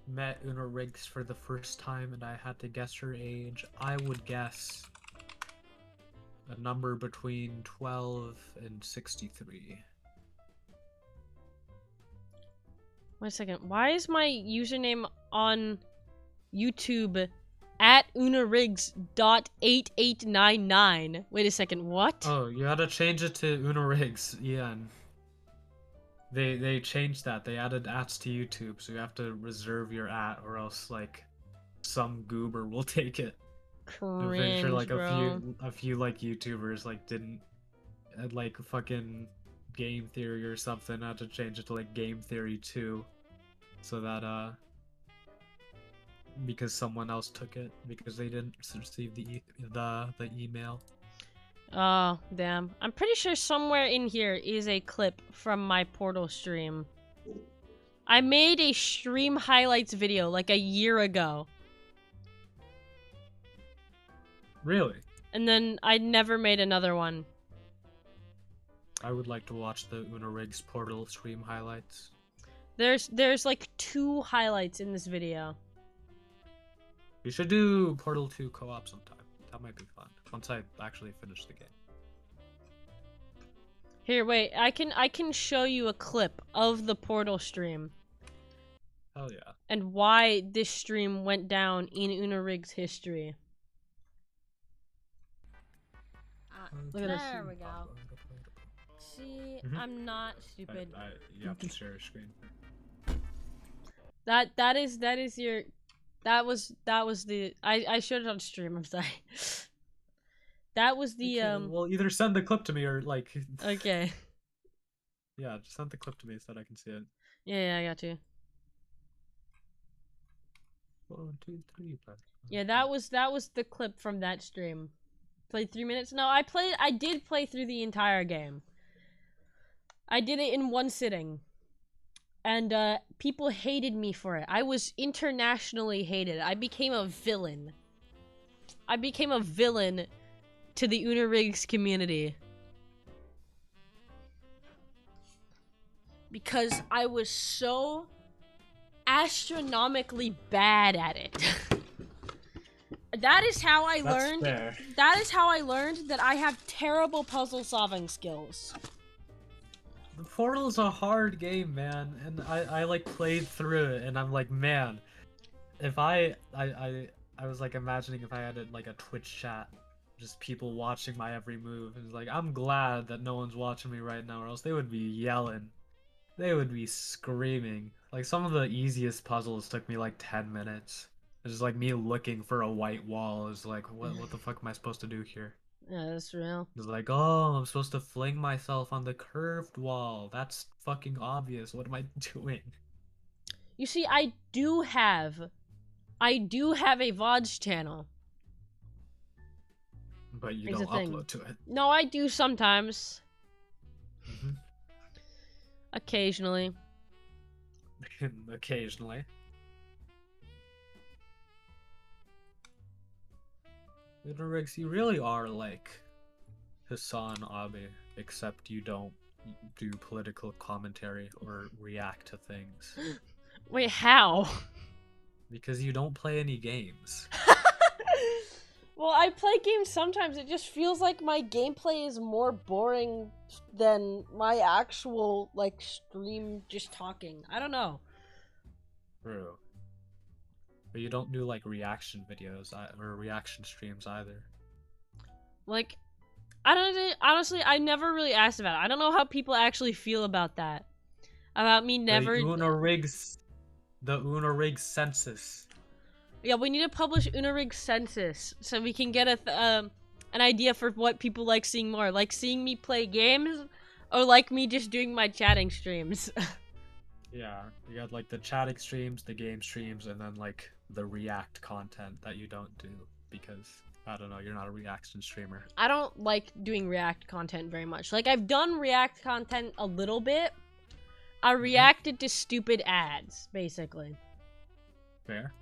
met Una Riggs for the first time and I had to guess her age, I would guess a number between 12 and 63.
Wait a second. Why is my username on YouTube at unariggs.8899? Wait a second, what?
Oh, you had to change it to Una Riggs, Ian. They changed that. They added ats to YouTube, so you have to reserve your at, or else like some goober will take it. I'm pretty sure like
bro.
a few like YouTubers like didn't like fucking Game Theory or something had to change it to like Game Theory 2, so that because someone else took it because they didn't receive the email.
Oh, damn. I'm pretty sure somewhere in here is a clip from my Portal stream. I made a stream highlights video like a year ago.
Really?
And then I never made another one.
I would like to watch the Una Riggs Portal stream highlights.
There's like 2 highlights in this video.
We should do Portal 2 co-op sometime. That might be fun. Once I actually finish the game.
Here, wait. I can show you a clip of the Portal stream.
Hell yeah.
And why this stream went down in Una Riggs history. Look at this. There we go. See, I'm not stupid.
You have to share your screen.
That was the I showed it on stream. I'm sorry. That was the
Well, either send the clip to me or like.
Okay.
Yeah, just send the clip to me so that I can see it.
Yeah, I got you.
1, 2, 3.
Yeah, that was the clip from that stream. Played 3 minutes. No, I did play through the entire game. I did it in one sitting. And people hated me for it. I was internationally hated. I became a villain. I became a villain to the Una Riggs community. Because I was so astronomically bad at it. That is how I learned.
Fair.
That is how I learned that I have terrible puzzle solving skills.
The Portal's a hard game, man, and I like played through it, and I'm like, man, if I was like imagining if I had like a Twitch chat, just people watching my every move, and it's like, I'm glad that no one's watching me right now, or else they would be yelling, they would be screaming. Like some of the easiest puzzles took me like 10 minutes. It's just like me looking for a white wall. It's like, what the fuck am I supposed to do here?
Yeah, that's real.
It's like, oh, I'm supposed to fling myself on the curved wall. That's fucking obvious. What am I doing?
You see, I do have a VODs channel.
But you
Is
don't
a thing.
upload to it.
No, I do sometimes.
Mm-hmm.
Occasionally.
Occasionally. Riggs, you really are like Hassan Abe, except you don't do political commentary or react to things.
Wait, how?
Because you don't play any games.
Well, I play games sometimes. It just feels like my gameplay is more boring than my actual, like, stream just talking. I don't know.
True. But you don't do, like, reaction videos or reaction streams either.
Like, I don't honestly, I never really asked about it. I don't know how people actually feel about that. About me never...
The Una Riggs census.
Yeah, we need to publish Unarig census so we can get an idea for what people like seeing more. Like seeing me play games or like me just doing my chatting streams.
Yeah, you got like the chatting streams, the game streams, and then like the react content that you don't do because, I don't know, you're not a reaction streamer.
I don't like doing react content very much. Like, I've done react content a little bit. I reacted to stupid ads, basically.
Fair.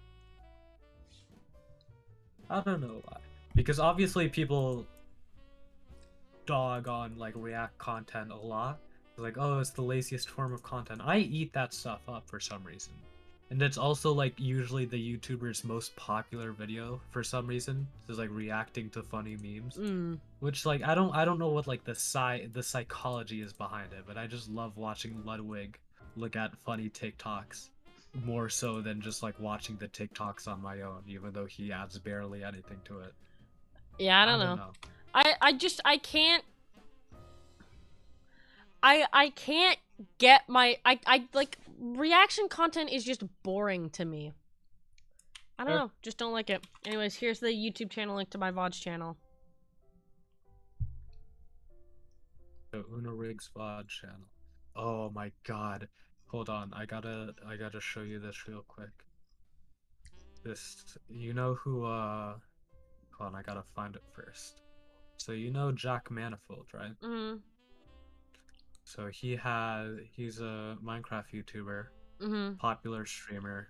I don't know why. Because obviously people dog on like react content a lot. It's like, oh, it's the laziest form of content. I eat that stuff up for some reason. And it's also like usually the YouTuber's most popular video for some reason. Is like reacting to funny memes. Which like I don't know what like the psychology is behind it, but I just love watching Ludwig look at funny TikToks. More so than just like watching the TikToks on my own, even though he adds barely anything to it.
Yeah, I don't know. I can't get my I like reaction content is just boring to me. I don't know, just don't like it. Anyways, here's the YouTube channel link to my VODs channel.
The Una Riggs VOD channel. Oh my god. Hold on, I gotta show you this real quick. This, you know who, hold on, I gotta find it first. So you know Jack Manifold, right?
Mm-hmm.
So he's a Minecraft YouTuber, popular streamer,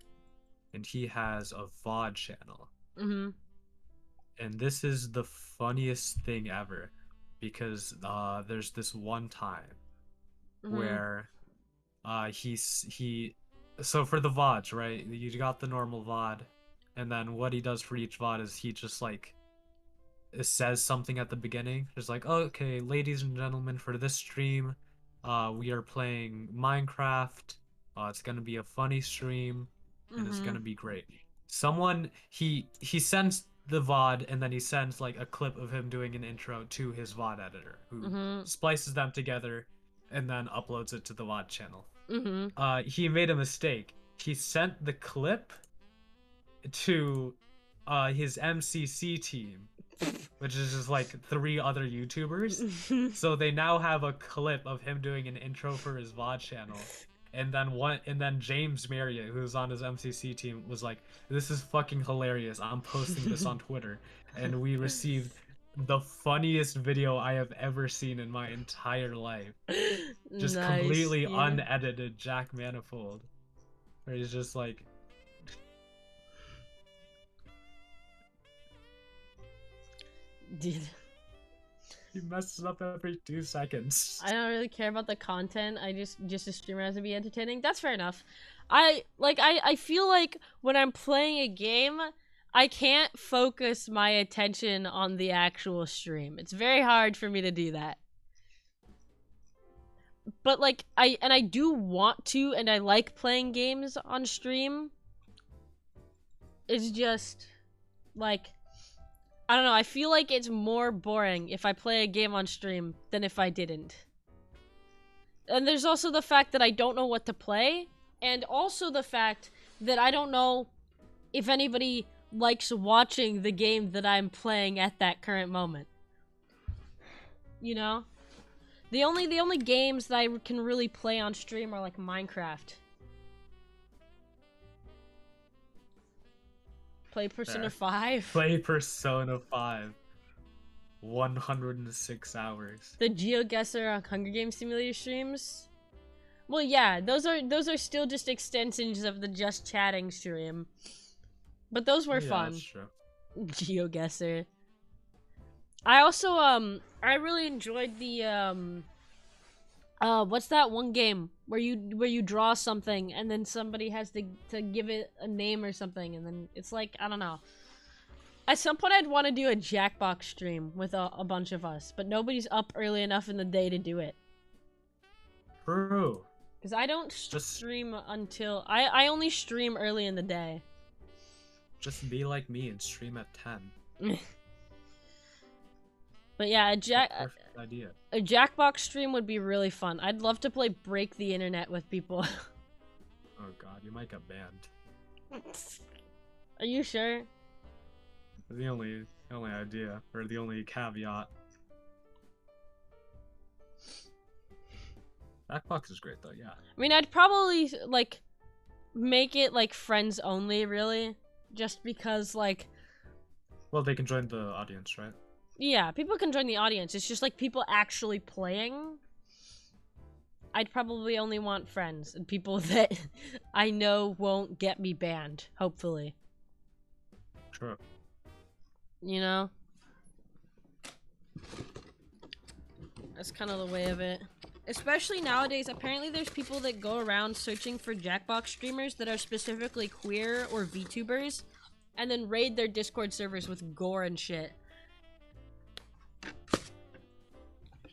and he has a VOD channel. And this is the funniest thing ever, because there's this one time where so for the VODs, right, you got the normal VOD, and then what he does for each VOD is he just like says something at the beginning, just like, oh, okay, ladies and gentlemen, for this stream we are playing Minecraft, it's gonna be a funny stream, and it's gonna be great. Someone he sends the VOD, and then he sends like a clip of him doing an intro to his VOD editor, who splices them together and then uploads it to the VOD channel. He made a mistake. He sent the clip to his MCC team, which is just like 3 other YouTubers. So they now have a clip of him doing an intro for his VOD channel. And then James Marriott, who's on his MCC team, was like, "This is fucking hilarious. I'm posting this on Twitter." And we received the funniest video I have ever seen in my entire life. Just
Nice,
completely
yeah.
unedited Jack Manifold. Where he's just like...
Dude.
He messes up every 2 seconds.
I don't really care about the content. I just a streamer has to be entertaining. That's fair enough. I feel like when I'm playing a game, I can't focus my attention on the actual stream. It's very hard for me to do that. But like I do want to, and I like playing games on stream. It's just like, I don't know, I feel like it's more boring if I play a game on stream than if I didn't. And there's also the fact that I don't know what to play, and also the fact that I don't know if anybody likes watching the game that I'm playing at that current moment. You know? The only games that I can really play on stream are like Minecraft. Play Persona 5.
Play Persona 5. 106 hours.
The GeoGuessr on Hunger Games Simulator streams. Well, yeah, those are still just extensions of the Just Chatting stream, but those were fun.
That's true.
GeoGuessr. I also I really enjoyed the what's that one game where you draw something and then somebody has to give it a name or something, and then it's like, I don't know. At some point I'd want to do a Jackbox stream with a bunch of us, but nobody's up early enough in the day to do it.
True.
Because I don't stream until I only stream early in the day.
Just be like me and stream at 10.
But yeah,
Perfect idea.
a Jackbox stream would be really fun. I'd love to play Break the Internet with people.
Oh god, you might get banned.
Are you sure?
The only idea, or the only caveat. Jackbox is great though, yeah.
I mean, I'd probably like make it like friends only, really, just because like,
Well, they can join the audience, right?
yeah, people can join the audience. It's just like people actually playing. I'd probably only want friends and people that I know won't get me banned, hopefully.
True.
You know? That's kind of the way of it. Especially nowadays, apparently there's people that go around searching for Jackbox streamers that are specifically queer or VTubers, and then raid their Discord servers with gore and shit.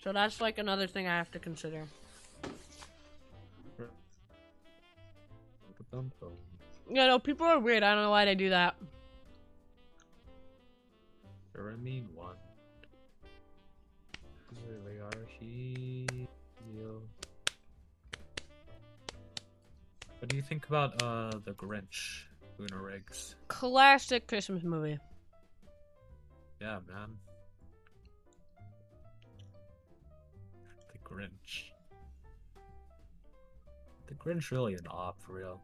So that's like another thing I have to consider. Yeah, no, people are weird. I don't know why they do that.
You're a mean one. Really are he? What do you think about the Grinch, Lunar Riggs?
Classic Christmas movie.
Yeah, man. The Grinch. The Grinch really an op for real.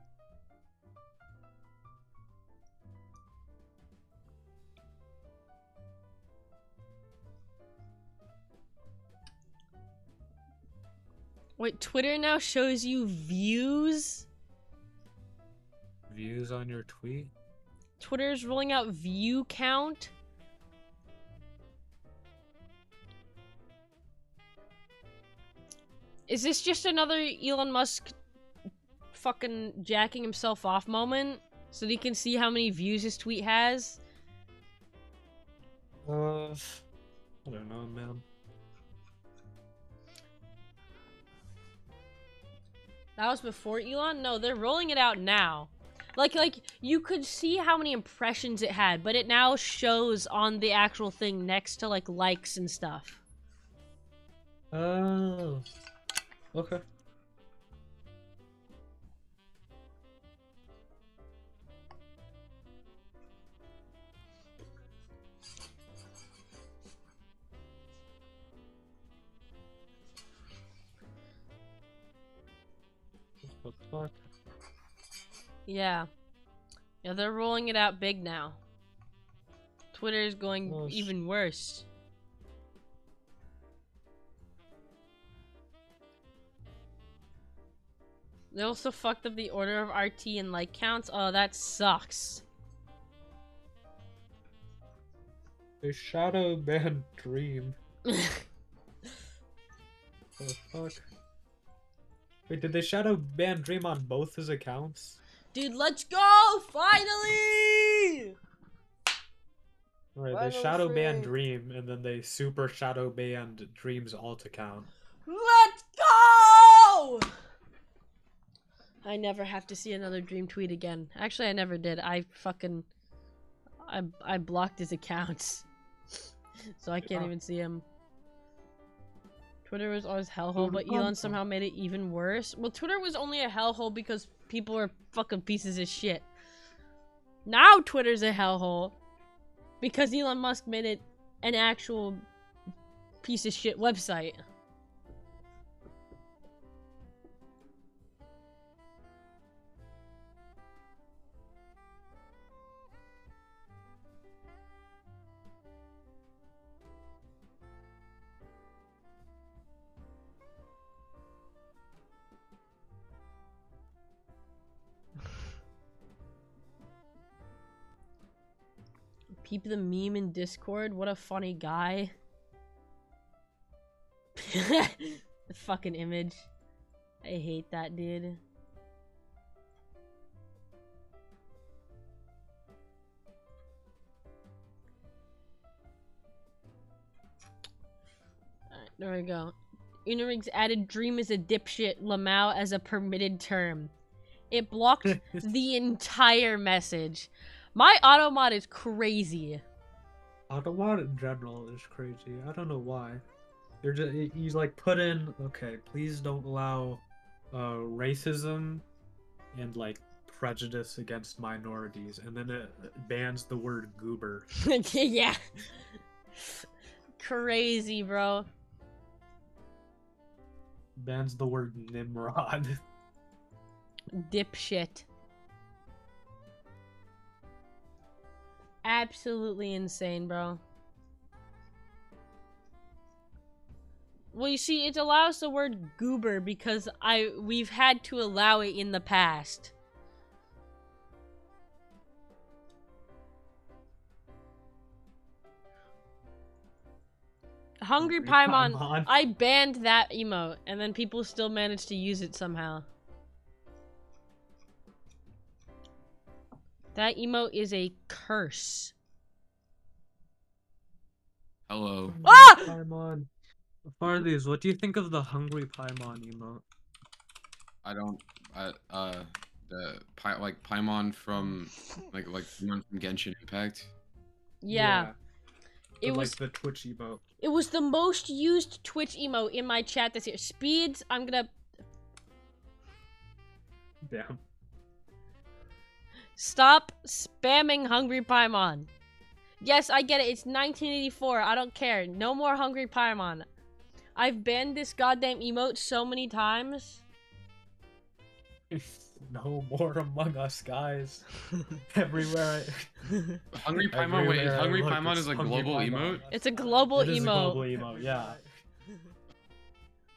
Wait, Twitter now shows you views?
Views on your tweet?
Twitter's rolling out view count? Is this just another Elon Musk fucking jacking himself off moment? So that he can see how many views his tweet has?
I don't know, man.
That was before Elon? No, they're rolling it out now. Like, you could see how many impressions it had, but it now shows on the actual thing next to, like, likes and stuff.
Oh. Okay. What the fuck?
Yeah. Yeah, they're rolling it out big now. Twitter is going even worse. They also fucked up the order of RT and like counts. Oh, that sucks.
A shadow banned Dream. What the fuck? Wait, did they shadow ban Dream on both his accounts?
Dude, let's go! Finally!
Right,
Final
they shadow banned
frame.
Dream, and then they super shadow banned Dream's alt account.
Let's go! I never have to see another Dream tweet again. Actually, I never did. I blocked his accounts. So I can't even see him. Twitter was always hellhole, but Elon somehow made it even worse. Well, Twitter was only a hellhole because people are fucking pieces of shit. Now Twitter's a hellhole because Elon Musk made it an actual piece of shit website. Peep the meme in Discord. What a funny guy. The fucking image. I hate that dude. Alright, there we go. Unirig's added dream is a dipshit Lamau as a permitted term. It blocked the entire message. My automod is crazy.
Automod in general is crazy. I don't know why. They're just, you like put in, okay, please don't allow racism and like prejudice against minorities, and then it bans the word goober.
Yeah. Crazy, bro.
Bans the word Nimrod.
Dipshit. Absolutely insane, bro. Well, you see, it allows the word goober because we've had to allow it in the past. Hungry Paimon, I banned that emote, and then people still managed to use it somehow. That emote is a curse.
Hello.
Ah!
Paimon. Farthies, what do you think of the Hungry Paimon emote?
I don't. Like Paimon from like one from Genshin Impact.
Yeah. It was
like the Twitch emote.
It was the most used Twitch emote in my chat this year. Speeds, I'm gonna...
Damn.
Stop spamming Hungry Paimon. Yes, I get it. It's 1984. I don't care. No more Hungry Paimon. I've banned this goddamn emote so many times.
No more Among Us, guys. Everywhere
Hungry Paimon, wait, Hungry Paimon is a global emote?
It's a global emote.
It is a global emote, yeah.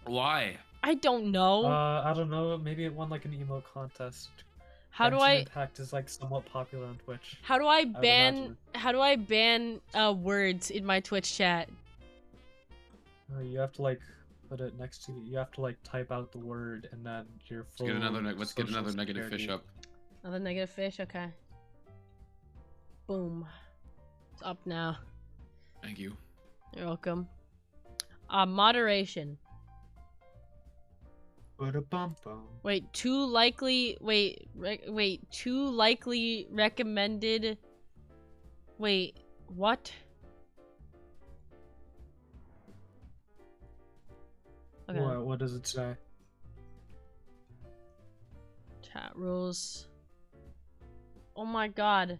Why?
I don't know.
I don't know. Maybe it won like an emote contest.
How do
Genshin
I...
Impact is like somewhat popular on Twitch.
How do I ban... How do I ban words in my Twitch chat?
You have to like put it next to... You have to like type out the word and then your full...
Let's get another negative fish up.
Another negative fish? Okay. Boom. It's up now.
Thank you.
You're welcome. Moderation. Wait, too likely... Wait, too likely recommended... Wait, what? Okay.
What does it say?
Chat rules. Oh my god.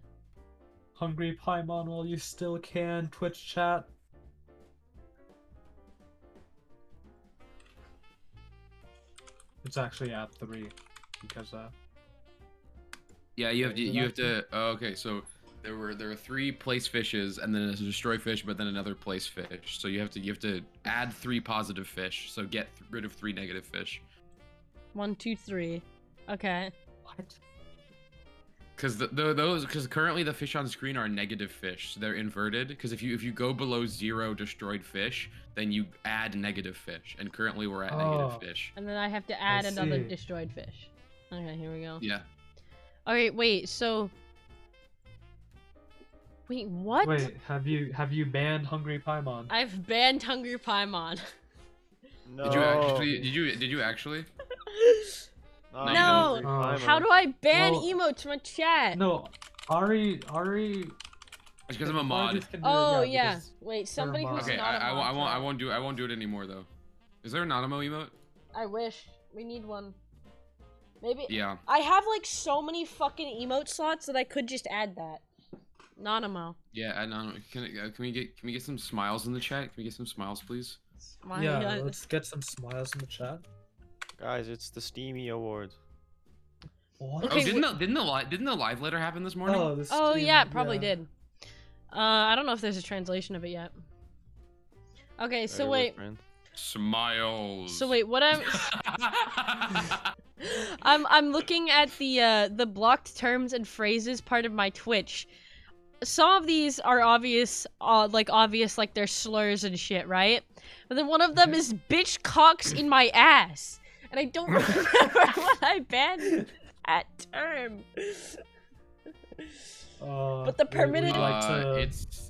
Hungry Paimon while you still can, Twitch chat. It's actually at 3 because
yeah, you have to oh, okay, so there were 3 place fishes and then there's a destroy fish but then another place fish. So you have to add 3 positive fish. So get rid of 3 negative fish.
1, 2, 3. Okay.
What?
Because currently the fish on screen are negative fish, so they're inverted. Because if you go below 0 destroyed fish, then you add negative fish, and currently we're at negative fish.
And then I have to add another destroyed fish. Okay, here we go.
Yeah.
Okay, wait. So, wait, what?
Wait, have you banned Hungry Paimon?
I've banned Hungry Paimon.
No.
Did you actually?
No. How do I ban emotes from a chat?
No, Ari.
It's because I'm a mod.
Oh yeah. Wait, somebody who's
okay,
not a mod.
I won't do it anymore though. Is there an Animo emote?
I wish. We need one. Maybe.
Yeah.
I have like so many fucking emote slots that I could just add that. Nanimo.
Yeah, can we get some smiles in the chat? Can we get some smiles, please?
Yeah, let's get some smiles in the chat.
Guys, it's the Steamy Awards.
What?
Okay, didn't the live letter happen this morning?
Oh yeah, it probably did. I don't know if there's a translation of it yet. Okay, so wait.
Smiles.
So wait, what I'm looking at the blocked terms and phrases part of my Twitch. some of these are obvious, like they're slurs and shit, right? But then one of them is bitch cocks in my ass, and I don't remember what I banned that term. But the permitted.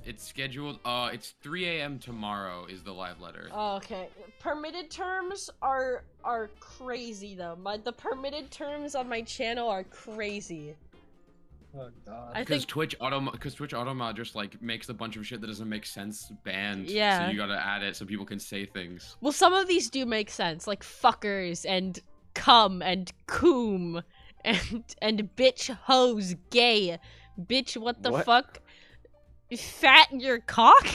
It's scheduled. It's 3 a.m. tomorrow is the live letter.
Oh, okay. Permitted terms are crazy though. The permitted terms on my channel are crazy.
Oh god.
Because Twitch Automod just like makes a bunch of shit that doesn't make sense banned.
Yeah.
So you gotta add it so people can say things.
Well, some of these do make sense, like fuckers and cum and coom and bitch, hoes, gay, bitch, what the fuck, fat your cock,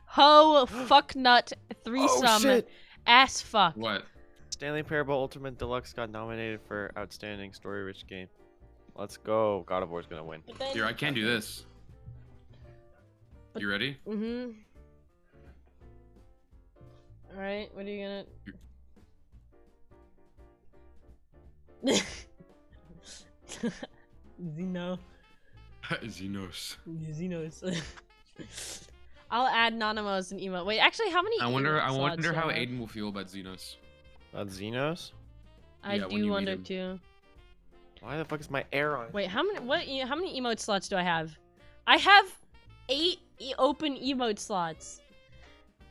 hoe, fuck nut, threesome, ass fuck.
What?
Stanley Parable Ultimate Deluxe got nominated for Outstanding Story-Rich Game. Let's go. God of War's gonna win.
Here, I can't do this. You ready?
Mm-hmm. Alright, what are you gonna... Xeno. Xenos. I'll add Nanimo as an emote. Wait, actually, how many?
I wonder
slots do
how
I have?
Aiden will feel about Xenos.
About Xenos?
I
Yeah, when
do
you meet
wonder
him.
too.
Why the fuck is my air on?
Wait, how many? How many emote slots do I have? I have 8 open emote slots,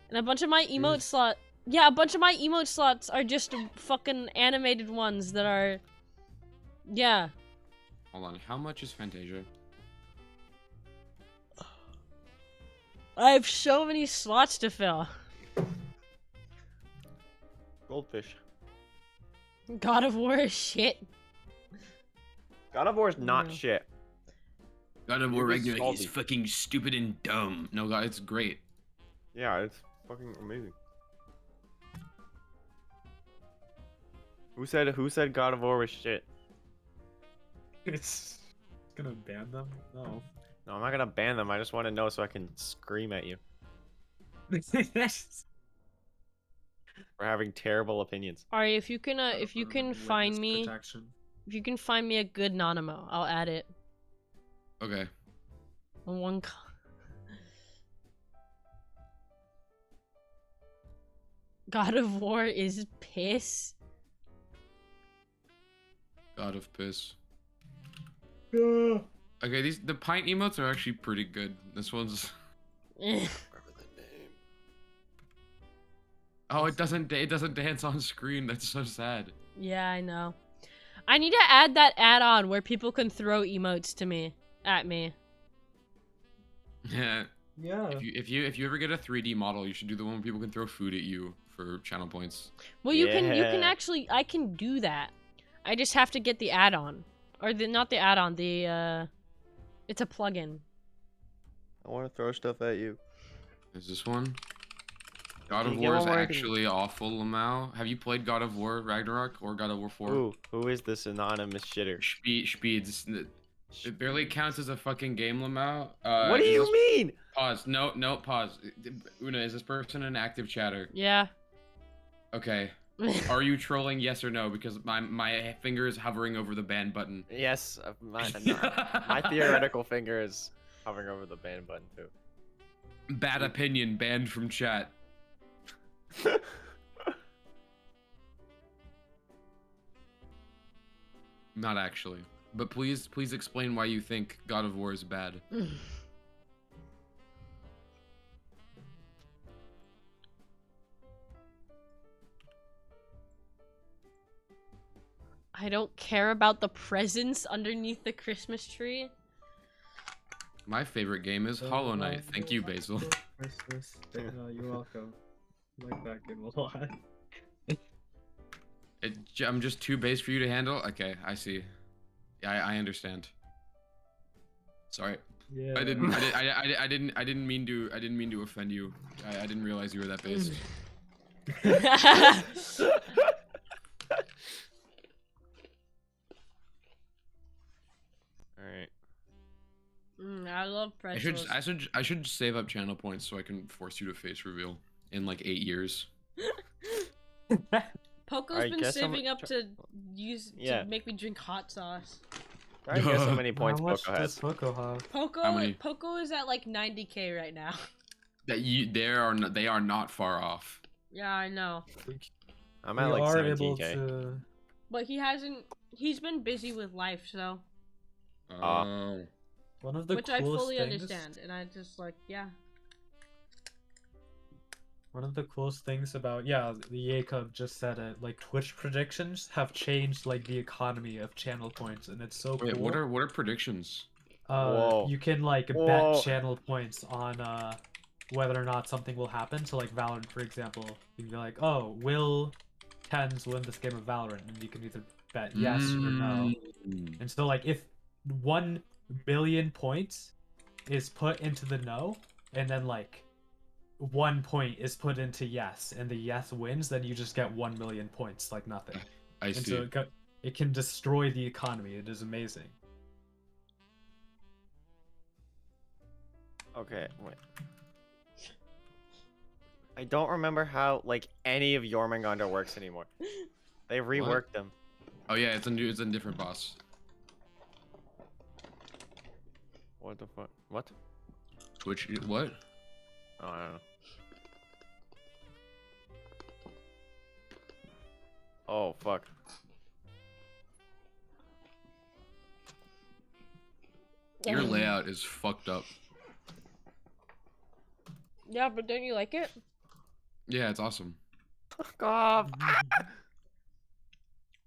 and a bunch of my emote slot. Yeah, a bunch of my emote slots are just fucking animated ones that are. Yeah.
Hold on, how much is Fantasia?
I have so many slots to fill.
Goldfish.
God of War is shit.
God of War is not shit.
God of War
You're just
regular is
salty.
fucking stupid and dumb. No, God, it's great.
Yeah, it's fucking amazing. Who said God of War was shit?
It's gonna ban them? No.
No, I'm not gonna ban them. I just want to know so I can scream at you for having terrible opinions.
Alright, if you can find me, if you can find me a good Nanimo, I'll add it.
Okay.
One. God of War is piss.
God of Piss. Okay, the pint emotes are actually pretty good. This one's. Oh, it doesn't dance on screen. That's so sad.
Yeah, I know. I need to add that add-on where people can throw emotes to me, at me.
Yeah.
Yeah.
If you ever get a 3D model, you should do the one where people can throw food at you for channel points.
Well, you can actually, I can do that. I just have to get the add-on, or not the add-on, it's a plugin.
I want to throw stuff at you.
Is this one? God
Can
of
you get
War is
one where I can-
actually awful, Lamau. Have you played God of War Ragnarok or God of War 4?
Who is this anonymous shitter?
Speeds. It barely counts as a fucking game, Lamau.
What do you mean?
Pause. No, pause. Una, is this person an active chatter?
Yeah.
Okay. Are you trolling? Yes or no? Because my finger is hovering over the ban button.
Yes, my theoretical finger is hovering over the ban button too.
Bad opinion. Banned from chat. Not actually. But please explain why you think God of War is bad.
I don't care about the presents underneath the Christmas tree.
My favorite game is Hollow Knight. Thank you, Basil.
Christmas. You're welcome. I like that game a lot.
I'm just too base for you to handle? Okay, I see. Yeah, I understand. Sorry.
Yeah.
I didn't mean to offend you. I didn't realize you were that based.
Alright.
I love pretzels.
I should save up channel points so I can force you to face reveal in like 8 years.
Poco's been saving up to make me drink hot sauce.
Try to guess how many points
How much
Poco
does
has.
Poco have?
How many?
Poco is at like 90k right now.
They are not far off.
Yeah, I know.
I'm
We
at like
are able
17k.
to.
But he's been busy with life, so.
Oh.
One of the
Which I
coolest
fully
things.
understand, and I just like, yeah.
One of the coolest things about the Jacob just said it. Like Twitch predictions have changed like the economy of channel points, and it's so
Wait,
cool.
what are predictions?
Whoa.
You can like
Whoa.
bet channel points on whether or not something will happen. So like Valorant, for example, you can be like, oh, will Tens win this game of Valorant? And you can either bet yes or no. And so like if 1 million points is put into the no, and then like 1 point is put into yes, and the yes wins, then you just get 1 million points, like nothing.
I see.
And so it can destroy the economy. It is amazing.
Okay, wait. I don't remember how like any of Jormungandr works anymore. They reworked them.
Oh yeah, it's a different boss.
What the fuck? What?
Twitch what?
Oh, I don't know. Oh fuck.
Your layout is fucked up.
Yeah, but don't you like it?
Yeah, it's awesome.
Fuck off.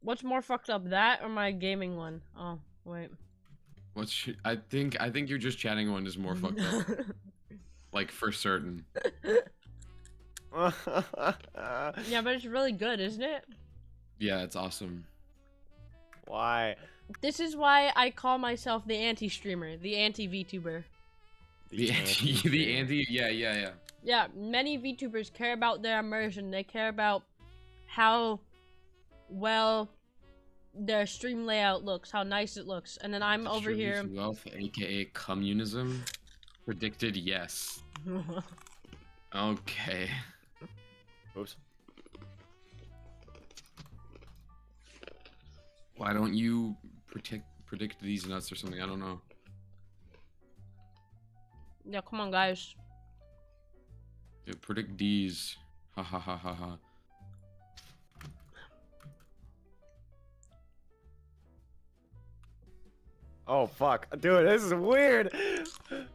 What's more fucked up, that or my gaming one? Oh, wait.
I think your just chatting one is more fucked up. Like for certain.
Yeah, but it's really good, isn't it?
Yeah, it's awesome.
Why?
This is why I call myself the anti-streamer, the anti-VTuber.
The anti, yeah.
Yeah, many VTubers care about their immersion. They care about how well their stream layout looks, how nice it looks, and then I'm over here.
Distributes wealth, aka communism. Predicted yes. Okay.
Oops.
Why don't you predict these nuts or something? I don't know.
Yeah, come on, guys.
Yeah, predict these. Ha ha ha ha ha.
Oh fuck, dude, this is weird. I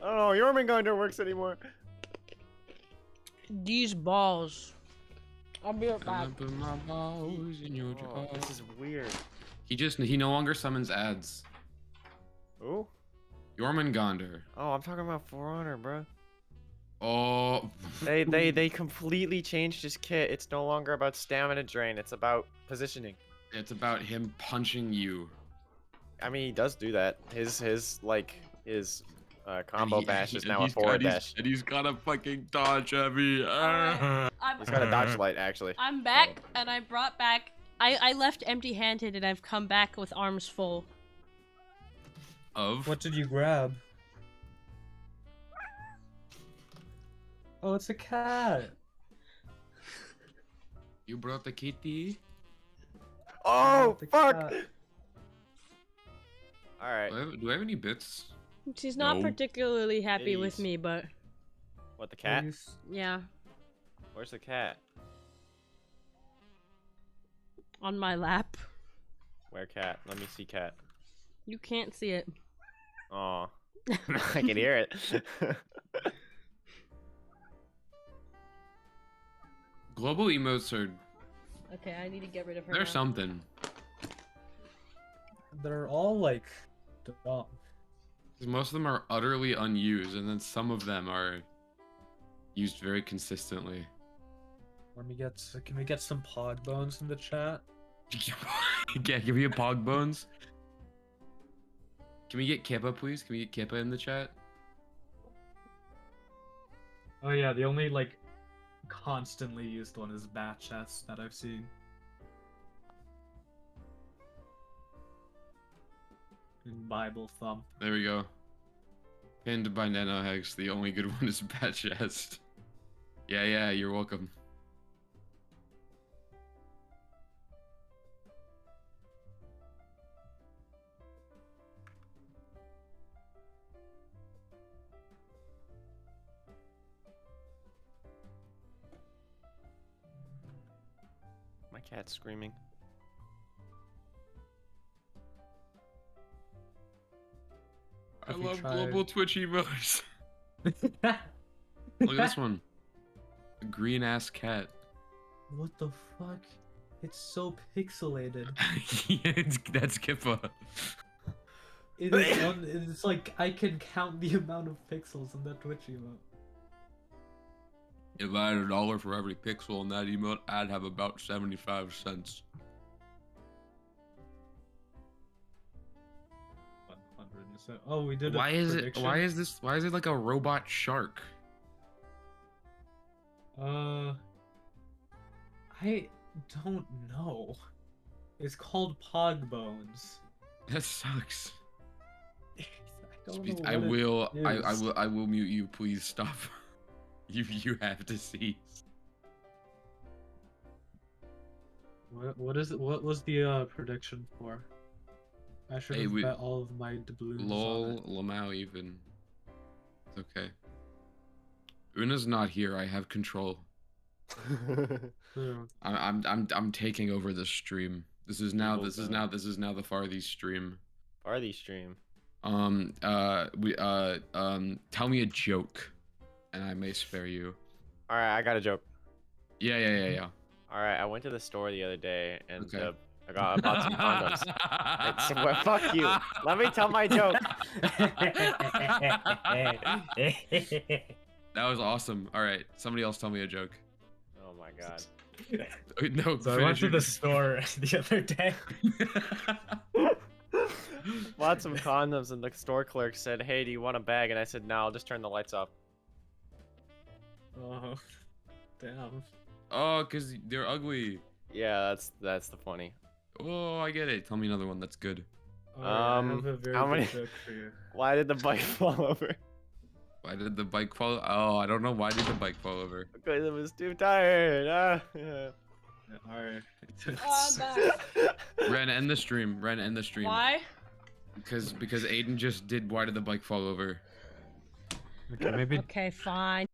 don't know, Jormungandr works anymore.
These balls. I'll be right back.
Oh,
this is weird.
He no longer summons ads.
Who?
Jormungandr.
Oh, I'm talking about For Honor, bro.
Oh.
They completely changed his kit. It's no longer about stamina drain. It's about positioning.
It's about him punching you.
I mean, he does do that. His combo bash is now a forward dash.
And he's got a fucking dodge heavy.
He's got a dodge light, actually.
I'm back, and I brought back. I left empty-handed, and I've come back with arms full.
Of?
What did you grab? Oh, it's a cat.
You brought the kitty?
Oh, fuck!
Cat.
Alright.
Do I have any bits?
She's not
No.
particularly happy with
Kitties.
me, but
What, the cat?
yeah,
Where's the cat?
on my lap.
Where cat? Let me see cat.
You can't see it.
Aw. I can hear it.
Global emotes are.
Okay, I need to get rid of her.
They're
now.
something.
They're all like dumb.
'Cause most of them are utterly unused, and then some of them are used very consistently.
Can we get some pod bones in the chat?
Yeah, give me a pog bones. Can we get Kippa, please? Can we get Kippa in the chat?
Oh yeah, the only like constantly used one is Bat Chest that I've seen. And Bible Thump.
There we go. Pinned by NanoHex. The only good one is Bat Chest. Yeah, you're welcome.
Cat screaming.
I
Have you
love
tried-
global Twitch emotes. Look at this one. A green ass cat.
What the fuck? It's so pixelated.
Yeah, that's Kippa.
It's like I can count the amount of pixels in that Twitch emote.
If I had $1 for every pixel in that emote, I'd have about 75 cents.
100%. Oh, we did.
Why
a
is it?
prediction.
Why is this? Why is it like a robot shark?
I don't know. It's called Pog Bones.
That sucks.
I don't know
I
what
will.
it
I
is.
will. I will mute you. Please stop. You have to cease.
What is it? What was the prediction for? I should
Hey,
have
we-
bet all of my doubloons on
Lol,
it.
Lamau even. It's okay. Una's not here. I have control.
Yeah.
I'm taking over the stream. This is now the Farthy stream.
Farthy stream.
Tell me a joke, and I may spare you.
All right, I got a joke.
Yeah.
All right, I went to the store the other day and
Okay.
I bought some condoms. Well, fuck you. Let me tell my joke.
That was awesome. All right, somebody else tell me a joke.
Oh my god.
No,
So I went
finish
to
your-
the store the other day.
Bought some condoms and the store clerk said, "Hey, do you want a bag?" And I said, "No, I'll just turn the lights off."
Oh, damn.
Oh, cause they're ugly.
Yeah, that's the funny.
Oh, I get it. Tell me another one that's good.
Alright, I have a very
how
good
many-
joke for you.
Why did the bike fall over?
Why did the bike fall? Oh, I don't know. Why did the bike fall over?
Because it was too tired.
Alright.
I'm back.
Ren, end the stream. Ren, end the stream.
Why?
Because Aiden just did. Why did the bike fall over?
Okay, maybe
Okay, fine.